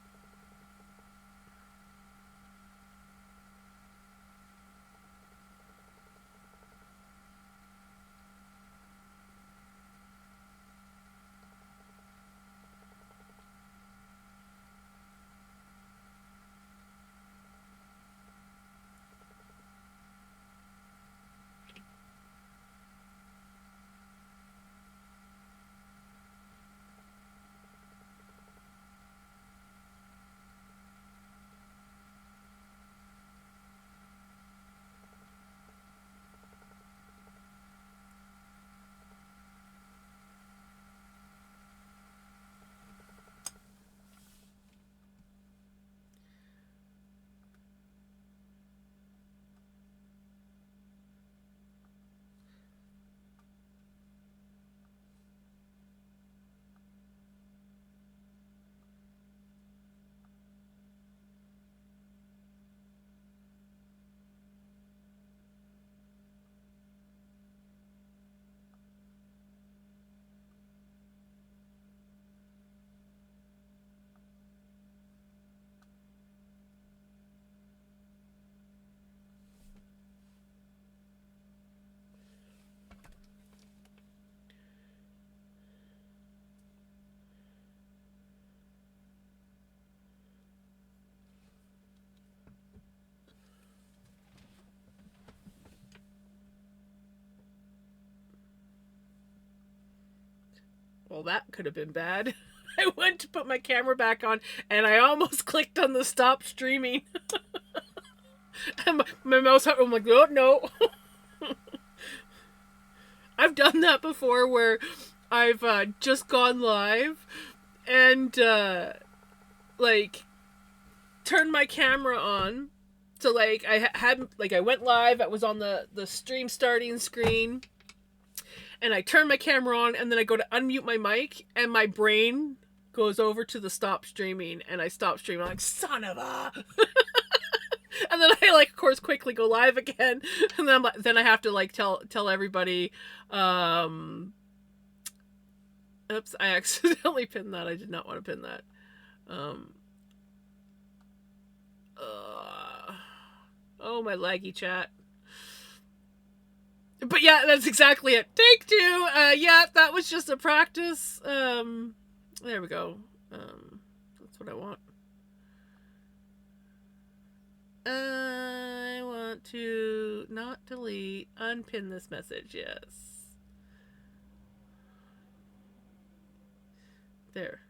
S1: Well, that could have been bad. I went to put my camera back on and I almost clicked on the stop streaming. My mouse, I'm like, oh, no. I've done that before where I've just gone live and like turned my camera on. So like I went live, I was on the stream starting screen, and I turn my camera on, and then I go to unmute my mic, and my brain goes over to the stop streaming, and I stop streaming. I'm like, son of a. And then I like, of course, quickly go live again, and then I have to like tell everybody. Oops, I accidentally pinned that. I did not want to pin that. Oh, my laggy chat. But yeah, that's exactly it. Take two. Yeah, that was just a practice. There we go. That's what I want. I want to not delete, unpin this message. Yes. There.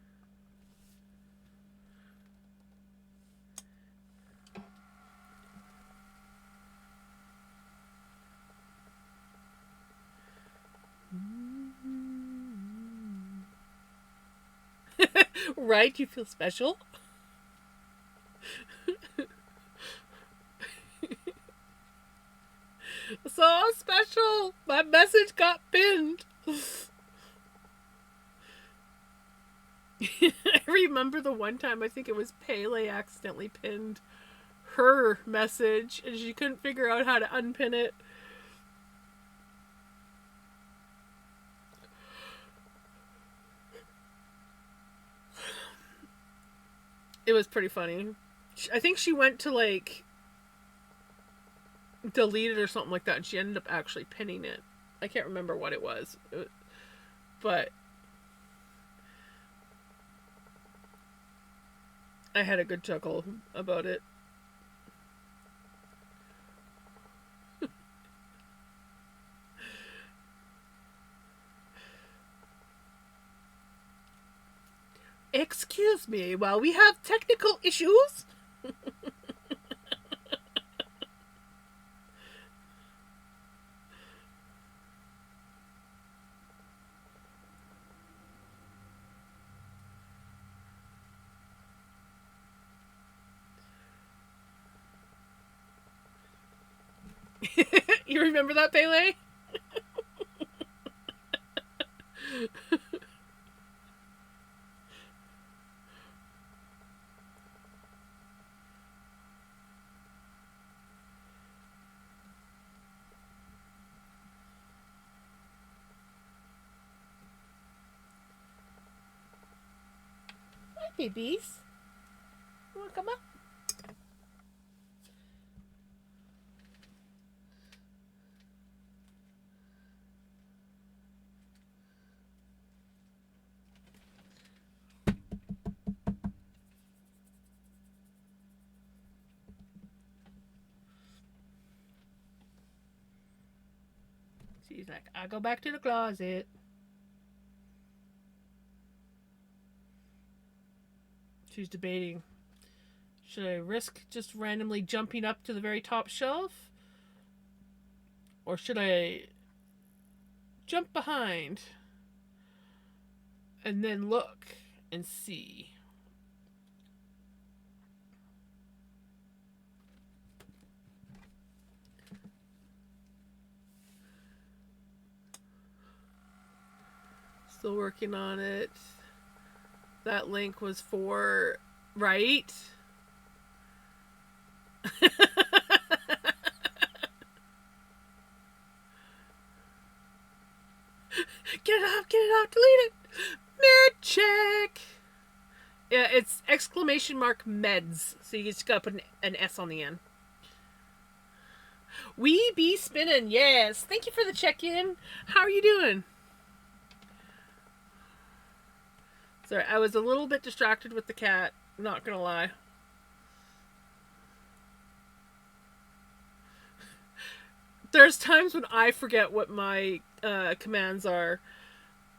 S1: Right? You feel special? So special! My message got pinned. I remember the one time, I think it was Pele accidentally pinned her message and she couldn't figure out how to unpin it. It was pretty funny. I think she went to like delete it or something like that, and she ended up actually pinning it. I can't remember what it was, but I had a good chuckle about it. Excuse me while we have technical issues. You remember that, Pele? Hi, babies. You want to come up? She's like, I'll go back to the closet. She's debating. Should I risk just randomly jumping up to the very top shelf? Or should I jump behind and then look and see? Still working on it. That link was for, right? Get it up, delete it. Med check. Yeah, it's exclamation mark meds. So you just gotta put an S on the end. We be spinning, yes. Thank you for the check-in. How are you doing? Sorry, I was a little bit distracted with the cat. Not gonna lie. There's times when I forget what my commands are.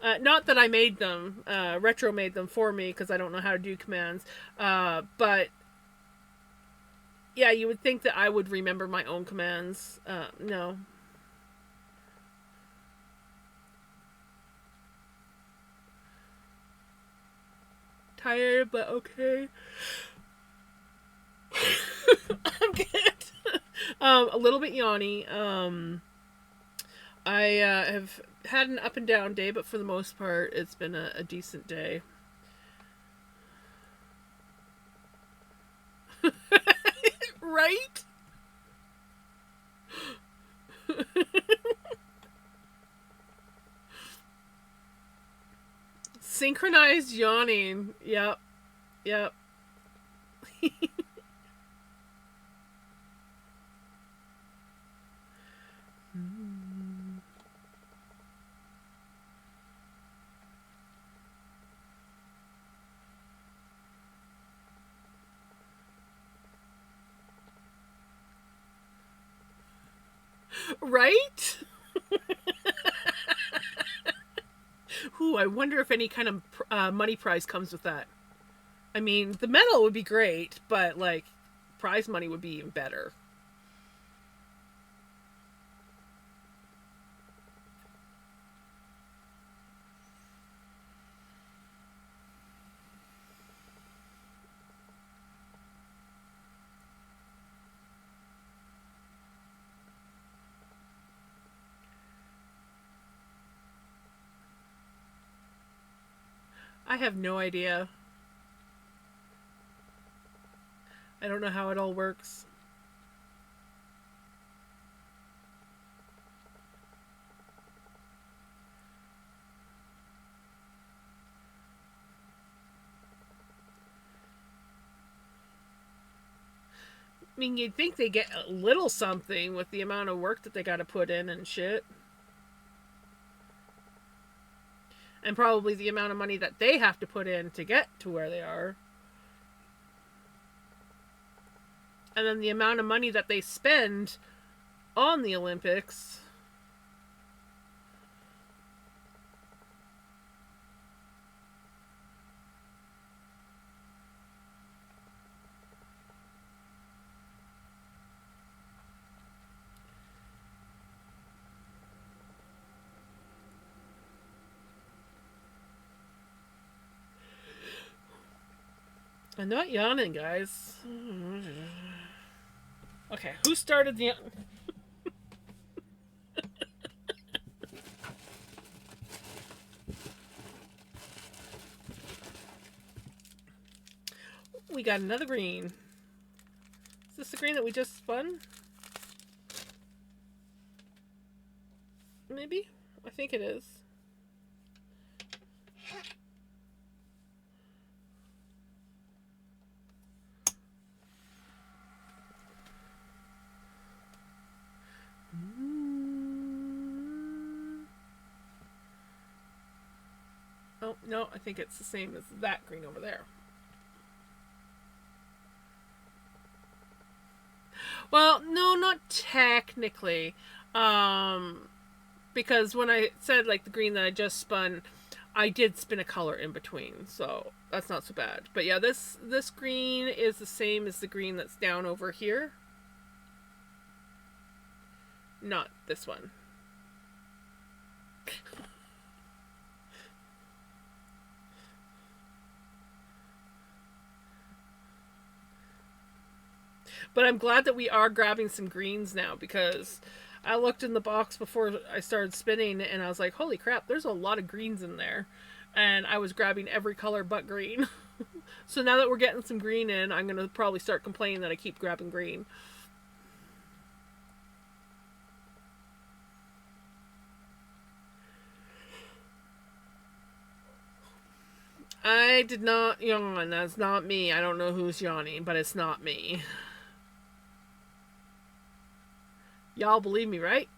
S1: Not that I made them. Retro made them for me because I don't know how to do commands. But Yeah, you would think that I would remember my own commands. No. Tired, but okay. I'm good. A little bit yawny. I have had an up and down day, but for the most part, it's been a decent day. Right? Synchronized yawning. Yep. Yep. Right? Ooh, I wonder if any kind of money prize comes with that. I mean, the medal would be great, but like, prize money would be even better. I have no idea. I don't know how it all works. I mean, you'd think they get a little something with the amount of work that they got to put in and shit. And probably the amount of money that they have to put in to get to where they are. And then the amount of money that they spend on the Olympics. I'm not yawning, guys. Okay, who started the. We got another green. Is this the green that we just spun? Maybe? I think it is. Oh, no, I think it's the same as that green over there. Well, no, not technically. Um, because when I said like the green that I just spun, I did spin a color in between, so that's not so bad. But yeah, this green is the same as the green that's down over here. Not this one. But I'm glad that we are grabbing some greens now because I looked in the box before I started spinning and I was like, holy crap, there's a lot of greens in there. And I was grabbing every color but green. So now that we're getting some green in, I'm going to probably start complaining that I keep grabbing green. I did not yawn. That's not me. I don't know who's yawning, but it's not me. Y'all believe me, right?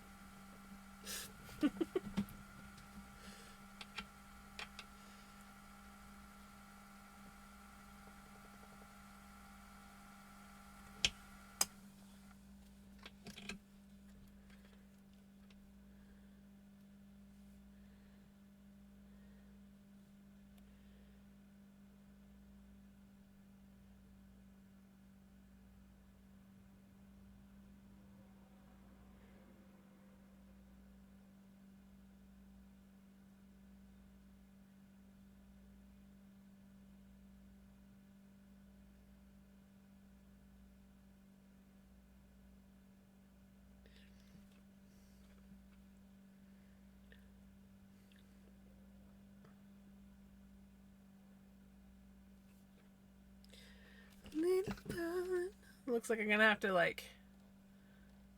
S1: Looks like I'm gonna have to like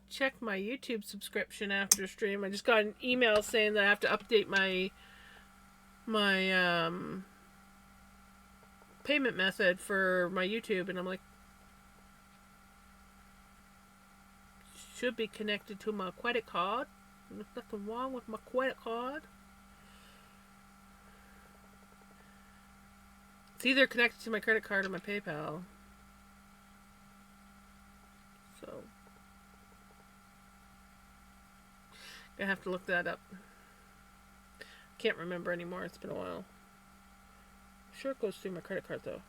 S1: check my YouTube subscription after stream. I just got an email saying that I have to update my payment method for my YouTube, and I'm like, should be connected to my credit card. There's nothing wrong with my credit card. It's either connected to my credit card or my PayPal. So I have to look that up. Can't remember anymore. It's been a while. I'm sure it goes through my credit card though.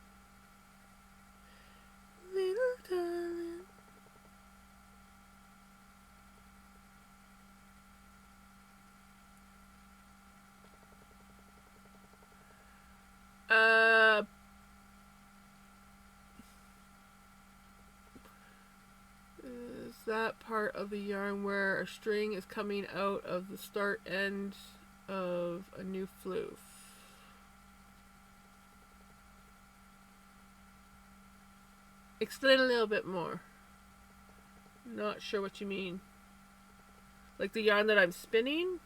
S1: Little darling. Is that part of the yarn where a string is coming out of the start end of a new floof? Explain a little bit more. Not sure what you mean. Like the yarn that I'm spinning?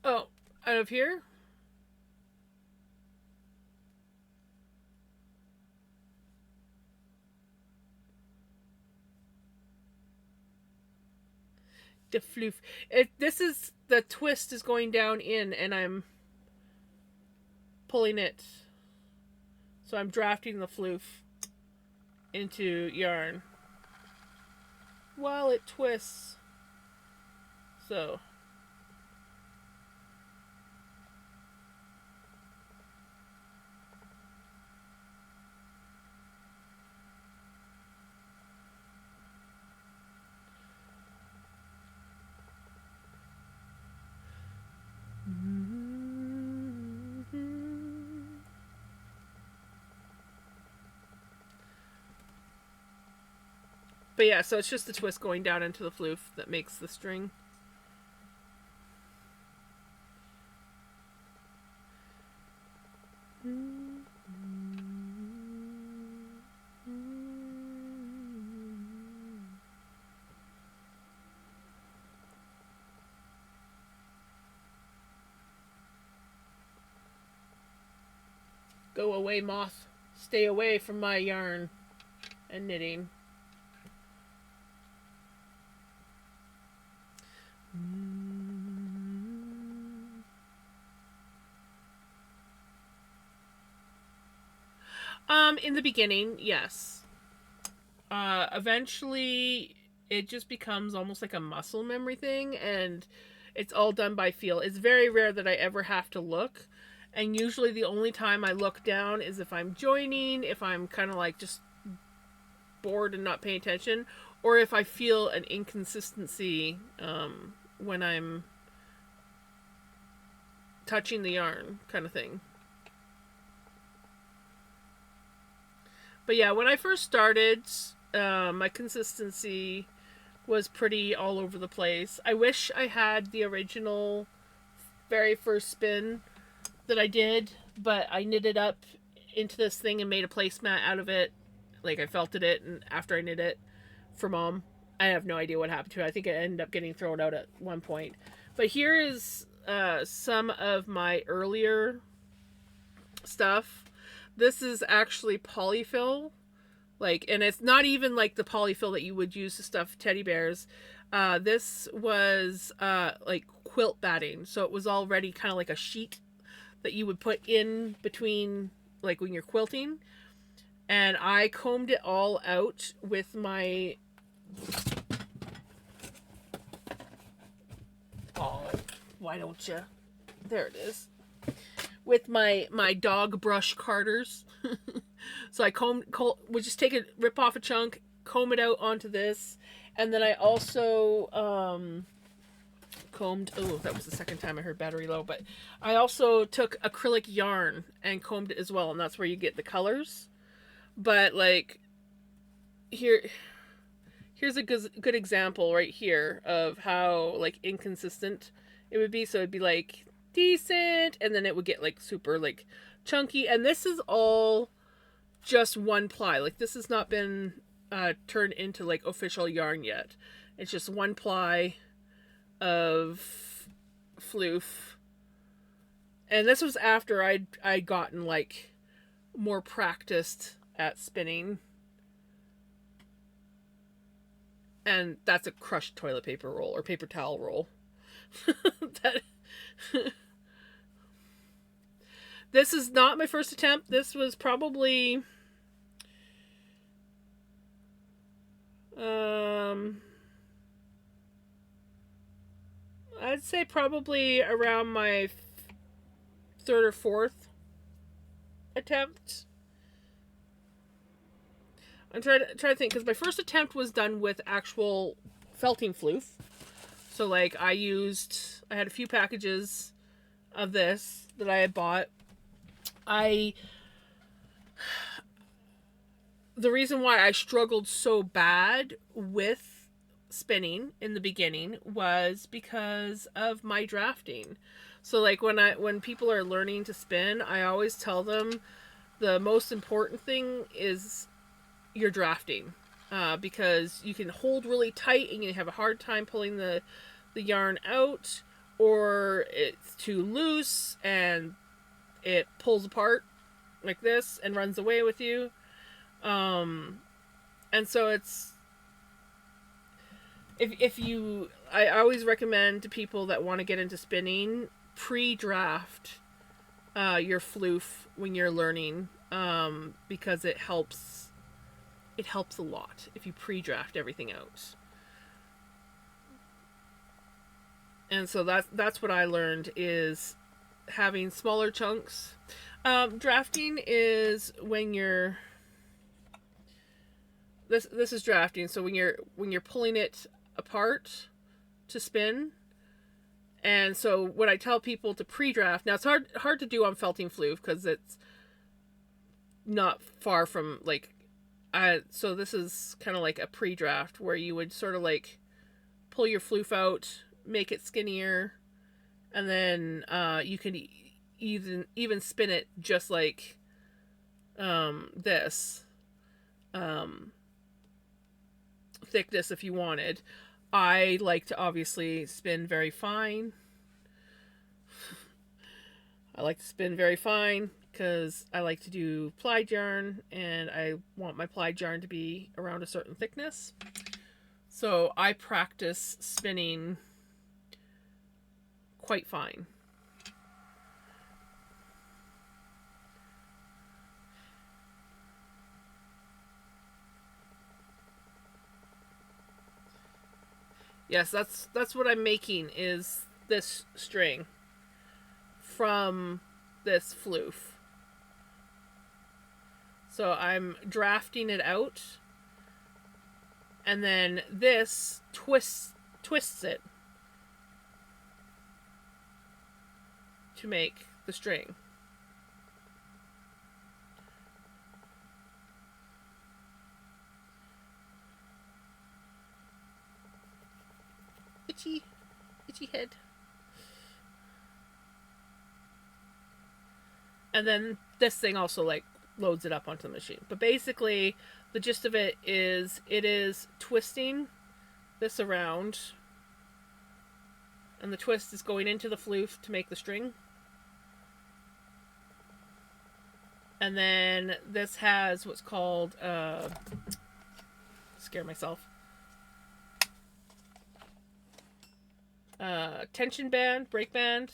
S1: Oh, out of here? The floof. This is, the twist is going down in, and I'm pulling it. So I'm drafting the floof into yarn while it twists. So but yeah, so it's just the twist going down into the floof that makes the string. Go away, moth. Stay away from my yarn and knitting. In the beginning, yes. Eventually, it just becomes almost like a muscle memory thing, and it's all done by feel. It's very rare that I ever have to look, and usually the only time I look down is if I'm joining, if I'm kind of like just bored and not paying attention, or if I feel an inconsistency when I'm touching the yarn, kind of thing. But yeah, when I first started, my consistency was pretty all over the place. I wish I had the original very first spin that I did, but I knitted up into this thing and made a placemat out of it. Like, I felted it, and after I knit it for Mom, I have no idea what happened to it. I think it ended up getting thrown out at one point. But here is some of my earlier stuff. This is actually polyfill, like, and it's not even like the polyfill that you would use to stuff teddy bears. This was like quilt batting, so it was already kind of like a sheet that you would put in between, like when you're quilting. And I combed it all out with my why don't you? There it is. With my dog brush carders. So I would just take it, rip off a chunk, comb it out onto this, and then I also combed. Oh, that was the second time I heard battery low. But I also took acrylic yarn and combed it as well, and that's where you get the colors. But like here's a good example right here of how like inconsistent it would be. So it'd be like decent, and then it would get like super like chunky. And this is all just one ply. Like this has not been turned into like official yarn yet. It's just one ply of floof. And this was after I'd gotten like more practiced at spinning. And that's a crushed toilet paper roll or paper towel roll. that This is not my first attempt. This was probably I'd say probably around my third or fourth attempt. I'm trying to think, because my first attempt was done with actual felting floof. So like I had a few packages of this that I had bought. The reason why I struggled so bad with spinning in the beginning was because of my drafting. So like when people are learning to spin, I always tell them the most important thing is your drafting, because you can hold really tight and you have a hard time pulling the yarn out, or it's too loose and it pulls apart like this and runs away with you. And so it's I always recommend to people that want to get into spinning, pre-draft your floof when you're learning, because it helps a lot if you pre-draft everything out. And so that's what I learned, is having smaller chunks. Drafting is when you're this is drafting. So when you're pulling it apart to spin. And so when I tell people to pre-draft, now it's hard to do on felting floof because it's not far from like so this is kind of like a pre-draft where you would sort of like pull your floof out, make it skinnier, and then you can even spin it just like this thickness if you wanted. I like to obviously spin very fine. I like to spin very fine because I like to do plied yarn, and I want my plied yarn to be around a certain thickness. So I practice spinning quite fine. Yes, that's what I'm making, is this string from this floof. So I'm drafting it out, and then this twists it to make the string. Itchy head. And then this thing also like loads it up onto the machine. But basically the gist of it is twisting this around, and the twist is going into the floof to make the string. And then this has what's called scare myself, tension band, brake band,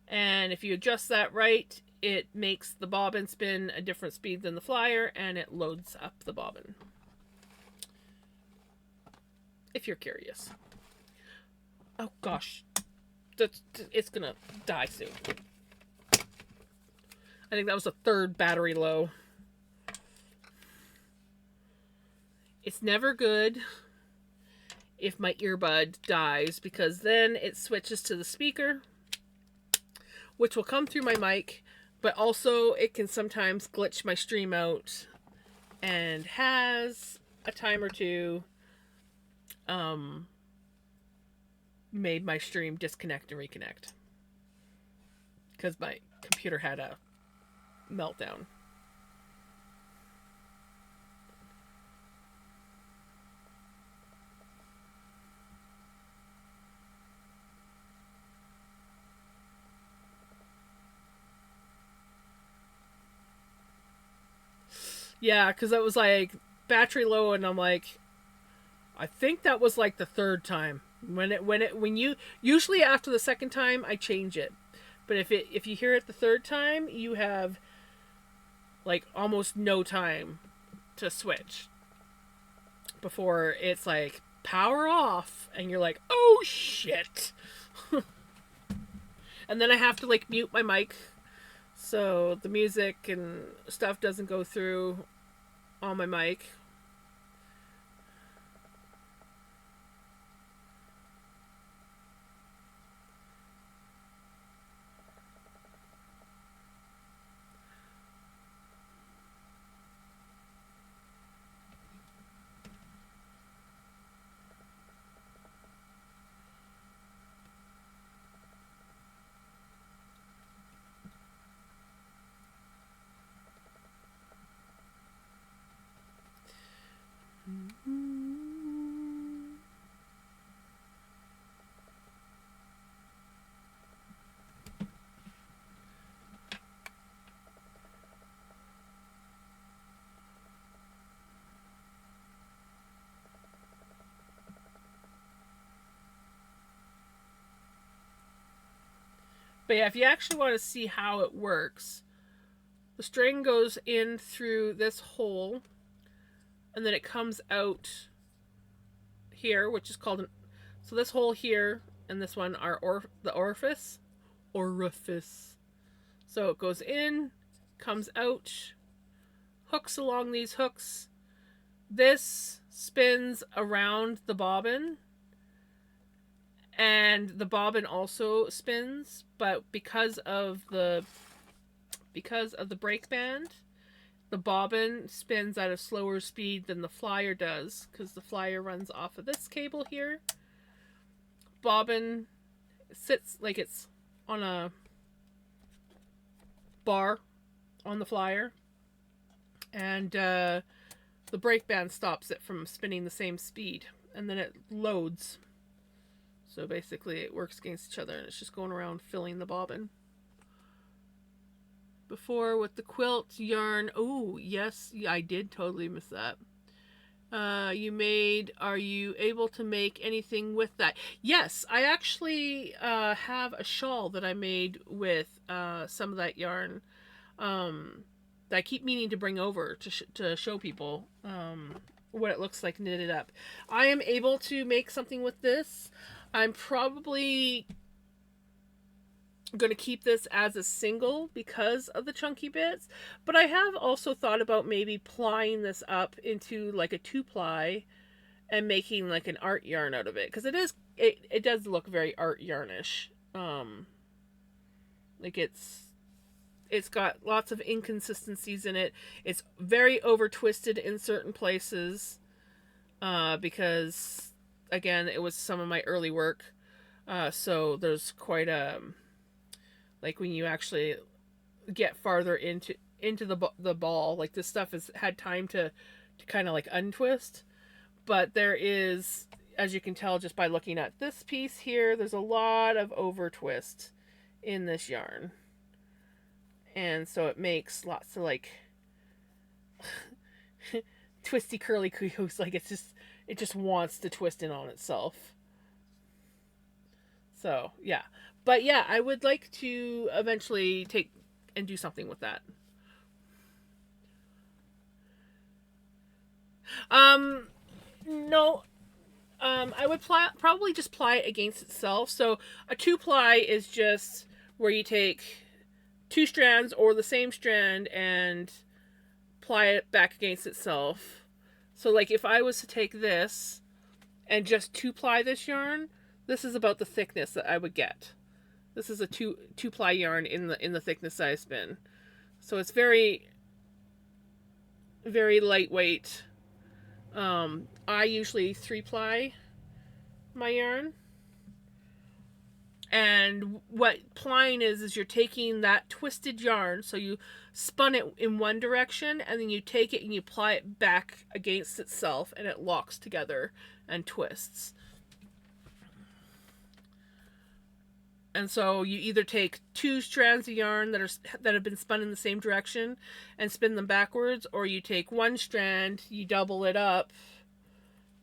S1: and if you adjust that right, it makes the bobbin spin a different speed than the flyer, and it loads up the bobbin, if you're curious. Oh gosh, it's gonna die soon. I think that was the third battery low. It's never good if my earbud dies, because then it switches to the speaker, which will come through my mic, but also it can sometimes glitch my stream out, and has a time or two made my stream disconnect and reconnect because my computer had a meltdown. Yeah, because it was like battery low, and I'm like, I think that was like the third time. When you usually after the second time I change it, but if you hear it the third time, you have like almost no time to switch before it's like power off, and you're like, oh shit. And then I have to like mute my mic so the music and stuff doesn't go through on my mic. But yeah, if you actually want to see how it works, the string goes in through this hole, and then it comes out here, which is called so this hole here and this one are the orifice. So it goes in, comes out, hooks along these hooks. This spins around the bobbin, and the bobbin also spins, but because of the brake band, the bobbin spins at a slower speed than the flyer does, because the flyer runs off of this cable here. Bobbin sits like it's on a bar on the flyer, and the brake band stops it from spinning the same speed, and then it loads. So basically it works against each other, and it's just going around filling the bobbin. Before with the quilt yarn, oh yes, I did totally miss that. Are you able to make anything with that? Yes, I actually have a shawl that I made with some of that yarn that I keep meaning to bring over to show people what it looks like knitted up. I am able to make something with this. I'm probably going to keep this as a single because of the chunky bits, but I have also thought about maybe plying this up into like a 2-ply and making like an art yarn out of it, because it does look very art yarnish. Like it's got lots of inconsistencies in it. It's very over twisted in certain places because again it was some of my early work, so there's quite a like when you actually get farther into the ball, like this stuff has had time to kind of like untwist. But there is, as you can tell just by looking at this piece here, there's a lot of over twist in this yarn, and so it makes lots of like twisty curly cues, like it just wants to twist in on itself. So yeah, but yeah, I would like to eventually take and do something with that. No, I would probably just ply it against itself. So a 2-ply is just where you take 2 strands or the same strand and ply it back against itself. So like if I was to take this and just 2-ply this yarn, this is about the thickness that I would get. This is a two-ply yarn in the thickness that I spin. So it's very, very lightweight. I usually 3-ply my yarn. And what plying is you're taking that twisted yarn, so you spun it in one direction, and then you take it and you ply it back against itself, and it locks together and twists. And so you either take 2 strands of yarn that have been spun in the same direction and spin them backwards, or you take 1 strand, you double it up,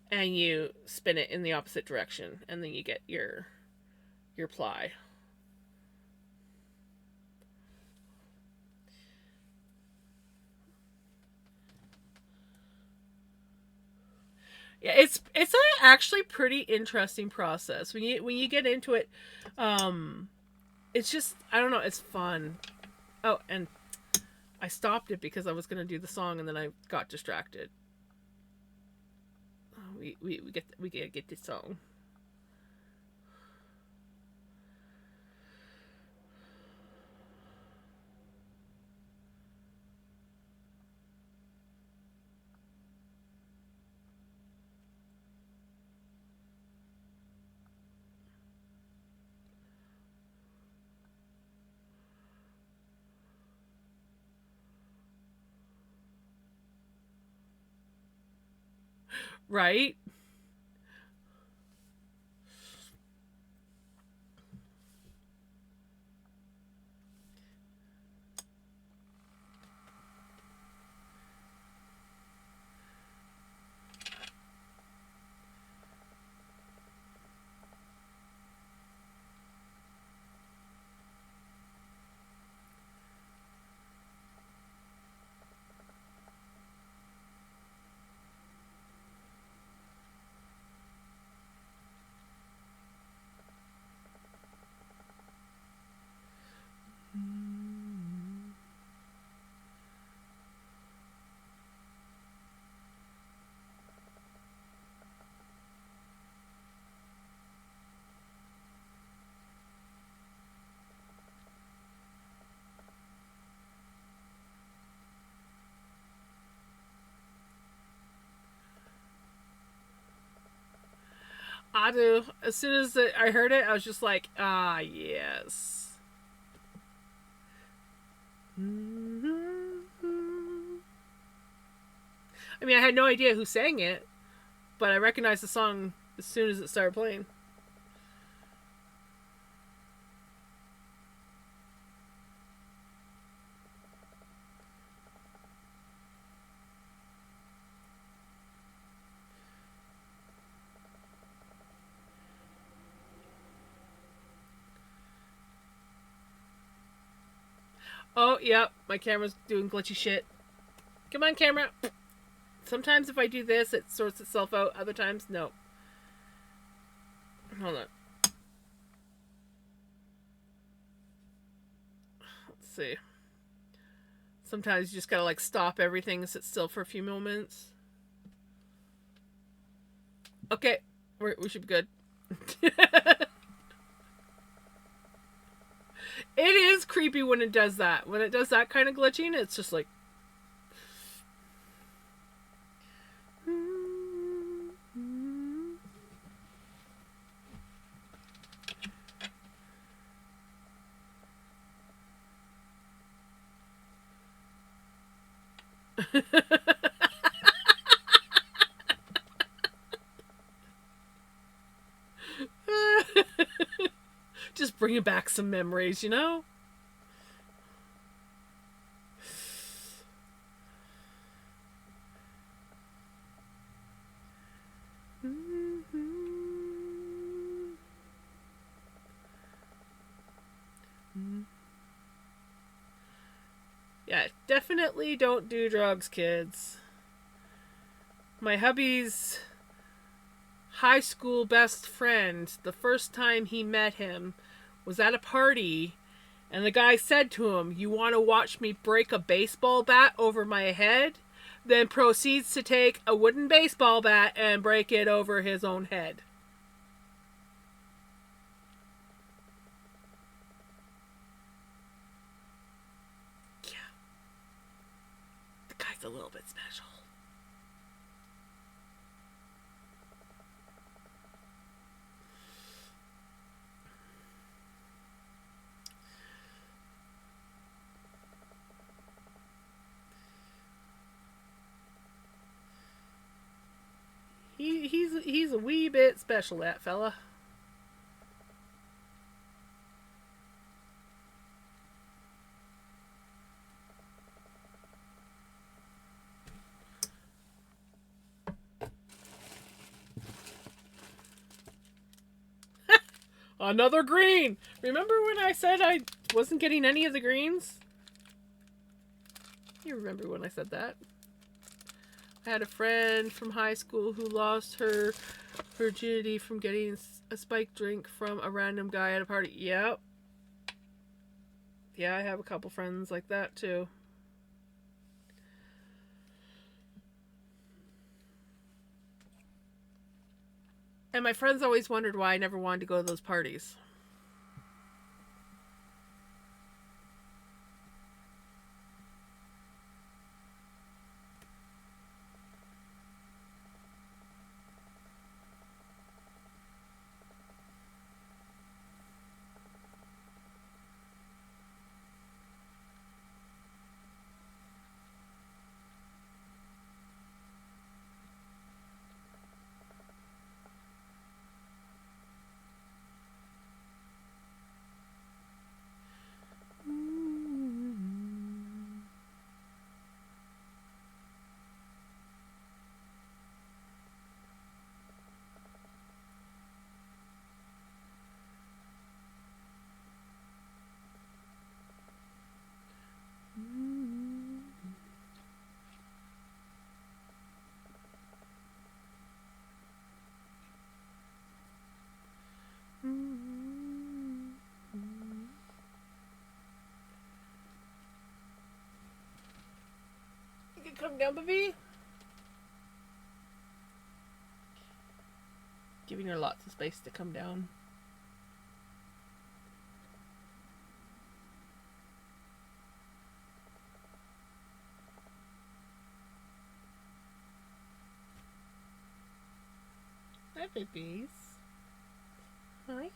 S1: and you spin it in the opposite direction, and then you get your ply. Yeah, it's actually pretty interesting process when you get into it. It's just, I don't know, it's fun. Oh, and I stopped it because I was gonna do the song and then I got distracted. Oh, we gotta get this song. Right? I do. As soon as I heard it, I was just like, ah, yes. I mean, I had no idea who sang it, but I recognized the song as soon as it started playing. Oh, yep, my camera's doing glitchy shit. Come on, camera. Sometimes if I do this, it sorts itself out. Other times, no. Hold on. Let's see. Sometimes you just gotta like stop everything and sit still for a few moments. Okay, we should be good. It is creepy when it does that. When it does that kind of glitching, it's just like. Just bringing back some memories, you know? Yeah, definitely don't do drugs, kids. My hubby's high school best friend, the first time he met him, was at a party, and the guy said to him, "You want to watch me break a baseball bat over my head?" then proceeds to take a wooden baseball bat and break it over his own head. Yeah. The guy's a little bit special. He's a wee bit special, that fella. Another green! Remember when I said I wasn't getting any of the greens? You remember when I said that? I had a friend from high school who lost her virginity from getting a spiked drink from a random guy at a party. Yep. Yeah, I have a couple friends like that too. And my friends always wondered why I never wanted to go to those parties. You can come down, baby. Giving her lots of space to come down. Hi, babies. Hi.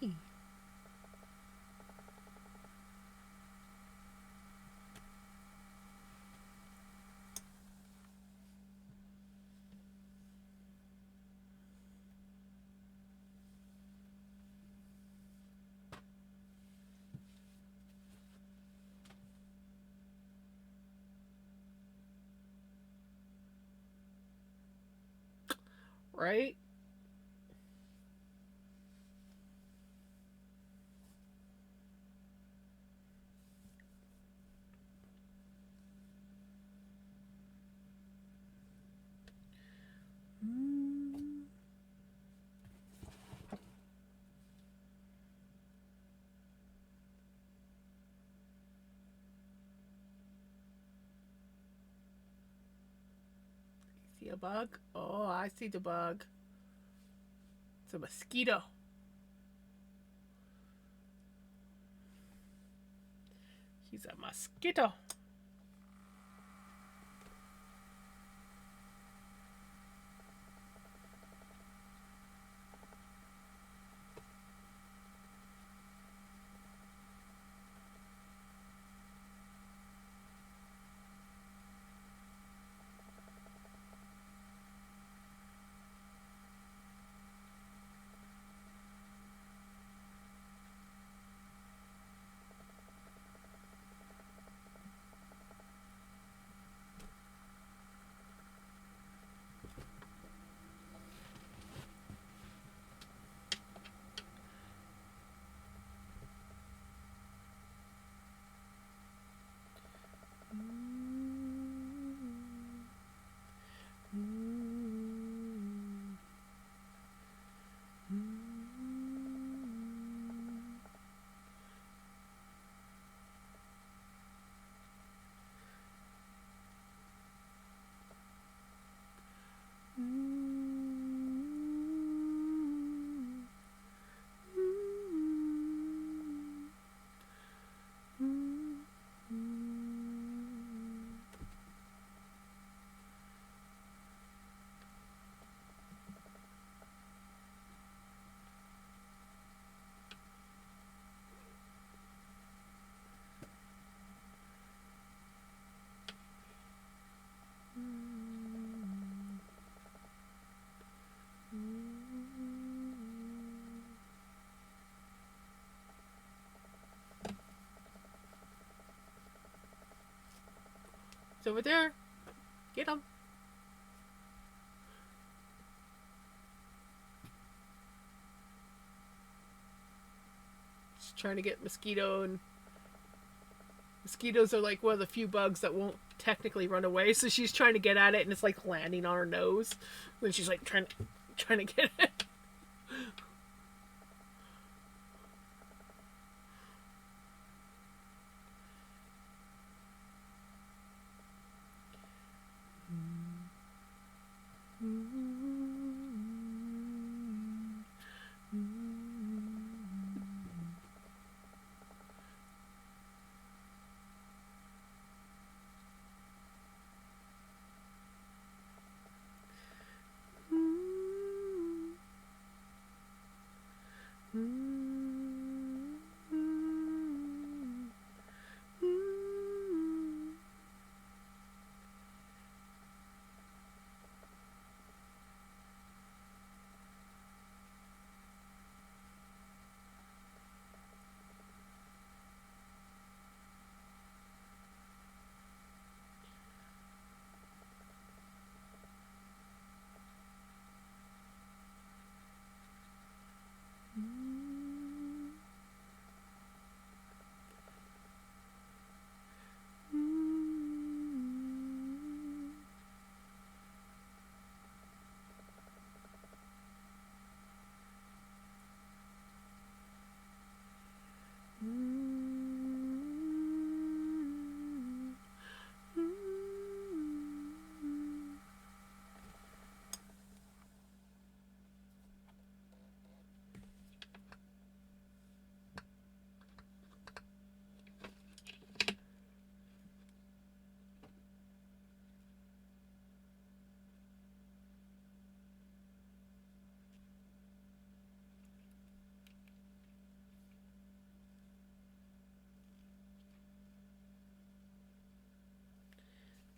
S1: Right? See a bug? Oh, I see the bug. It's a mosquito. He's a mosquito. He's over there. Get him. Just trying to get mosquito, and mosquitoes are like one of the few bugs that won't technically run away. So she's trying to get at it, and it's like landing on her nose. And she's like trying to get it.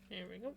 S1: There we go.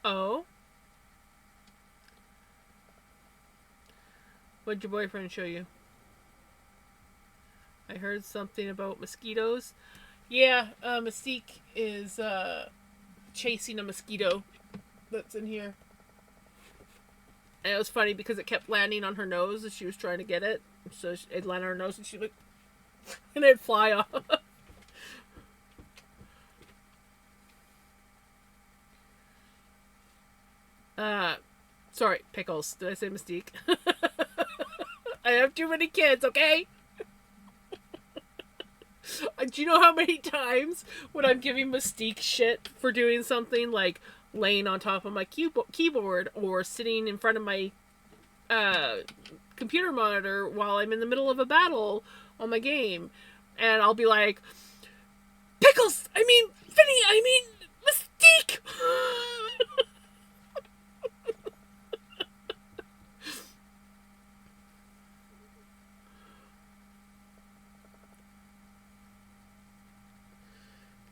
S1: Oh? What'd your boyfriend show you? I heard something about mosquitoes. Yeah, Mystique is chasing a mosquito that's in here. And it was funny because it kept landing on her nose as she was trying to get it. So it landed on her nose and she like, and it'd fly off. uh, sorry, Pickles. Did I say Mystique? I have too many kids, okay? Do you know how many times when I'm giving Mystique shit for doing something like laying on top of my keyboard or sitting in front of my uh, computer monitor while I'm in the middle of a battle on my game, and I'll be like, Pickles! I mean, Finny! I mean, Mystique!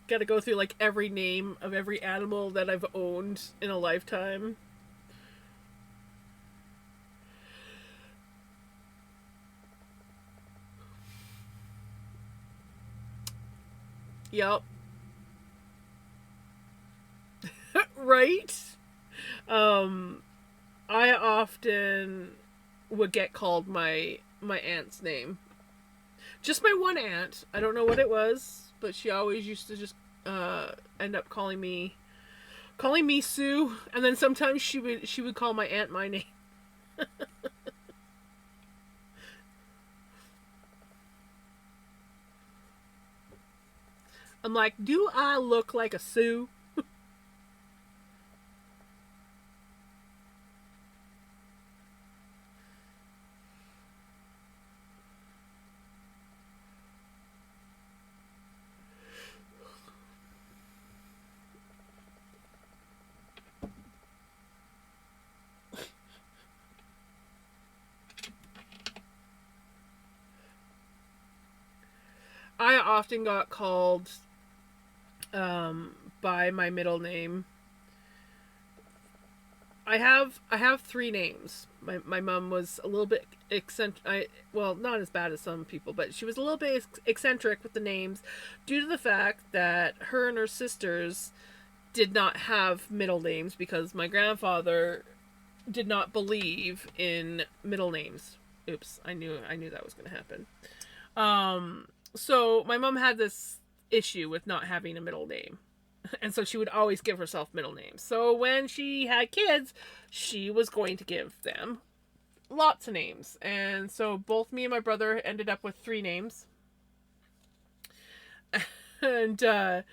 S1: Gotta go through like every name of every animal that I've owned in a lifetime. Yup. Right? Um, I often would get called my aunt's name. Just my one aunt. I don't know what it was, but she always used to just end up calling me Sue, and then sometimes she would call my aunt my name. I'm like, do I look like a Sue? I often got called by my middle name. I have three names. My mom was a little bit eccentric. Well, not as bad as some people, but she was a little bit eccentric with the names, due to the fact that her and her sisters did not have middle names because my grandfather did not believe in middle names. Oops, I knew that was going to happen. So my mom had this issue with not having a middle name. And so she would always give herself middle names. So when she had kids, she was going to give them lots of names. And so both me and my brother ended up with three names. And I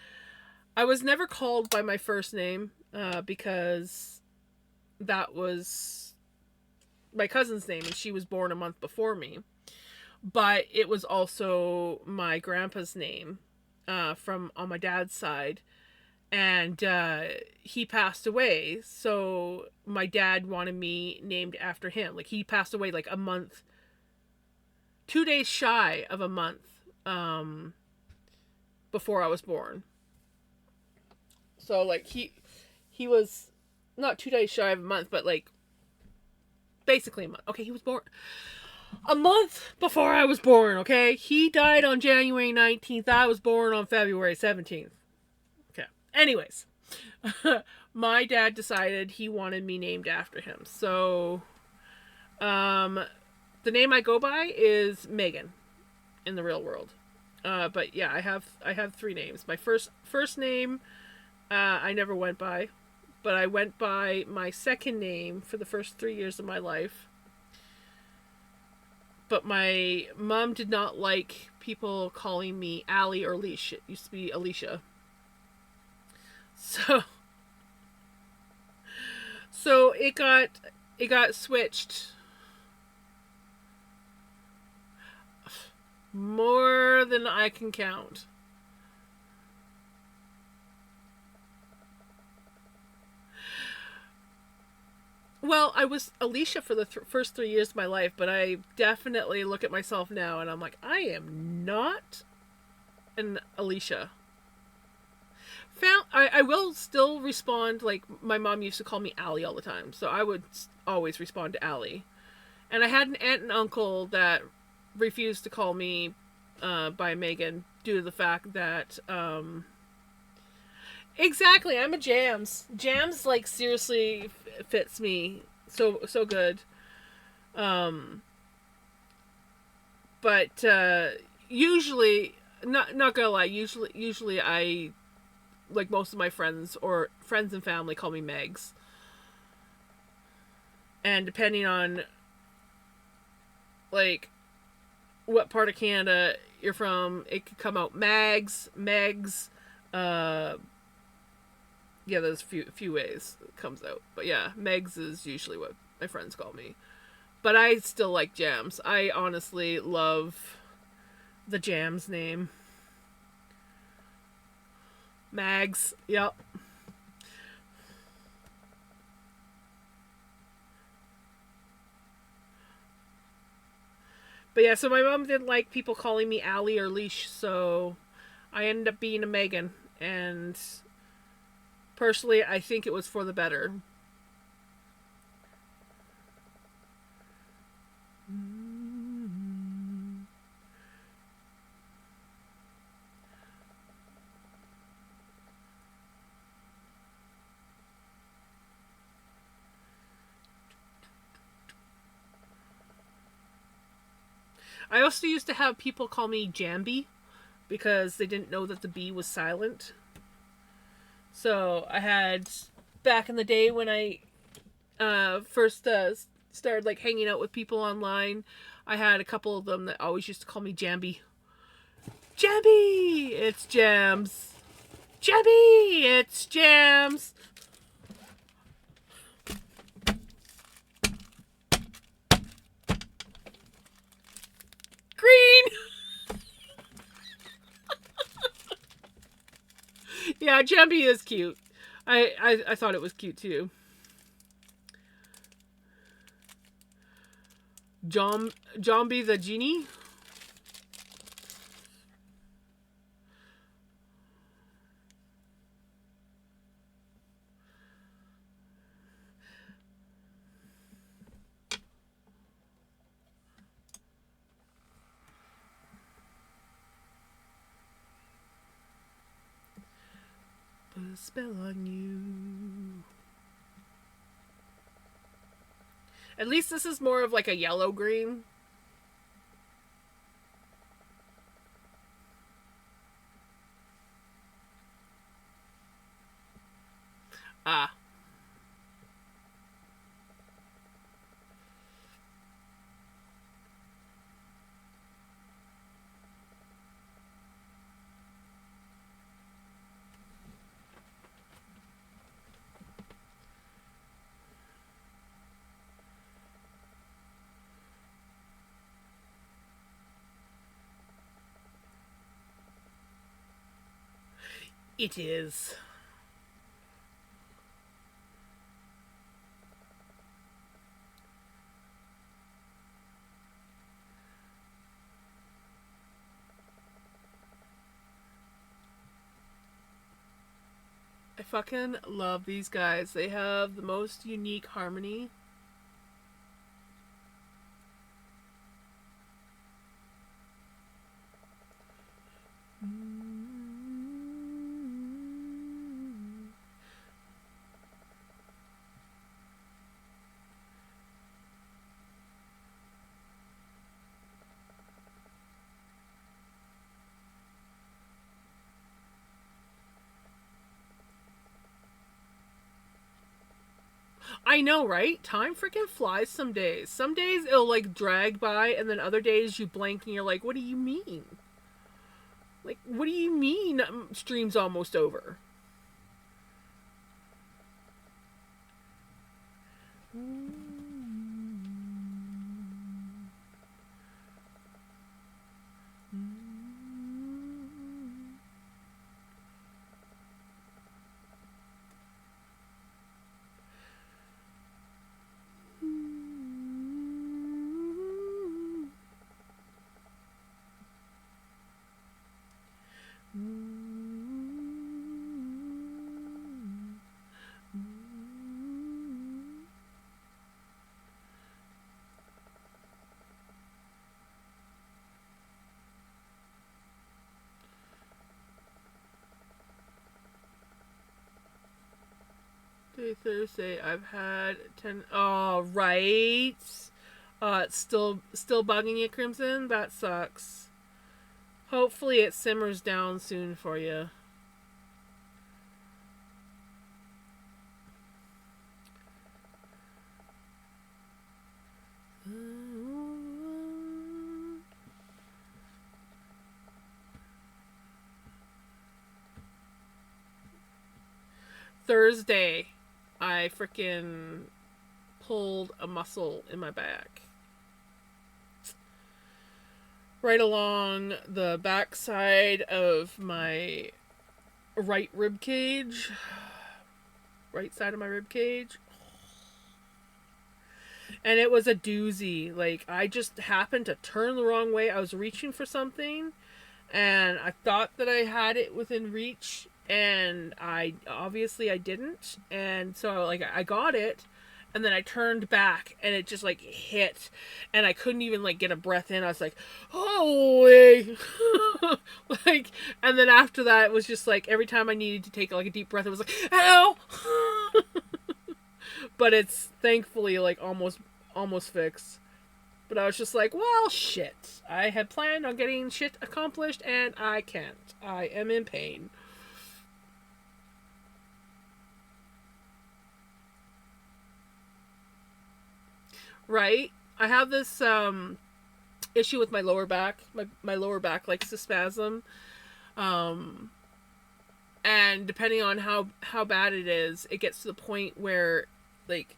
S1: was never called by my first name because that was my cousin's name and she was born a month before me. But it was also my grandpa's name from on my dad's side. And he passed away, so my dad wanted me named after him. Like, he passed away like a month, 2 days shy of a month before I was born. So like he was not 2 days shy of a month, but like basically a month. Okay, he was born a month before I was born. Okay, he died on January 19th. I was born on February 17th. Okay. Anyways, my dad decided he wanted me named after him. So, the name I go by is Megan in the real world. But yeah, I have three names. My first name, I never went by, but I went by my second name for the first 3 years of my life. But my mom did not like people calling me Allie or Leash. It used to be Alicia. So it got switched more than I can count. Well, I was Alicia for the first 3 years of my life, but I definitely look at myself now and I'm like, I am not an Alicia. I will still respond, like my mom used to call me Allie all the time, so I would always respond to Allie. And I had an aunt and uncle that refused to call me by Megan due to the fact that exactly, I'm a Jams. Jams like seriously fits me So good. Um, but usually, not gonna lie, usually I, like most of my friends or friends and family, call me Megs. And depending on like what part of Canada you're from, it could come out Mags, Megs. Uh, yeah, there's a few ways it comes out, but yeah, Megs is usually what my friends call me. But I still like Jams. I honestly love the Jams name. Mags. Yep. But yeah, so my mom didn't like people calling me Allie or Leash, so I ended up being a Megan. And personally, I think it was for the better. I also used to have people call me Jambi because they didn't know that the B was silent. So I had, back in the day when I first started like hanging out with people online, I had a couple of them that always used to call me Jambi. Jambi, it's Jams. Jambi, it's Jams. Green. Yeah, Jambi is cute. I thought it was cute too. Jambi the genie. Put a spell on you. At least this is more of like a yellow green. Ah. It is. I fucking love these guys. They have the most unique harmony. I know, right? Time freaking flies some days. Some days it'll like drag by, and then other days you blink and you're like, what do you mean? Like, what do you mean stream's almost over? Thursday. I've had 10. Oh, right. It's still bugging you, Crimson. That sucks. Hopefully, it simmers down soon for you. Thursday, I freaking pulled a muscle in my back. Right along the backside of my right rib cage. Right side of my rib cage. And it was a doozy. Like, I just happened to turn the wrong way. I was reaching for something, and I thought that I had it within reach, and I didn't. And so, like, I got it, and then I turned back, and it just, like, hit, and I couldn't even, like, get a breath in. I was like, holy. Like, and then after that, it was just, like, every time I needed to take, like, a deep breath, it was like, ow. But it's thankfully, like, almost fixed. But I was just like, well, shit. I had planned on getting shit accomplished, and I can't. I am in pain. Right? I have this issue with my lower back. My lower back likes to spasm. And depending on how bad it is, it gets to the point where, like,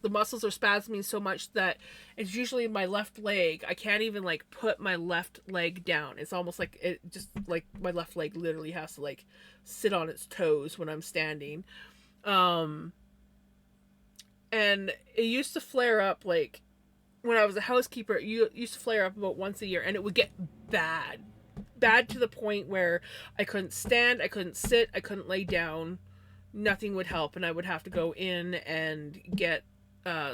S1: the muscles are spasming so much that it's usually my left leg. I can't even, like, put my left leg down. It's almost like it just, like, my left leg literally has to, like, sit on its toes when I'm standing. And it used to flare up, like, when I was a housekeeper, it used to flare up about once a year, and it would get bad to the point where I couldn't stand, I couldn't sit, I couldn't lay down. Nothing would help, and I would have to go in and get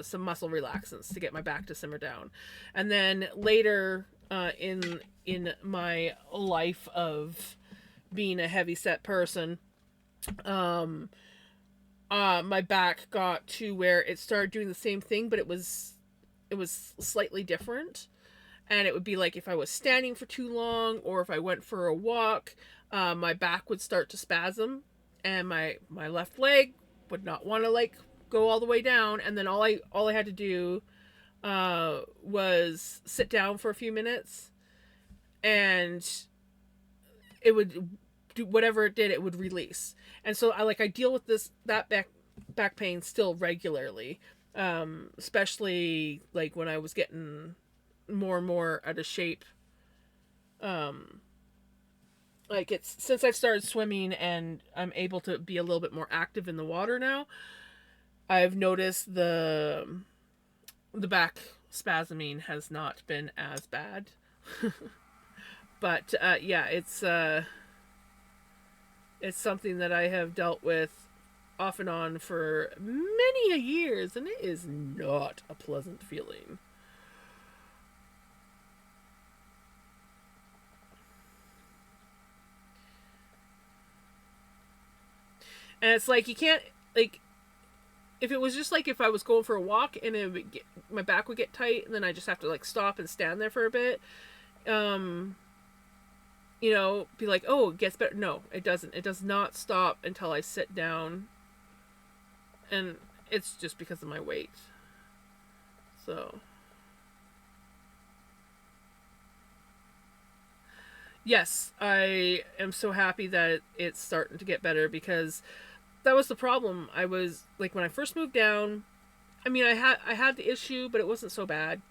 S1: some muscle relaxants to get my back to simmer down. And then later in my life of being a heavy set person, my back got to where it started doing the same thing, but it was slightly different. And it would be like if I was standing for too long, or if I went for a walk, my back would start to spasm, and my left leg would not want to, like, go all the way down. And then all I had to do was sit down for a few minutes, and it would do whatever it did. It would release. And so I deal with that back pain still regularly, especially like when I was getting more and more out of shape. Like, it's since I've started swimming and I'm able to be a little bit more active in the water now, I've noticed the back spasming has not been as bad. But yeah, it's something that I have dealt with off and on for many a years, and it is not a pleasant feeling. And it's like, you can't, like, if it was just like if I was going for a walk and my back would get tight, and then I just have to, like, stop and stand there for a bit, be like, oh, it gets better. No, it doesn't. It does not stop until I sit down. And it's just because of my weight. So, yes, I am so happy that it's starting to get better, because that was the problem. I was, like, when I first moved down, I mean, I had the issue, but it wasn't so bad.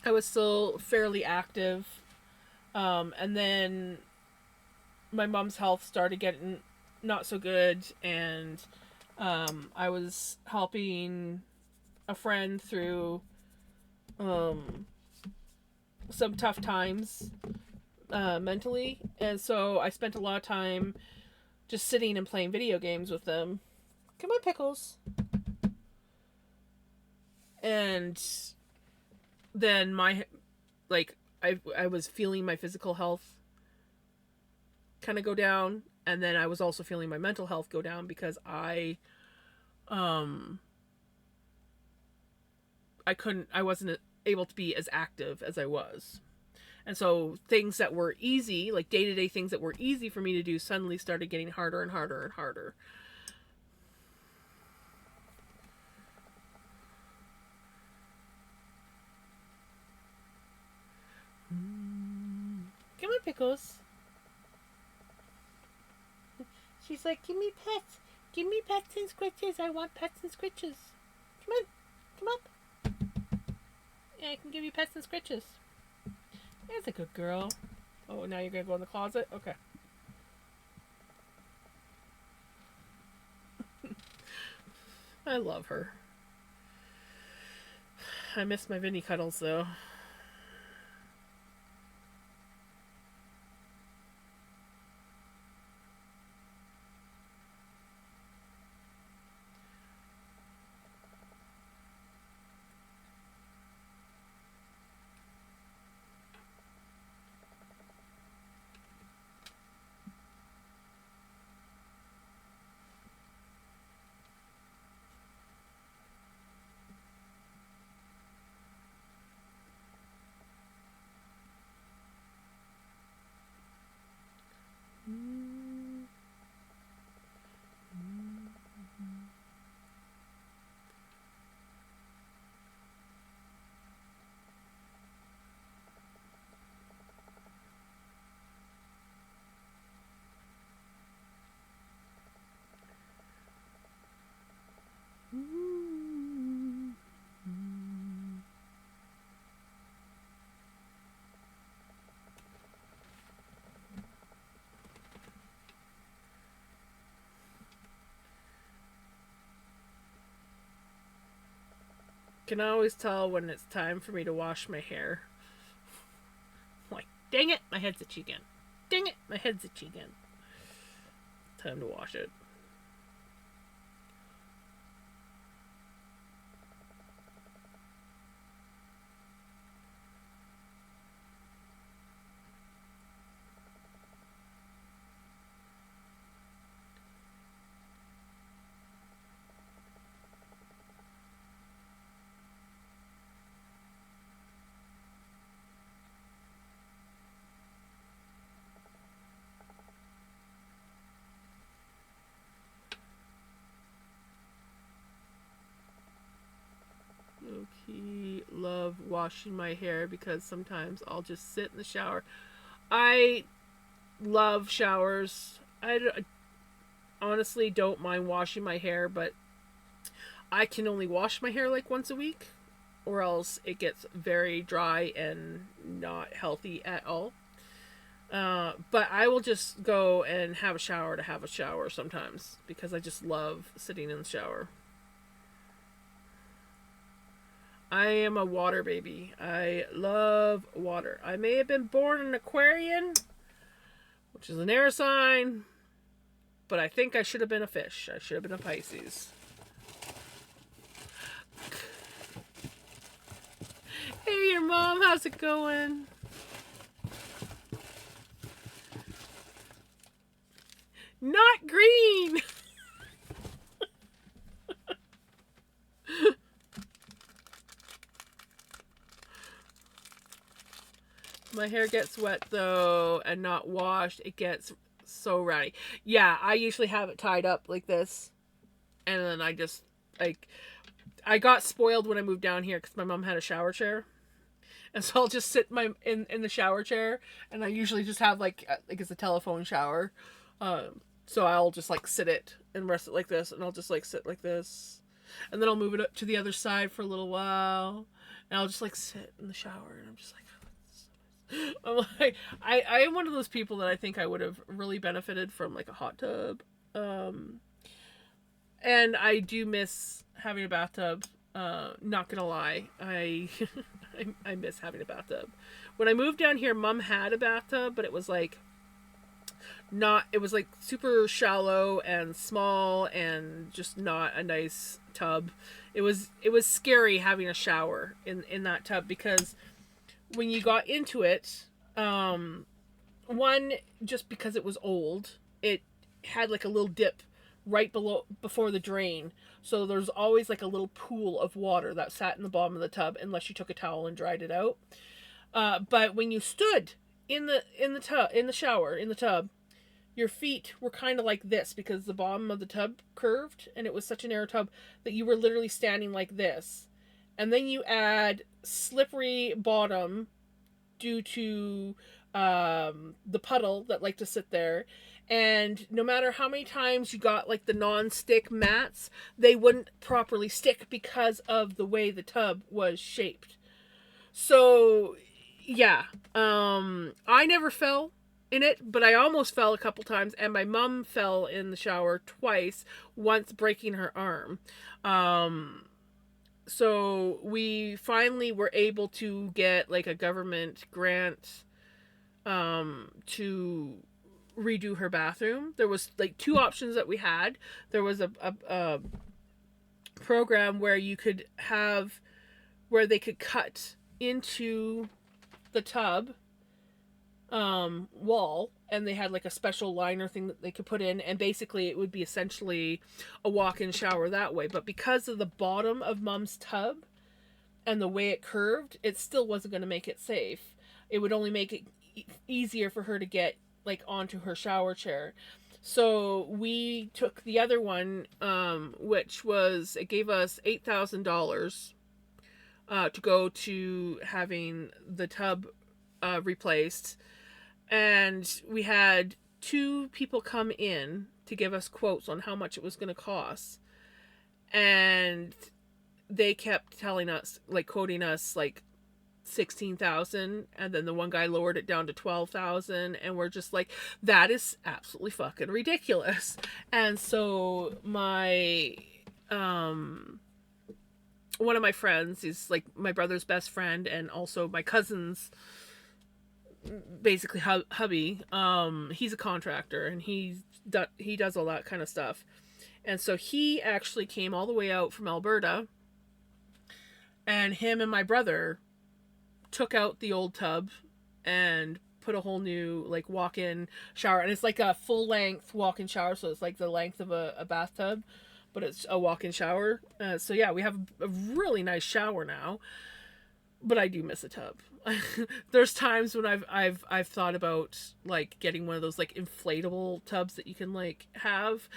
S1: I was still fairly active. And then my mom's health started getting not so good, and I was helping a friend through some tough times mentally, and so I spent a lot of time just sitting and playing video games with them. Come on, Pickles. And then I was feeling my physical health kind of go down, and then I was also feeling my mental health go down, because I um I wasn't able to be as active as I was. And so things that were easy, like day-to-day things that were easy for me to do, suddenly started getting harder and harder and harder. Give me pickles. She's like, give me pets. Give me pets and squishes. I want pets and squishes. Come on. Come up. Yeah, I can give you pets and squishes. That's a good girl. Oh, now you're going to go in the closet? Okay. I love her. I miss my Vinny cuddles, though. Can always tell when it's time for me to wash my hair. I'm like, dang it, my head's itchy again. Dang it, my head's itchy again. Time to wash it. Okay, love washing my hair because sometimes I'll just sit in the shower. I love showers. I honestly don't mind washing my hair, but I can only wash my hair like once a week, or else it gets very dry and not healthy at all. But I will just go and have a shower to have a shower sometimes because I just love sitting in the shower. I am a water baby. I love water. I may have been born an Aquarian, which is an air sign, but I think I should have been a fish. I should have been a Pisces. Hey, your mom, how's it going? Not green! My hair gets wet though and not washed. It gets so ratty. Yeah, I usually have it tied up like this. And then I just, like, I got spoiled when I moved down here because my mom had a shower chair. And so I'll just sit in the shower chair, and I usually just have like it's a telephone shower, so I'll just like sit it and rest it like this, and I'll just like sit like this, and then I'll move it up to the other side for a little while, and I'll just like sit in the shower, and I'm just like, I'm like, I am one of those people that I think I would have really benefited from like a hot tub, and I do miss having a bathtub. Not gonna lie, I miss having a bathtub. When I moved down here, Mom had a bathtub, but it was like not. It was like super shallow and small, and just not a nice tub. It was scary having a shower in that tub because when you got into it, one, just because it was old, it had like a little dip right below before the drain. So there's always like a little pool of water that sat in the bottom of the tub unless you took a towel and dried it out. But when you stood in the shower in the tub, your feet were kind of like this because the bottom of the tub curved and it was such a narrow tub that you were literally standing like this. And then you add slippery bottom due to the puddle that like to sit there. And no matter how many times you got like the non-stick mats, they wouldn't properly stick because of the way the tub was shaped. So yeah, I never fell in it, but I almost fell a couple times, and my mom fell in the shower twice, once breaking her arm. So we finally were able to get like a government grant to redo her bathroom. There was like two options that we had. There was a program where you could have where they could cut into the tub wall, and they had like a special liner thing that they could put in, and basically it would be essentially a walk-in shower that way. But because of the bottom of mom's tub and the way it curved, it still wasn't going to make it safe. It would only make it easier for her to get like onto her shower chair. So we took the other one, which was, it gave us $8,000 to go to having the tub replaced. And we had two people come in to give us quotes on how much it was going to cost. And they kept telling us, like quoting us like 16,000, and then the one guy lowered it down to 12,000, and we're just like, that is absolutely fucking ridiculous. And so my one of my friends is like my brother's best friend and also my cousin's basically hubby. He's a contractor, and he does all that kind of stuff. And so he actually came all the way out from Alberta, and him and my brother took out the old tub and put a whole new like walk-in shower. And it's like a full length walk-in shower, so it's like the length of a bathtub, but it's a walk-in shower. So yeah, we have a really nice shower now. But I do miss a tub. There's times when I've thought about like getting one of those like inflatable tubs that you can like have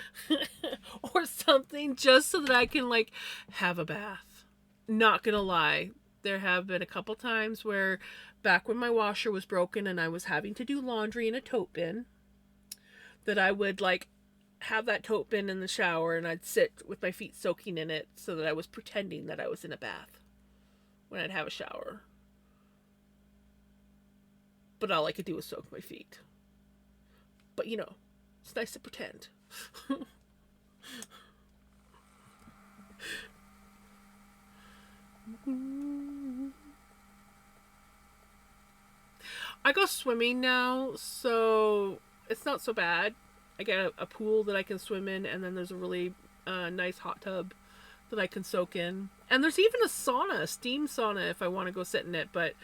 S1: or something, just so that I can like have a bath. Not gonna lie, there have been a couple times where back when my washer was broken and I was having to do laundry in a tote bin, that I would like have that tote bin in the shower and I'd sit with my feet soaking in it so that I was pretending that I was in a bath when I'd have a shower. But all I could do was soak my feet. But you know, it's nice to pretend. I go swimming now, so it's not so bad. I get a pool that I can swim in, and then there's a really nice hot tub that I can soak in. And there's even a sauna, a steam sauna, if I want to go sit in it. But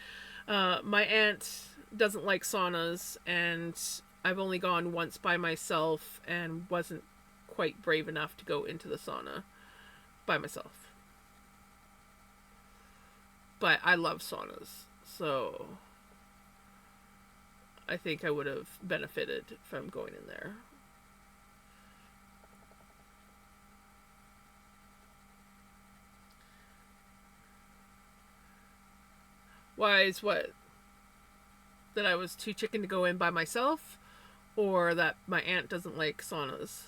S1: my aunt doesn't like saunas, and I've only gone once by myself and wasn't quite brave enough to go into the sauna by myself. But I love saunas, so I think I would have benefited from going in there. Why is what? That I was too chicken to go in by myself? Or that my aunt doesn't like saunas?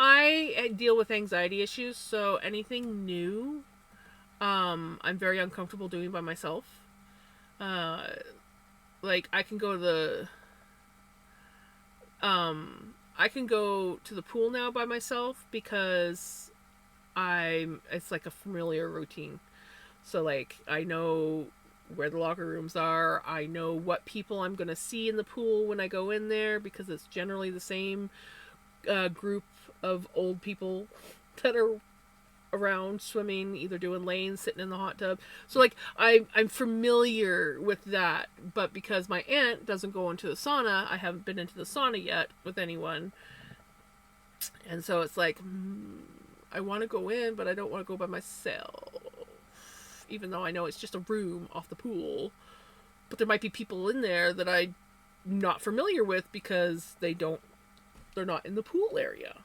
S1: I deal with anxiety issues, so anything new, I'm very uncomfortable doing by myself. Uh, like I can go to I can go to the pool now by myself because it's like a familiar routine. So like I know where the locker rooms are. I know what people I'm going to see in the pool when I go in there because it's generally the same group of old people that are around swimming, either doing lanes, sitting in the hot tub. So like I'm familiar with that, but because my aunt doesn't go into the sauna, I haven't been into the sauna yet with anyone. And so it's like, I want to go in, but I don't want to go by myself. Even though I know it's just a room off the pool. But there might be people in there that I'm not familiar with because they're not in the pool area.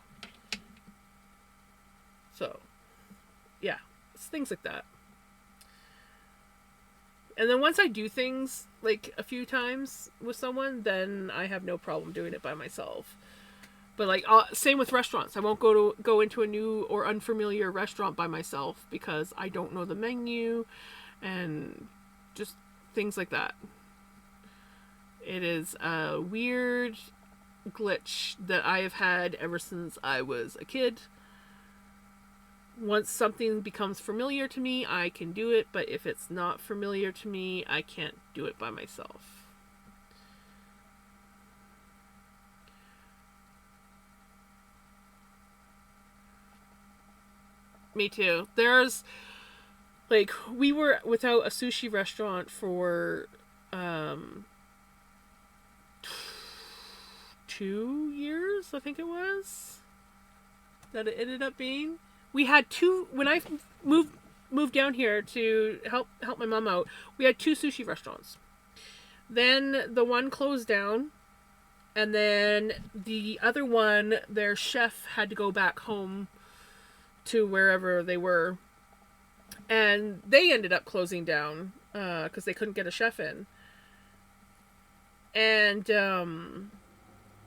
S1: So, yeah, it's things like that. And then once I do things like a few times with someone, then I have no problem doing it by myself. But like same with restaurants, I won't go into a new or unfamiliar restaurant by myself because I don't know the menu, and just things like that. It is a weird glitch that I have had ever since I was a kid. Once something becomes familiar to me, I can do it, but if it's not familiar to me, I can't do it by myself. Me too. There's like, we were without a sushi restaurant for 2 years, I think it was, that it ended up being. We had two when I moved down here to help my mom out. We had 2 sushi restaurants. Then the one closed down, and then the other one, their chef had to go back home to wherever they were, and they ended up closing down because they couldn't get a chef in. And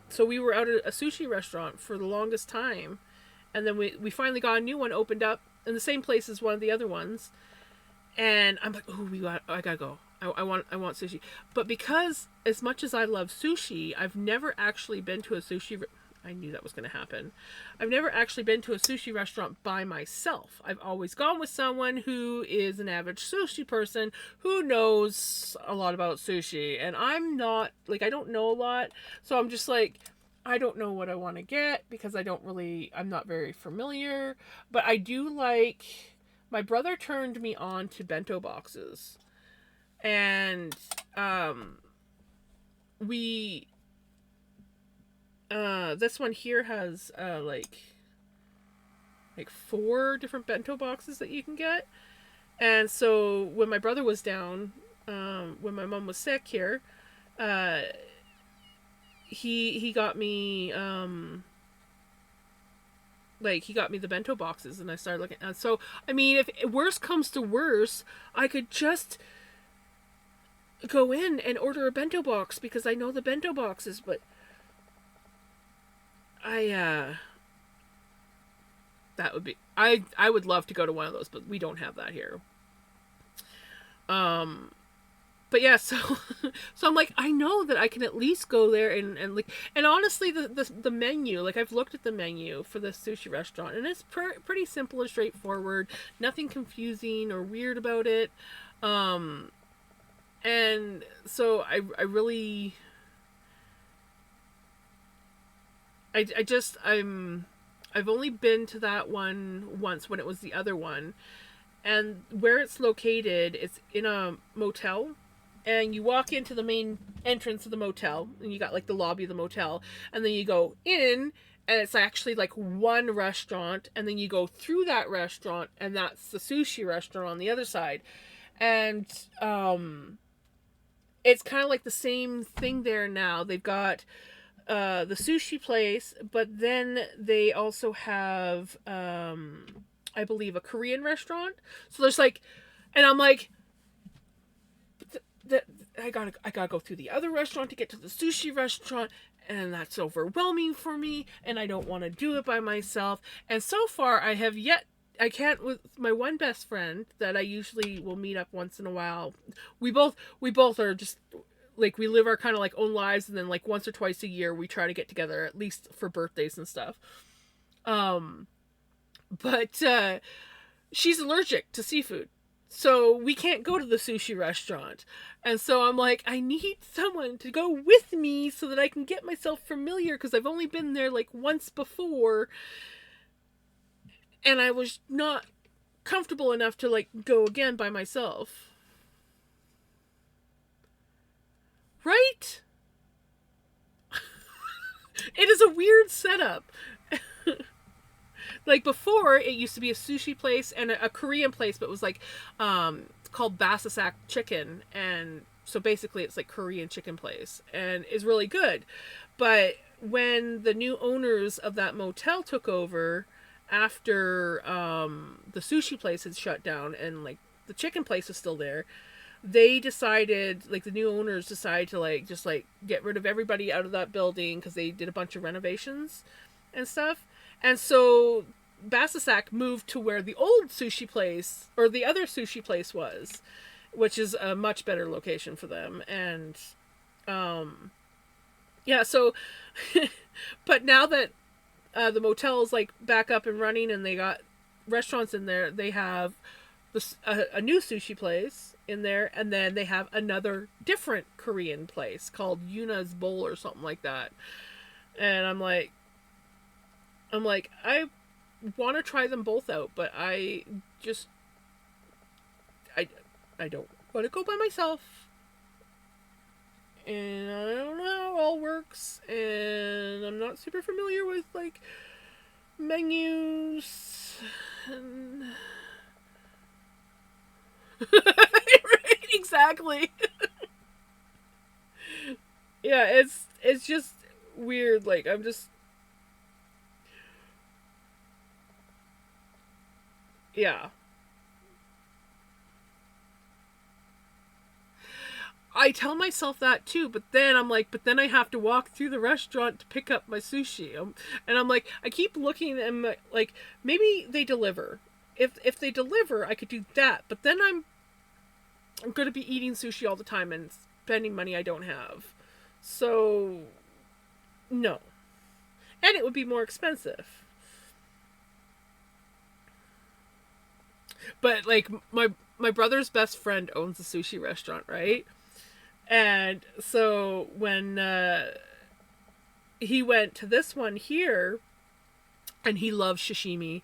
S1: so we were out at a sushi restaurant for the longest time, and then we finally got a new one opened up in the same place as one of the other ones, and I'm like, oh, I gotta go. I want sushi. But because as much as I love sushi, I've never actually been to a sushi. I knew that was going to happen. I've never actually been to a sushi restaurant by myself. I've always gone with someone who is an average sushi person who knows a lot about sushi. And I'm not, like, I don't know a lot. So I'm just like, I don't know what I want to get because I'm not very familiar. But I do like, my brother turned me on to bento boxes. And this one here has like 4 different bento boxes that you can get. And so when my brother was down, when my mom was sick here, he got me he got me the bento boxes, and I started looking. So I mean, if worst comes to worst, I could just go in and order a bento box because I know the bento boxes. But that would be, I would love to go to one of those, but we don't have that here. But yeah, so I'm like, I know that I can at least go there and like, and honestly, the menu, like, I've looked at the menu for this sushi restaurant, and it's pretty simple and straightforward, nothing confusing or weird about it. And so I've only been to that one once when it was the other one. And where it's located, it's in a motel. And you walk into the main entrance of the motel, and you got like the lobby of the motel. And then you go in, and it's actually like one restaurant. And then you go through that restaurant, and that's the sushi restaurant on the other side. And it's kind of like the same thing there now. They've got the sushi place, but then they also have, I believe, a Korean restaurant. So there's like, and I'm like, I gotta go through the other restaurant to get to the sushi restaurant, and that's overwhelming for me, and I don't want to do it by myself. And so far, I can't, with my one best friend that I usually will meet up once in a while. We both are just like, we live our kind of like own lives, and then like once or twice a year we try to get together, at least for birthdays and stuff. But she's allergic to seafood, so we can't go to the sushi restaurant. And so I'm like, I need someone to go with me so that I can get myself familiar, because I've only been there like once before. And I was not comfortable enough to like go again by myself. Right? It is a weird setup. Like before, it used to be a sushi place and a Korean place, but it was like called Basasak Chicken, and so basically it's like Korean chicken place, and is really good. But when the new owners of that motel took over after the sushi place had shut down and like the chicken place was still there, they decided, like the new owners decided to like just like get rid of everybody out of that building because they did a bunch of renovations and stuff. And so Basasak moved to where the old sushi place or the other sushi place was, which is a much better location for them. And yeah, so but now that the motel is like back up and running and they got restaurants in there, they have a new sushi place in there, and then they have another different Korean place called Yuna's Bowl or something like that. And I'm like, I want to try them both out, but just I I don't want to go by myself, and I don't know how it all works, and I'm not super familiar with like menus and exactly. Yeah, it's just weird. Like I'm just yeah. I tell myself that too, but then I'm like, but then I have to walk through the restaurant to pick up my sushi, and I'm like, I keep looking at them like maybe they deliver. If they deliver, I could do that, but then I'm going to be eating sushi all the time and spending money I don't have, so no, and it would be more expensive. But like my brother's best friend owns a sushi restaurant, right? And so when he went to this one here, and he loves sashimi,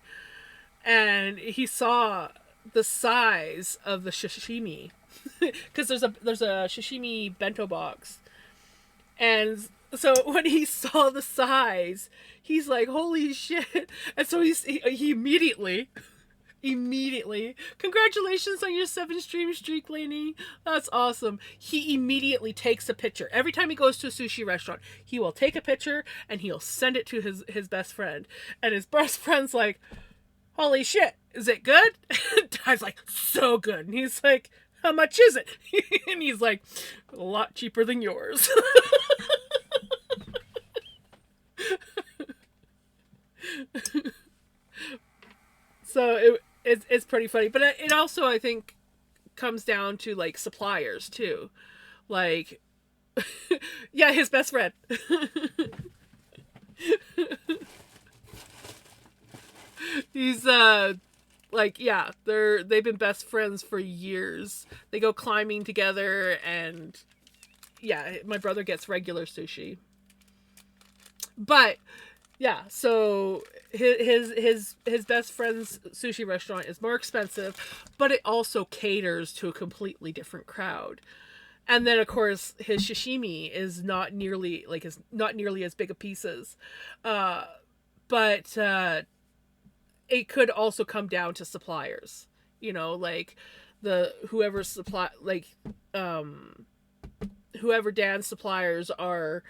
S1: and he saw the size of the sashimi because there's a sashimi bento box, and so when he saw the size, he's like, "Holy shit!" And so he immediately, congratulations on your 7 stream streak, Lainey. That's awesome. He immediately takes a picture. Every time he goes to a sushi restaurant, he will take a picture and he'll send it to his best friend. And his best friend's like, holy shit, is it good? Ty's like, so good. And he's like, how much is it? And he's like, a lot cheaper than yours. So it's pretty funny, but it also I think comes down to like suppliers too, like yeah, his best friend. He's like yeah, they've been best friends for years. They go climbing together, and yeah, my brother gets regular sushi, but yeah, so his best friend's sushi restaurant is more expensive, but it also caters to a completely different crowd. And then of course his sashimi is not nearly as big a pieces, uh, but it could also come down to suppliers. You know, like the whoever supply like um, whoever Dan's suppliers are.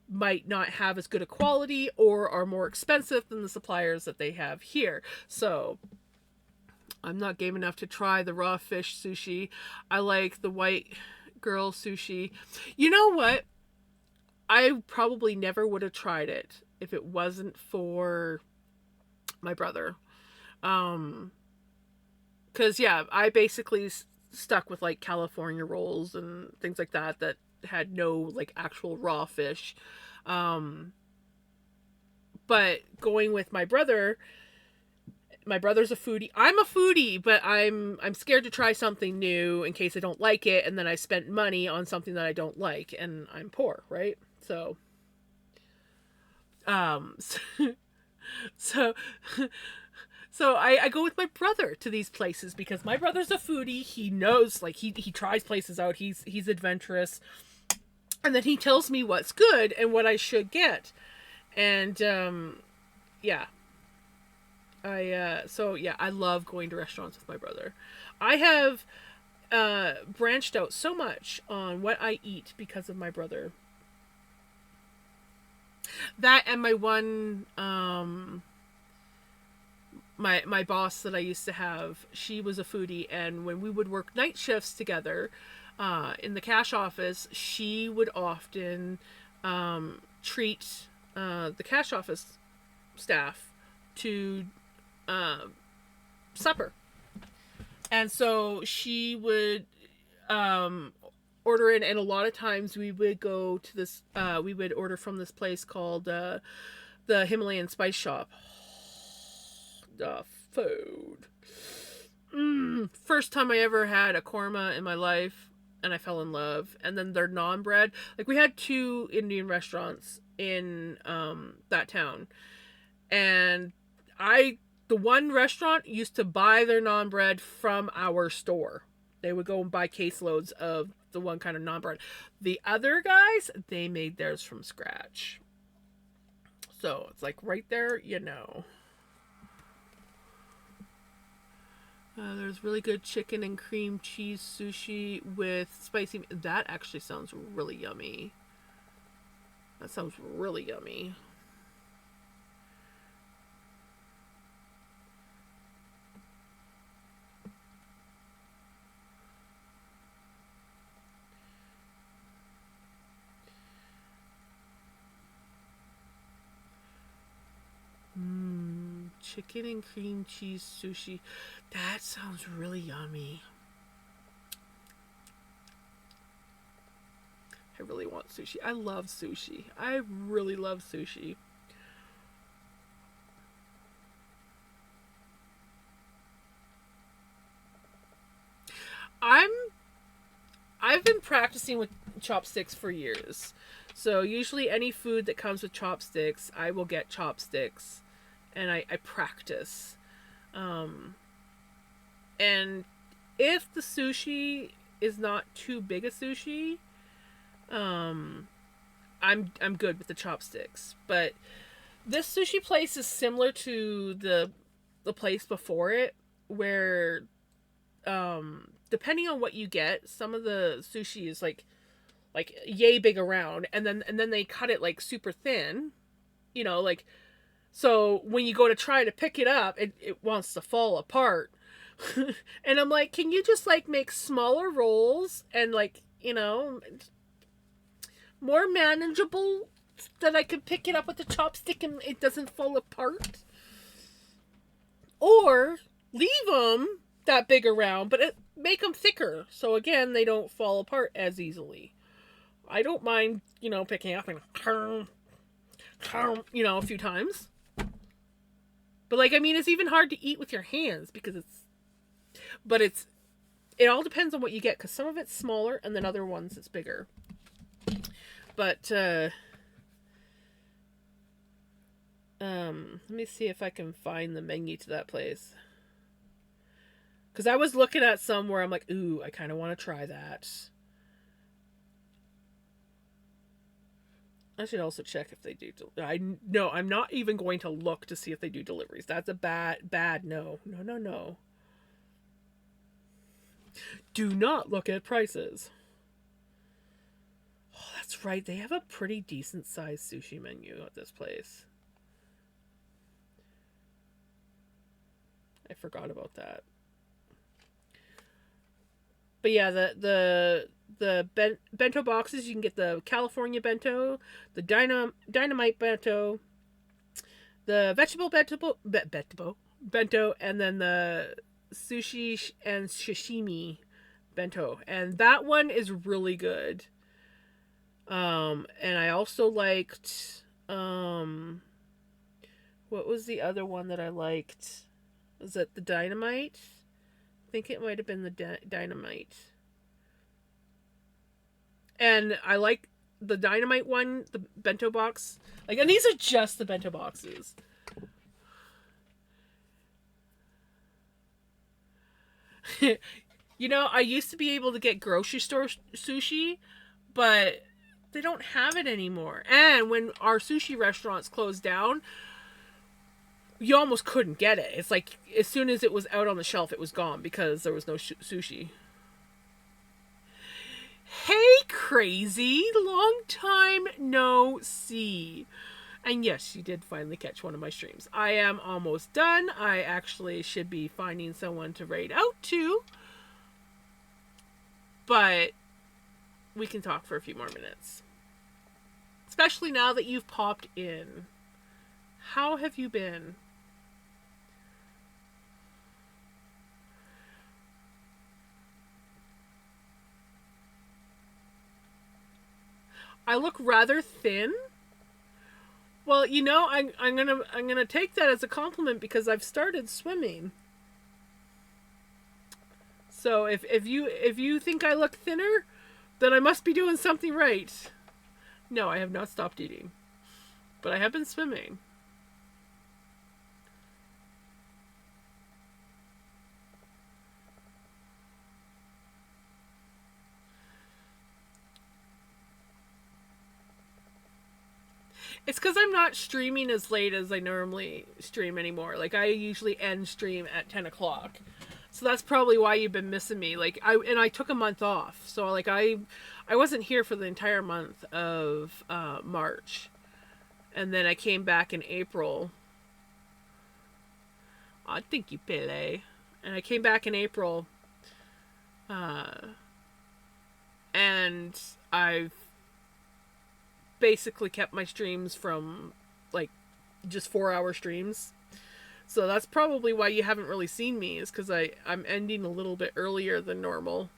S1: Might not have as good a quality or are more expensive than the suppliers that they have here. So I'm not game enough to try the raw fish sushi. I like the white girl sushi. You know what? I probably never would have tried it if it wasn't for my brother. Um, cause yeah, I basically stuck with like California rolls and things like that had no like actual raw fish. Um, but going with my brother's a foodie. I'm a foodie, but I'm scared to try something new in case I don't like it, and then I spent money on something that I don't like, and I'm poor, right? So, um, So, so I go with my brother to these places because my brother's a foodie. He knows, like, he tries places out. He's adventurous, and then he tells me what's good and what I should get. And yeah, I love going to restaurants with my brother. I have branched out so much on what I eat because of my brother. That and my one my boss that I used to have, she was a foodie, and when we would work night shifts together in the cash office, she would often treat the cash office staff to supper. And so she would order in, and a lot of times we would go to this, we would order from this place called the Himalayan Spice Shop. The food. First time I ever had a korma in my life, and I fell in love. And then their naan bread. Like, we had 2 Indian restaurants in that town, and the one restaurant used to buy their naan bread from our store. They would go and buy caseloads of the one kind of naan bread. The other guys, they made theirs from scratch. So it's like right there, you know. There's really good chicken and cream cheese sushi with spicy. That actually sounds really yummy. That sounds really yummy. Chicken and cream cheese sushi. That sounds really yummy. I really want sushi. I love sushi. I really love sushi. I'm I've been practicing with chopsticks for years. So usually any food that comes with chopsticks, I will get chopsticks, and I practice. Um, and if the sushi is not too big a sushi, um, I'm good with the chopsticks. But this sushi place is similar to the place before it, where depending on what you get, some of the sushi is like yay big around, and then they cut it like super thin, like, so when you go to try to pick it up, it wants to fall apart. And I'm like, can you just like make smaller rolls and like, more manageable, that I can pick it up with a chopstick and it doesn't fall apart? Or leave them that big around, but make them thicker, so again they don't fall apart as easily. I don't mind, picking up and a few times. But like, I mean, it's even hard to eat with your hands because it all depends on what you get, because some of it's smaller and then other ones it's bigger. But let me see if I can find the menu to that place. Because I was looking at some where I'm like, ooh, I kind of want to try that. I should also check if they do. No, I'm not even going to look to see if they do deliveries. That's a bad no. No. Do not look at prices. Oh, that's right. They have a pretty decent sized sushi menu at this place. I forgot about that. But yeah, the bento boxes, you can get the California bento, the dynamite bento, the vegetable bento, and then the sushi and sashimi bento, and that one is really good. And I also liked what was the other one that I liked? Was it the dynamite? I think it might have been the dynamite. And I like the dynamite one, the bento box. Like, and these are just the bento boxes. You know, I used to be able to get grocery store sushi, but they don't have it anymore. And when our sushi restaurants closed down, you almost couldn't get it. It's like as soon as it was out on the shelf, it was gone because there was no sushi. Hey, crazy! Long time no see. And yes, you did finally catch one of my streams. I am almost done. I actually should be finding someone to raid out to. But we can talk for a few more minutes. Especially now that you've popped in. How have you been? I look rather thin. Well, you know, I'm gonna take that as a compliment because I've started swimming. So if you think I look thinner, then I must be doing something right. No, I have not stopped eating, but I have been swimming. It's because I'm not streaming as late as I normally stream anymore. Like I usually end stream at 10 o'clock, so that's probably why you've been missing me. Like I took a month off, so like I wasn't here for the entire month of March, and then I came back in April. I think you Pele, and I came back in April, and I've basically kept my streams from like just 4-hour streams. So that's probably why you haven't really seen me, is because I'm ending a little bit earlier than normal.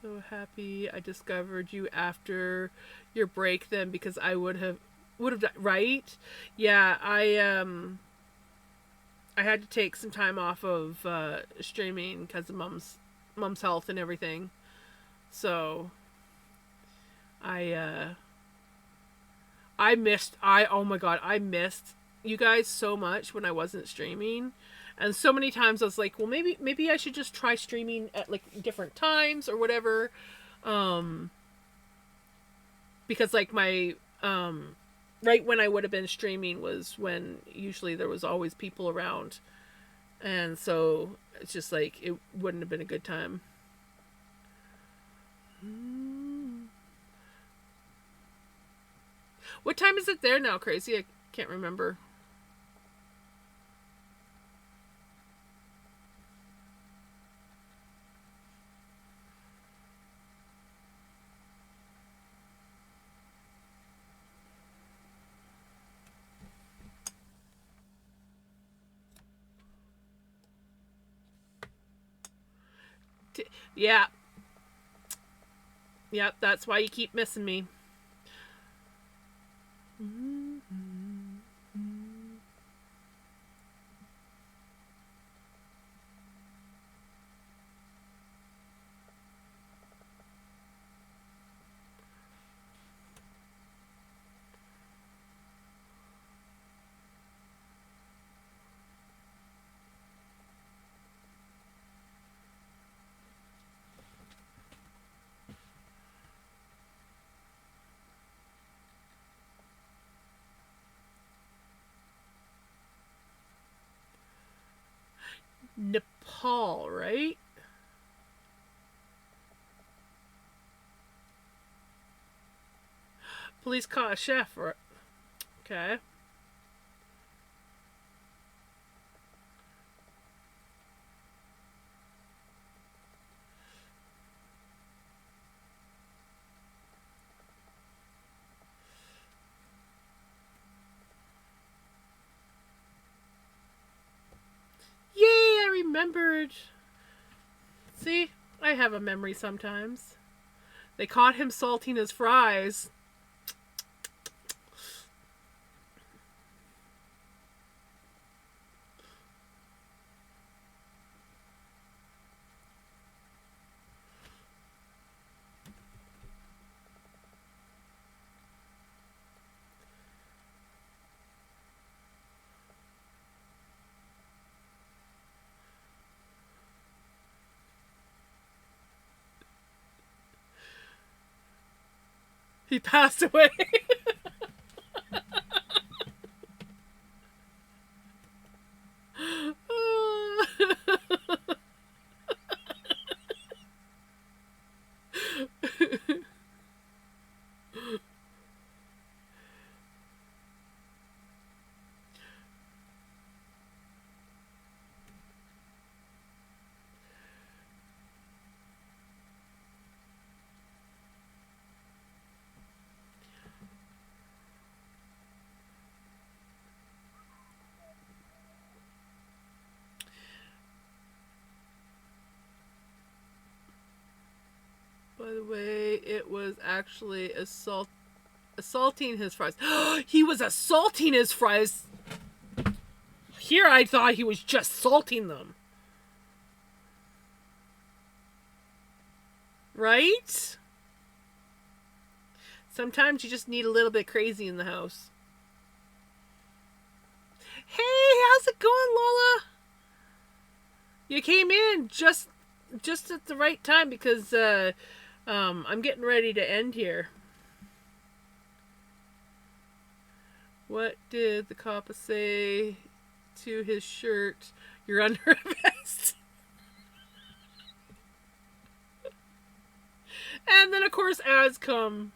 S1: So happy I discovered you after your break then, because I would have right? Yeah, I had to take some time off of streaming because of mom's health and everything. So I oh my god, I missed you guys so much when I wasn't streaming. And so many times I was like, well, maybe I should just try streaming at like different times or whatever. Because like my right when I would have been streaming was when usually there was always people around. And so it's just like it wouldn't have been a good time. What time is it there now, Crazy? I can't remember. Yeah. Yep, that's why you keep missing me. Nepal, right? Police caught a chef. Okay. Yay, I remembered. See, I have a memory sometimes. They caught him salting his fries. He passed away. By the way, it was actually assaulting his fries. He was assaulting his fries. Here I thought he was just salting them. Right? Sometimes you just need a little bit crazy in the house. Hey, how's it going, Lola? You came in just at the right time because I'm getting ready to end here. What did the coppa say to his shirt? You're under a vest. And then, of course, ads come.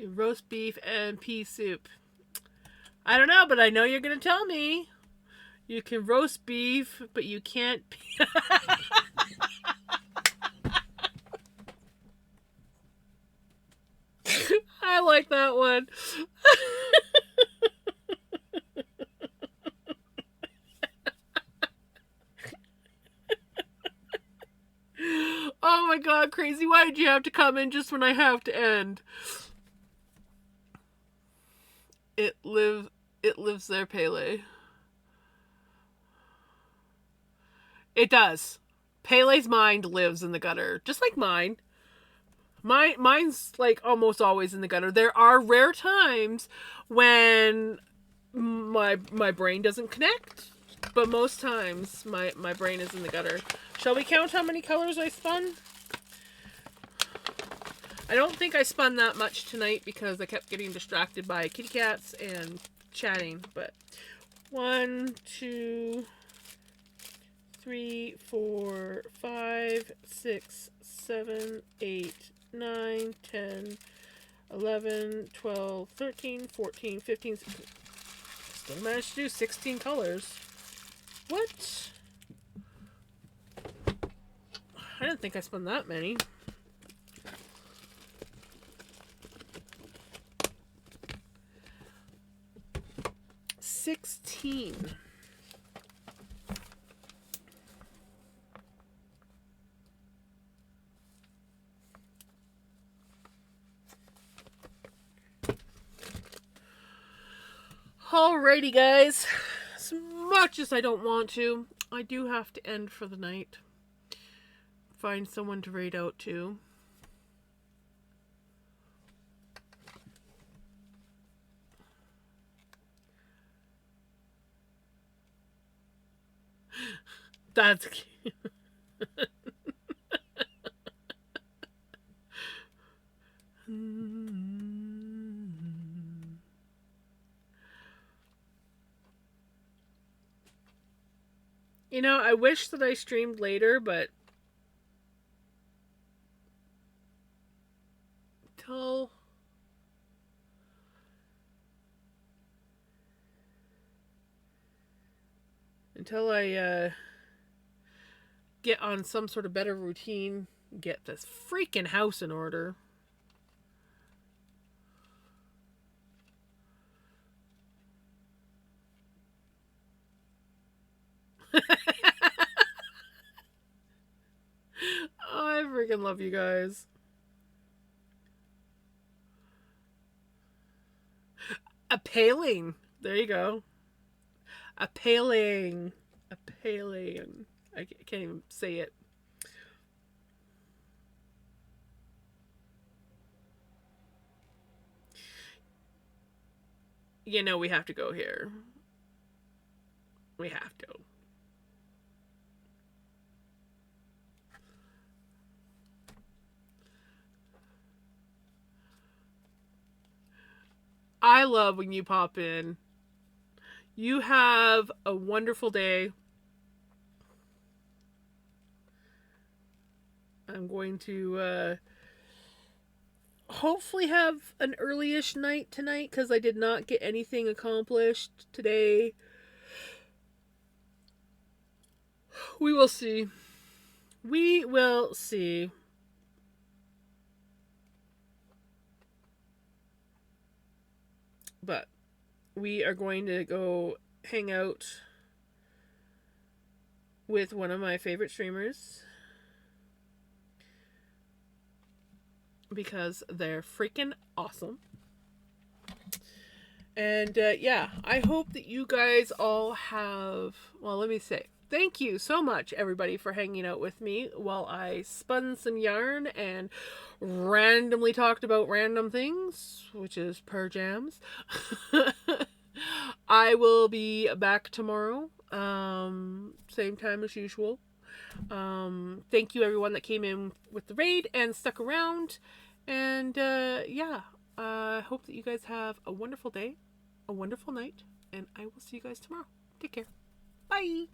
S1: Roast beef and pea soup. I don't know, but I know you're going to tell me. You can roast beef, but you can't. I like that one. Oh my god, crazy. Why did you have to come in just when I have to end? It lives there, Pele. It does. Pele's mind lives in the gutter, just like mine. Mine's like almost always in the gutter. There are rare times when my brain doesn't connect, but most times my brain is in the gutter. Shall we count how many colors I spun? I don't think I spun that much tonight because I kept getting distracted by kitty cats and chatting, but 1, 2, 3, 4, 5, 6, 7, 8, 9, 10, 11, 12, 13, 14, 15, 16. Still managed to do 16 colors. What? I didn't think I spun that many. Alrighty, guys. As much as I don't want to, I do have to end for the night. Find someone to raid out to. That's cute. You know, I wish that I streamed later, but until I get on some sort of better routine, get this freaking house in order. Oh, I freaking love you guys. A paling. There you go. A paling. A paling. I can't even say it. You know, we have to go here. We have to. I love when you pop in. You have a wonderful day. I'm going to hopefully have an early-ish night tonight because I did not get anything accomplished today. We will see. We will see. But we are going to go hang out with one of my favorite streamers because they're freaking awesome. And yeah, I hope that you guys all have, well, let me say, thank you so much, everybody, for hanging out with me while I spun some yarn and randomly talked about random things, which is per jams. I will be back tomorrow, same time as usual. Thank you, everyone that came in with the raid and stuck around. And yeah, I hope that you guys have a wonderful day, a wonderful night, and I will see you guys tomorrow. Take care. Bye.